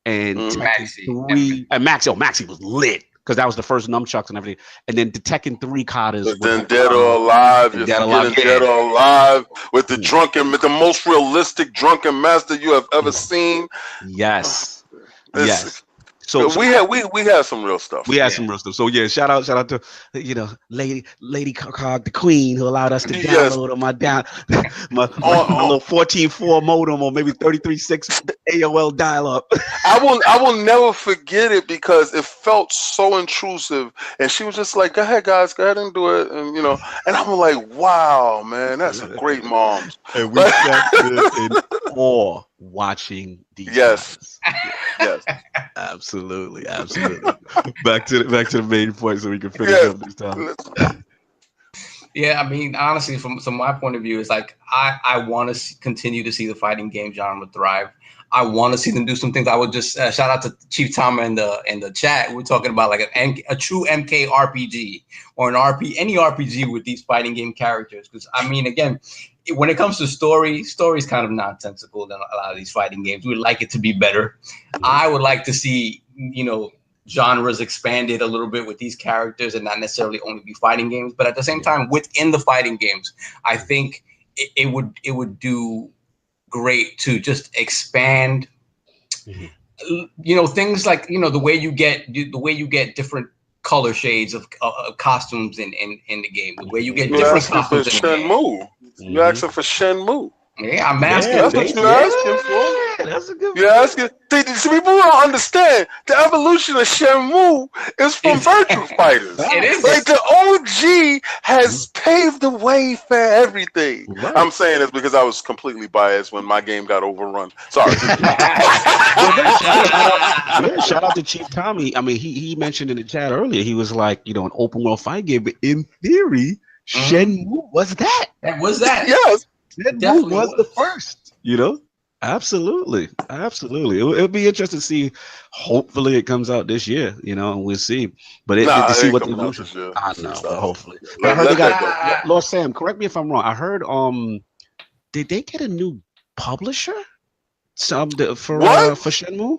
and Tekken 3. And Maxi was lit because that was the first nunchucks and everything. And then the Tekken 3 katas. But then Dead or Alive, you're forgetting Dead or Alive with the the most realistic drunken master you have ever seen. Yes. Yes. So we had some real stuff. We had some real stuff. So yeah, shout out to Lady Cog, the Queen, who allowed us to download on my little 14.4 modem or maybe 33.6 AOL dial-up. I will never forget it because it felt so intrusive, and she was just like, "Go ahead, guys, go ahead and do it," and and I'm like, "Wow, man, that's a great mom." And we sat there in awe watching these. Yes. Yes, absolutely. Back to the main point, so we can finish up this time. Yeah, I mean, honestly, from my point of view, it's like I want to continue to see the fighting game genre thrive. I want to see them do some things. I would just shout out to Chief Tom in the chat. We're talking about like a true MK RPG or any RPG with these fighting game characters. Because I mean, again, when it comes to story's kind of nonsensical than a lot of these fighting games. We would like it to be better. I would like to see, genres expanded a little bit with these characters and not necessarily only be fighting games. But at the same time, within the fighting games, I think it would do great to just expand, things like, the way you get different color shades of costumes in the game, the way you get different costumes in the game. You're asking for Shenmue. Yeah, I'm asking. That's what you're asking for. That's a good one. You're asking. See, people don't understand the evolution of Shenmue is from Virtua Fighters. It is. Like the OG has paved the way for everything. Right. I'm saying this because I was completely biased when my game got overrun. Sorry. Shout out to Chief Tommy. I mean, he mentioned in the chat earlier, he was like, an open world fight game, but in theory, Shenmue was that. That was that. Yes. Shenmue was the first. Absolutely. It'll be interesting to see. Hopefully, it comes out this year. And we'll see. But to see what the evolution. I know. But hopefully, I heard they got Lord Sam. Correct me if I'm wrong. I heard did they get a new publisher? For Shenmue.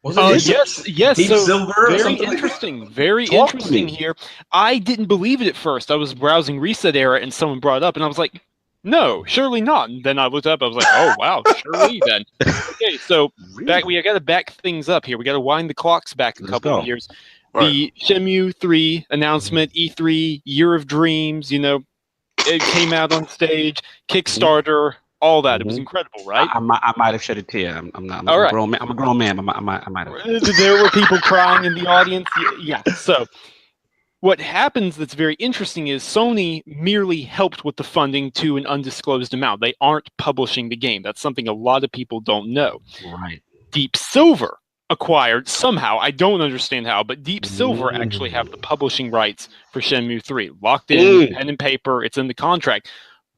Yes. Deep Silver. Very interesting. Very interesting here. I didn't believe it at first. I was browsing Reset Era, and someone brought it up, and I was like, no, surely not. And then I looked up. I was like, oh wow, surely then. Okay, so we got to back things up here. We got to wind the clocks back a couple of years. Right. The Shenmue 3 announcement, E3, Year of Dreams. It came out on stage, Kickstarter. All that. It was incredible, right? I might have shed a tear. I'm a grown man. I'm a grown man. I might have. There were people crying in the audience. Yeah. So what happens that's very interesting is Sony merely helped with the funding to an undisclosed amount. They aren't publishing the game. That's something a lot of people don't know. Right. Deep Silver acquired somehow. I don't understand how, but Deep Silver actually have the publishing rights for Shenmue 3. Locked in, pen and paper. It's in the contract.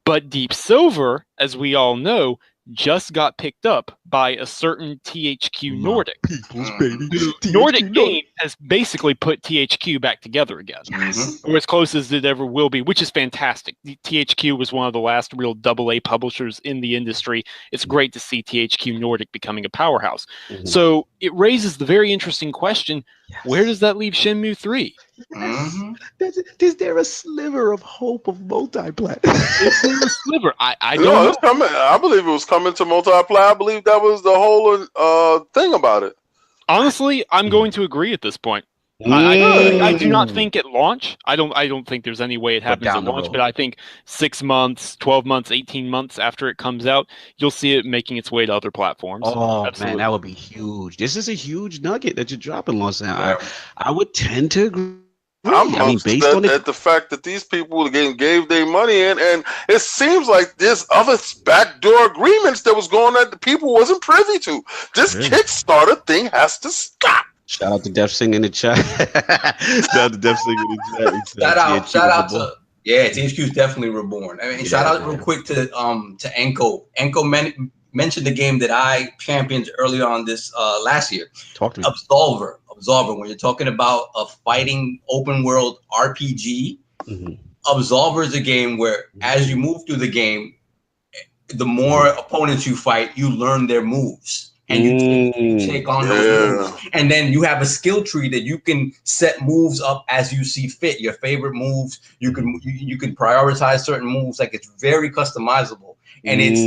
But Deep Silver, as we all know, just got picked up by a certain THQ Nordic. Nordic Game has basically put THQ back together again. Yes. Or as close as it ever will be, which is fantastic. THQ was one of the last real AA publishers in the industry. It's great to see THQ Nordic becoming a powerhouse. So it raises the very interesting question, where does that leave Shenmue 3? Is there a sliver of hope of multi-platform? Is there a sliver? I don't know. It's coming. I believe it was coming to multiply. I believe that was the whole thing about it. Honestly, I'm going to agree at this point. I do not think at launch. I don't think there's any way it happens at launch, but I think 6 months, 12 months, 18 months after it comes out, you'll see it making its way to other platforms. Oh, man, that would be huge. This is a huge nugget that you're dropping, Los Angeles. I would tend to agree. Based on the fact that these people gave their money in, and it seems like there's other backdoor agreements that was going on that the people wasn't privy to. This Kickstarter thing has to stop. Shout out to Def Sing in the chat. Shout out to Def Sing in the chat. Shout out to THQ is definitely reborn. I mean, shout out real quick to Enko. Enko mentioned the game that I championed early on this last year. Talk to me. Absolver. When you're talking about a fighting open world RPG, Absolver is a game where as you move through the game, the more opponents you fight, you learn their moves. And you take on those moves. And then you have a skill tree that you can set moves up as you see fit. Your favorite moves, you can prioritize certain moves. Like, it's very customizable. And it's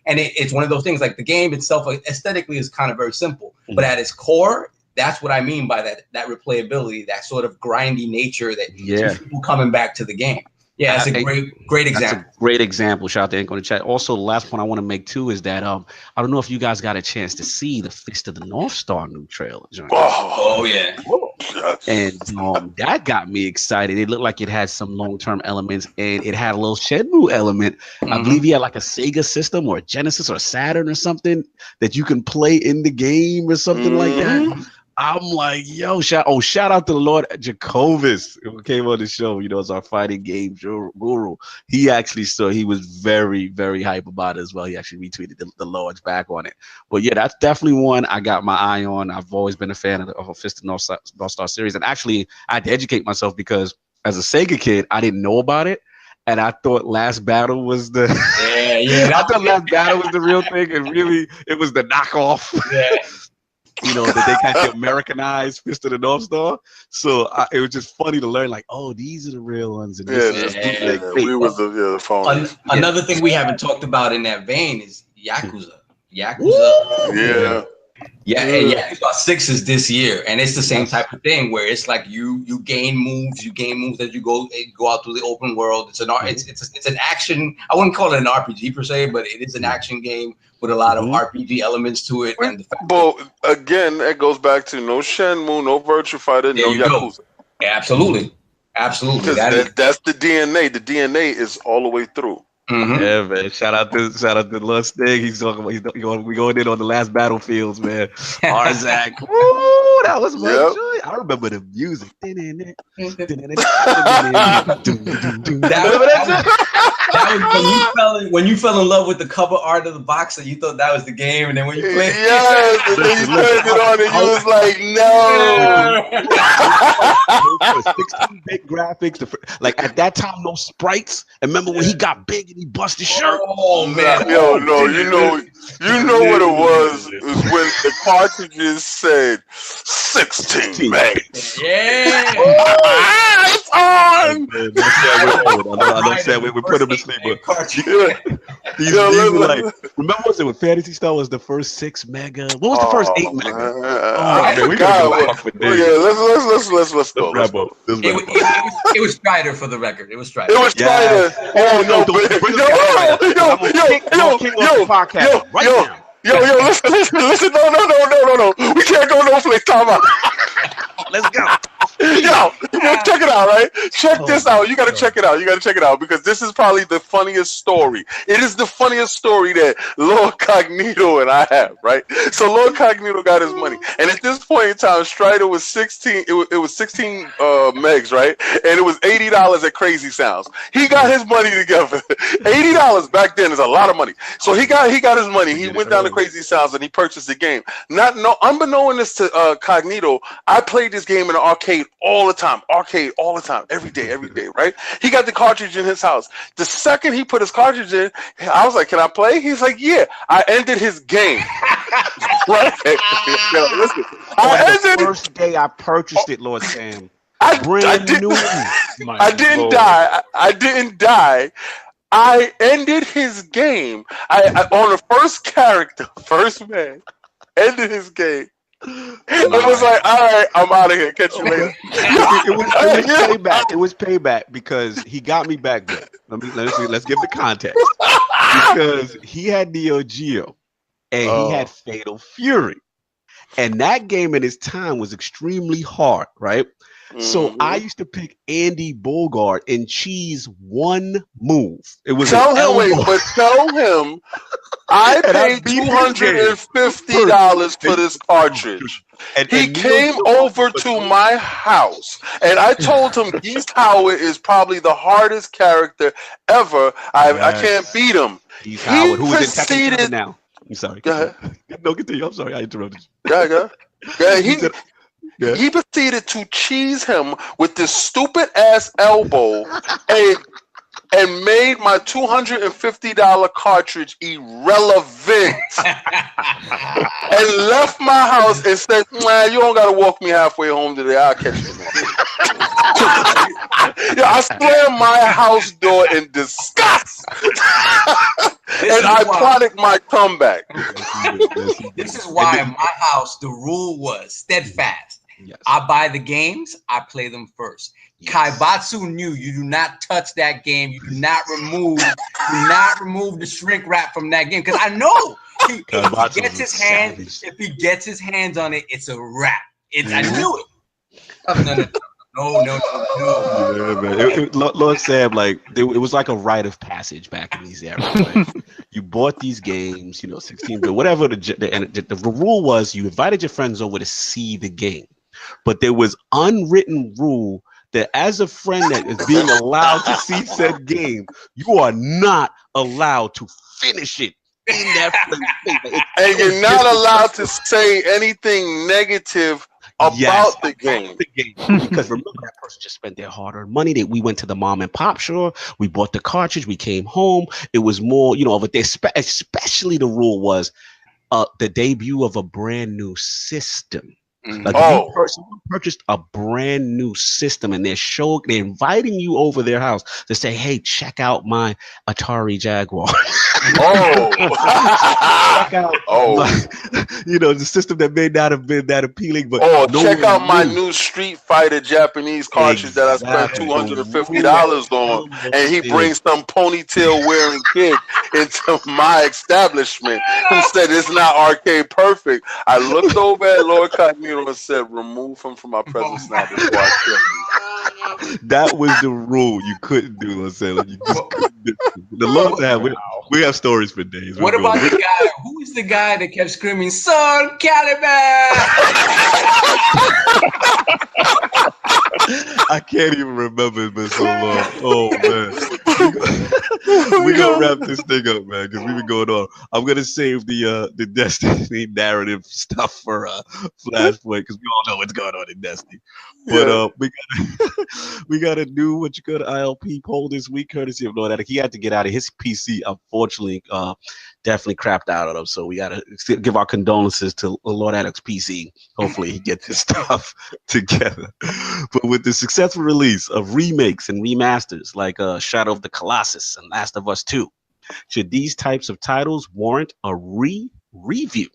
it's one of those things, like the game itself aesthetically is kind of very simple. But at its core, that's what I mean by that replayability, that sort of grindy nature that keeps people coming back to the game. Yeah, that's a great example. That's a great example. Shout out to Ink on the chat. Also, the last point I want to make too is that I don't know if you guys got a chance to see the Fist of the North Star new trailer. Oh yeah. And that got me excited. It looked like it had some long-term elements, and it had a little Shenmue element. I believe he had like a Sega system or a Genesis or a Saturn or something that you can play in the game or something like that. I'm like, yo, shout out to Lord Jacobus who came on the show, as our fighting game guru. He was very, very hype about it as well. He actually retweeted the Lord's back on it. But yeah, that's definitely one I got my eye on. I've always been a fan of a Fist of North Star series. And actually, I had to educate myself because as a Sega kid, I didn't know about it. And I thought Last Battle was the I thought Last Battle was the real thing, and really it was the knockoff. Yeah. That they kind of Americanized Fist of the North Star. So it was just funny to learn, like, oh, these are the real ones. And we were the phone. Another thing we haven't talked about in that vein is Yakuza. Yeah. Yeah, and Yakuza 6 is this year, and it's the same type of thing where it's like you gain moves as you go out through the open world. It's an action. I wouldn't call it an RPG per se, but it is an action game with a lot of RPG elements to it. And but again, it goes back to no Shenmue, no Virtua Fighter, no Yakuza. Absolutely. That's the DNA. The DNA is all the way through. Yeah, man. Shout out to Lord Stig. He's talking about we going in on the last battlefields, man. Arzak. Woo, that was my joy. I remember the music. That was when you fell in love with the cover art of the box and you thought that was the game, and then when you played and then you turned it on and you was like, no. 16-bit graphics. Like at that time, no sprites. And remember when he got big and he bust his shirt? Oh man. Yo, no, you know what it was when the cartridges said 16 megs. Yeah. It's on. I said we put him to sleep. These were like, remember was it with Fantasy Star was the first 6 mega? What was the first 8 mega? Man, we gotta let's go. It was Strider for the record. It was Strider. It was Strider. Oh no, listen, no. We can't go no place. Time out. Let's go. Yo, check it out, right? Check this out. You got to check it out. You got to check it out because this is probably the funniest story. It is the funniest story that Lord Cognito and I have, right? So Lord Cognito got his money, and at this point in time, Strider was 16. It was 16 megs, right? And it was $80 at Crazy Sounds. He got his money together. $80 back then is a lot of money. So he got his money. He went down to Crazy Sounds and he purchased the game. Unbeknownst to Cognito, I played this game in the arcade all the time, every day, right? He got the cartridge in his house. The second he put his cartridge in, I was like, can I play? He's like, yeah. I ended his game. Right? Listen, the first day I purchased it, Lord Sam. I didn't die. I ended his game. I on the first character, first man, ended his game. It was like, all right, I'm out of here. Catch you later. It was payback. It was payback because he got me back there. Let's give the context. Because he had Neo Geo and he had Fatal Fury. And that game in his time was extremely hard, right? So I used to pick Andy Bogart and cheese one move. It was tell him I paid $250 for this cartridge. And he came over to my house, and I told him Geese Howard is probably the hardest character ever. I can't beat him. Geese Howard, who is in Tekken now. I'm sorry. Go ahead. No, continue. I'm sorry. I interrupted you. Go ahead. he proceeded to cheese him with this stupid ass elbow and made my $250 cartridge irrelevant. And left my house and said, "Man, you don't gotta walk me halfway home today. I'll catch you." I slammed my house door in disgust. And I plotted my comeback. This is why in my house the rule was steadfast. Yes. I buy the games, I play them first. Yes. Kaibatsu knew you do not touch that game. You do not remove the shrink wrap from that game. Because I know if he gets his hands on it, it's a wrap. I knew it. No. Yeah, man. Lord Sam, like it was like a rite of passage back in these eras. Right? You bought these games, 16 bit, whatever. The rule was, you invited your friends over to see the game, but there was unwritten rule that as a friend that is being allowed to see said game, you are not allowed to finish it in that friend's face. And you're not allowed to say anything negative about the game. Because remember, that person just spent their hard-earned money. We went to the mom and pop store, we bought the cartridge, we came home. It was more, of a especially the rule was the debut of a brand new system. Like someone purchased a brand new system and they're inviting you over their house to say, "Hey, check out my Atari Jaguar." Check out the system that may not have been that appealing, but check out my new Street Fighter Japanese cartridge that I spent $250 on, and he brings some ponytail wearing kid into my establishment who said it's not arcade perfect. I looked over at Lord Cognito and said, "Remove him from my presence now before I kill him." That was the rule. You couldn't do. Let's say you just couldn't do. The Lord have we have stories for days. What about the guy? Who is the guy that kept screaming, "Soul Calibur"? I can't even remember. It's been so long. Oh man, we gonna wrap this thing up, man, because we've been going on. I'm gonna save the Destiny narrative stuff for Flashpoint, because we all know what's going on in Destiny. But we got a new ILP poll this week, courtesy of Lord Attic. He had to get out of his PC, unfortunately. Definitely crapped out on him, so we gotta give our condolences to Lord Attic's PC. Hopefully he gets his stuff together. But with the successful release of remakes and remasters like Shadow of the Colossus and Last of Us 2, should these types of titles warrant a review?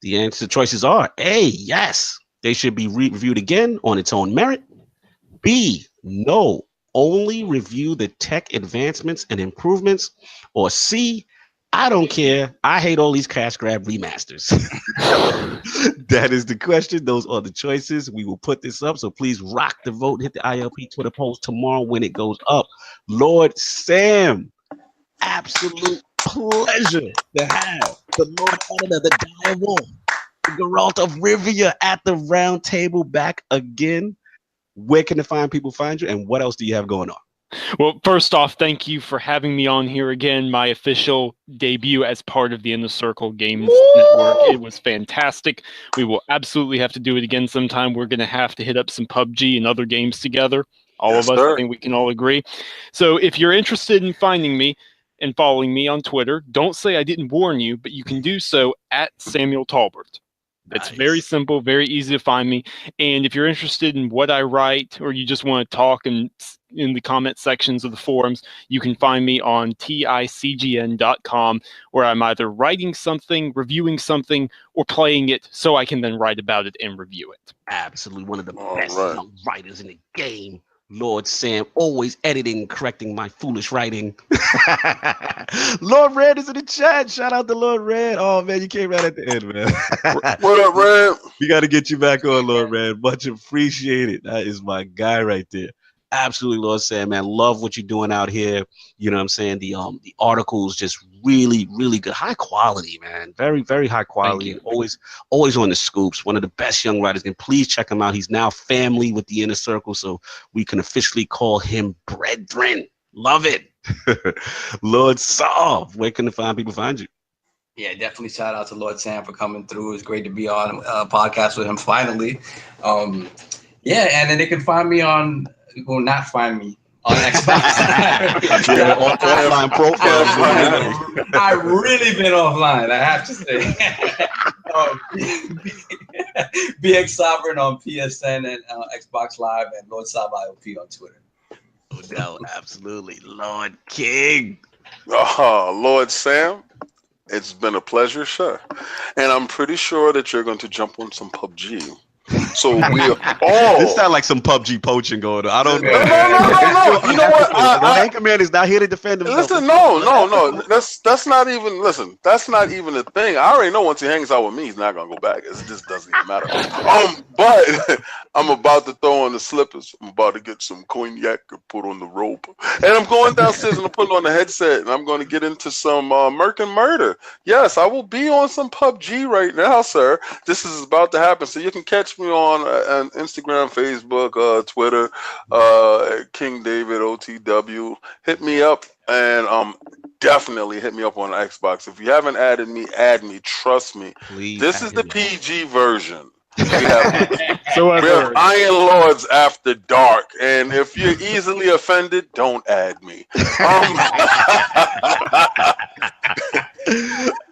The choices are: A, yes, they should be reviewed again on its own merit. B, no, only review the tech advancements and improvements. Or C, I don't care, I hate all these cash grab remasters. That is the question. Those are the choices. We will put this up, so please rock the vote. Hit the ILP Twitter post tomorrow when it goes up. Lord Sam, absolute pleasure to have the Lord Editor, the Dire Wolf, the Geralt of Rivia at the round table back again. Where can the fine people find you, and what else do you have going on? Well, first off, thank you for having me on here again. My official debut as part of the Inner Circle Games Network. It was fantastic. We will absolutely have to do it again sometime. We're going to have to hit up some PUBG and other games together. All of us, I think we can all agree. So if you're interested in finding me and following me on Twitter, don't say I didn't warn you, but you can do so at Samuel Tolbert. It's very simple, very easy to find me. And if you're interested in what I write, or you just want to talk in the comment sections of the forums, you can find me on ticgn.com, where I'm either writing something, reviewing something, or playing it so I can then write about it and review it. Absolutely one of the best young writers in the game. Lord Sam, always editing and correcting my foolish writing. Lord Red is in the chat. Shout out to Lord Red. Oh, man, you came right at the end, man. What up, Red? We got to get you back on, Lord Red. Much appreciated. That is my guy right there. Absolutely, Lord Sam, man. Love what you're doing out here. You know what I'm saying? The articles just really, really good. High quality, man. Very, very high quality. Always on the scoops. One of the best young writers. And please check him out. He's now family with the Inner Circle, so we can officially call him brethren. Love it. Lord Solve, where can the fine people find you? Yeah, definitely shout out to Lord Sam for coming through. It's great to be on a podcast with him finally. Yeah, and then they can find me on, well, not find me on Xbox. Yeah, online profiles. I really been offline, I have to say. BX Sovereign on PSN and Xbox Live, and Lord Sab ILP on Twitter. No, absolutely. Lord King. Lord Sam, it's been a pleasure, sir. And I'm pretty sure that you're going to jump on some PUBG. So we all. This sounds like some PUBG poaching going on. I don't know. No. You know what? Anchorman is not here to defend himself. Listen, no. That's not even. Listen, that's not even a thing. I already know once he hangs out with me, he's not gonna go back. It just doesn't even matter. But I'm about to throw on the slippers. I'm about to get some cognac and put on the robe, and I'm going downstairs and I'm putting on the headset and I'm going to get into some Merc and Murder. Yes, I will be on some PUBG right now, sir. This is about to happen, so you can catch me on Instagram, Facebook, Twitter, King David OTW. Hit me up, and definitely hit me up on Xbox. If you haven't added me, add me. Trust me. Please, this is the PG version. We have Iron Lords After Dark, and if you're easily offended, don't add me.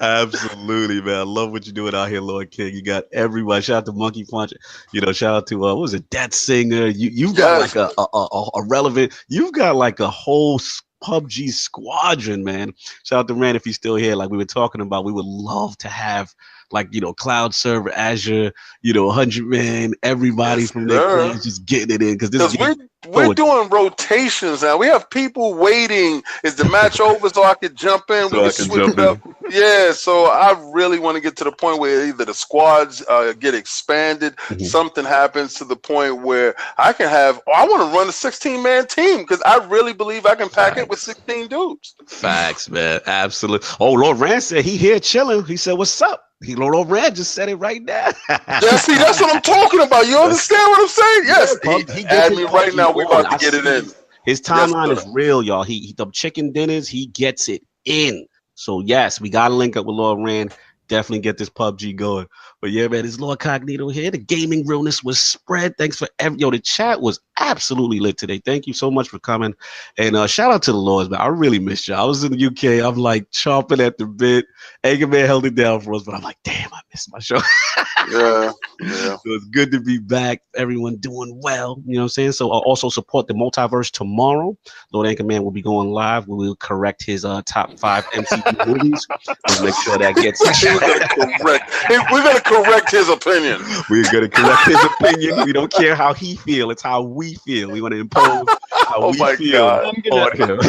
Absolutely, man. I love what you're doing out here, Lord King. You got everybody. Shout out to Monkey Punch. Shout out to what was it, Death Singer. You've got like a relevant. You've got like a whole PUBG squadron, man. Shout out to Rand if he's still here. Like we were talking about, we would love to have cloud server, Azure, 100 man, everybody from their clans just getting it in because we're doing rotations now. We have people waiting. Is the match over so I can jump in? We can switch it up. Yeah, so I really want to get to the point where either the squads get expanded, something happens to the point where I want to run a 16-man team because I really believe I can pack it with 16 dudes. Facts, man. Absolutely. Oh, Lord Rand said he here chilling. He said, "What's up?" Lord Rand just said it right now. Yeah, see, that's what I'm talking about. You understand what I'm saying? Yes. He add me right now. We're about to get it in. His timeline is real, y'all. He the chicken dinners, he gets it in. So yes, we gotta link up with Lord Rand. Definitely get this PUBG going. But yeah, man, it's Lord Cognito here. The gaming realness was spread. Thanks for the chat was absolutely lit today. Thank you so much for coming. And shout out to the Lords, man. I really missed you. I was in the UK. I'm like chomping at the bit. Anchorman held it down for us, but I'm like, damn, I missed my show. Yeah. So it's good to be back. Everyone doing well. You know what I'm saying? So I'll also support the multiverse tomorrow. Lord Anchorman will be going live. We will correct his top 5 MCU movies. We'll make sure that gets We're gonna correct his opinion. We're gonna correct his opinion. We don't care how he feels. It's how we feel. We want to impose how we feel on him.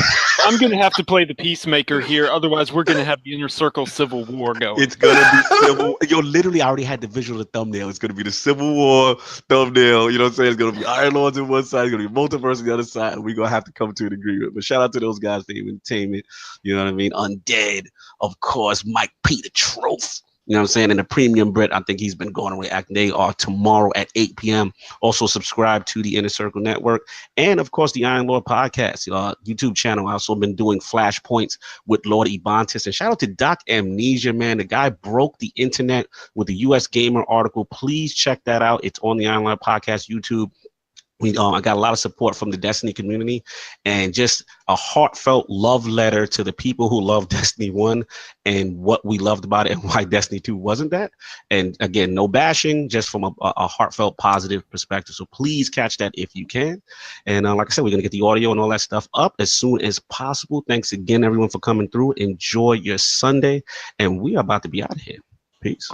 I'm gonna have to play the peacemaker here. Otherwise, we're gonna have the inner circle civil war going. It's gonna be civil. Literally, I already had the visual of the thumbnail. It's gonna be the Civil War thumbnail. You know what I'm saying? It's gonna be Iron Lords on one side. It's gonna be Multiverse on the other side. And we're gonna have to come to an agreement. But shout out to those guys for the entertainment. You know what I mean? Undead, of course. Mike Peter Troph. You know what I'm saying? And the premium Brit, I think he's been going away acting. They are tomorrow at 8 p.m. Also subscribe to the Inner Circle Network. And of course, the Iron Lord podcast, YouTube channel. I've also been doing flashpoints with Lord Ebontis. And shout out to Doc Amnesia, man. The guy broke the internet with the US Gamer article. Please check that out. It's on the Iron Lord podcast YouTube. I got a lot of support from the Destiny community and just a heartfelt love letter to the people who love Destiny 1 and what we loved about it and why Destiny 2 wasn't that. And again, no bashing, just from a heartfelt positive perspective. So please catch that if you can. And like I said, we're going to get the audio and all that stuff up as soon as possible. Thanks again, everyone, for coming through. Enjoy your Sunday. And we are about to be out of here. Peace.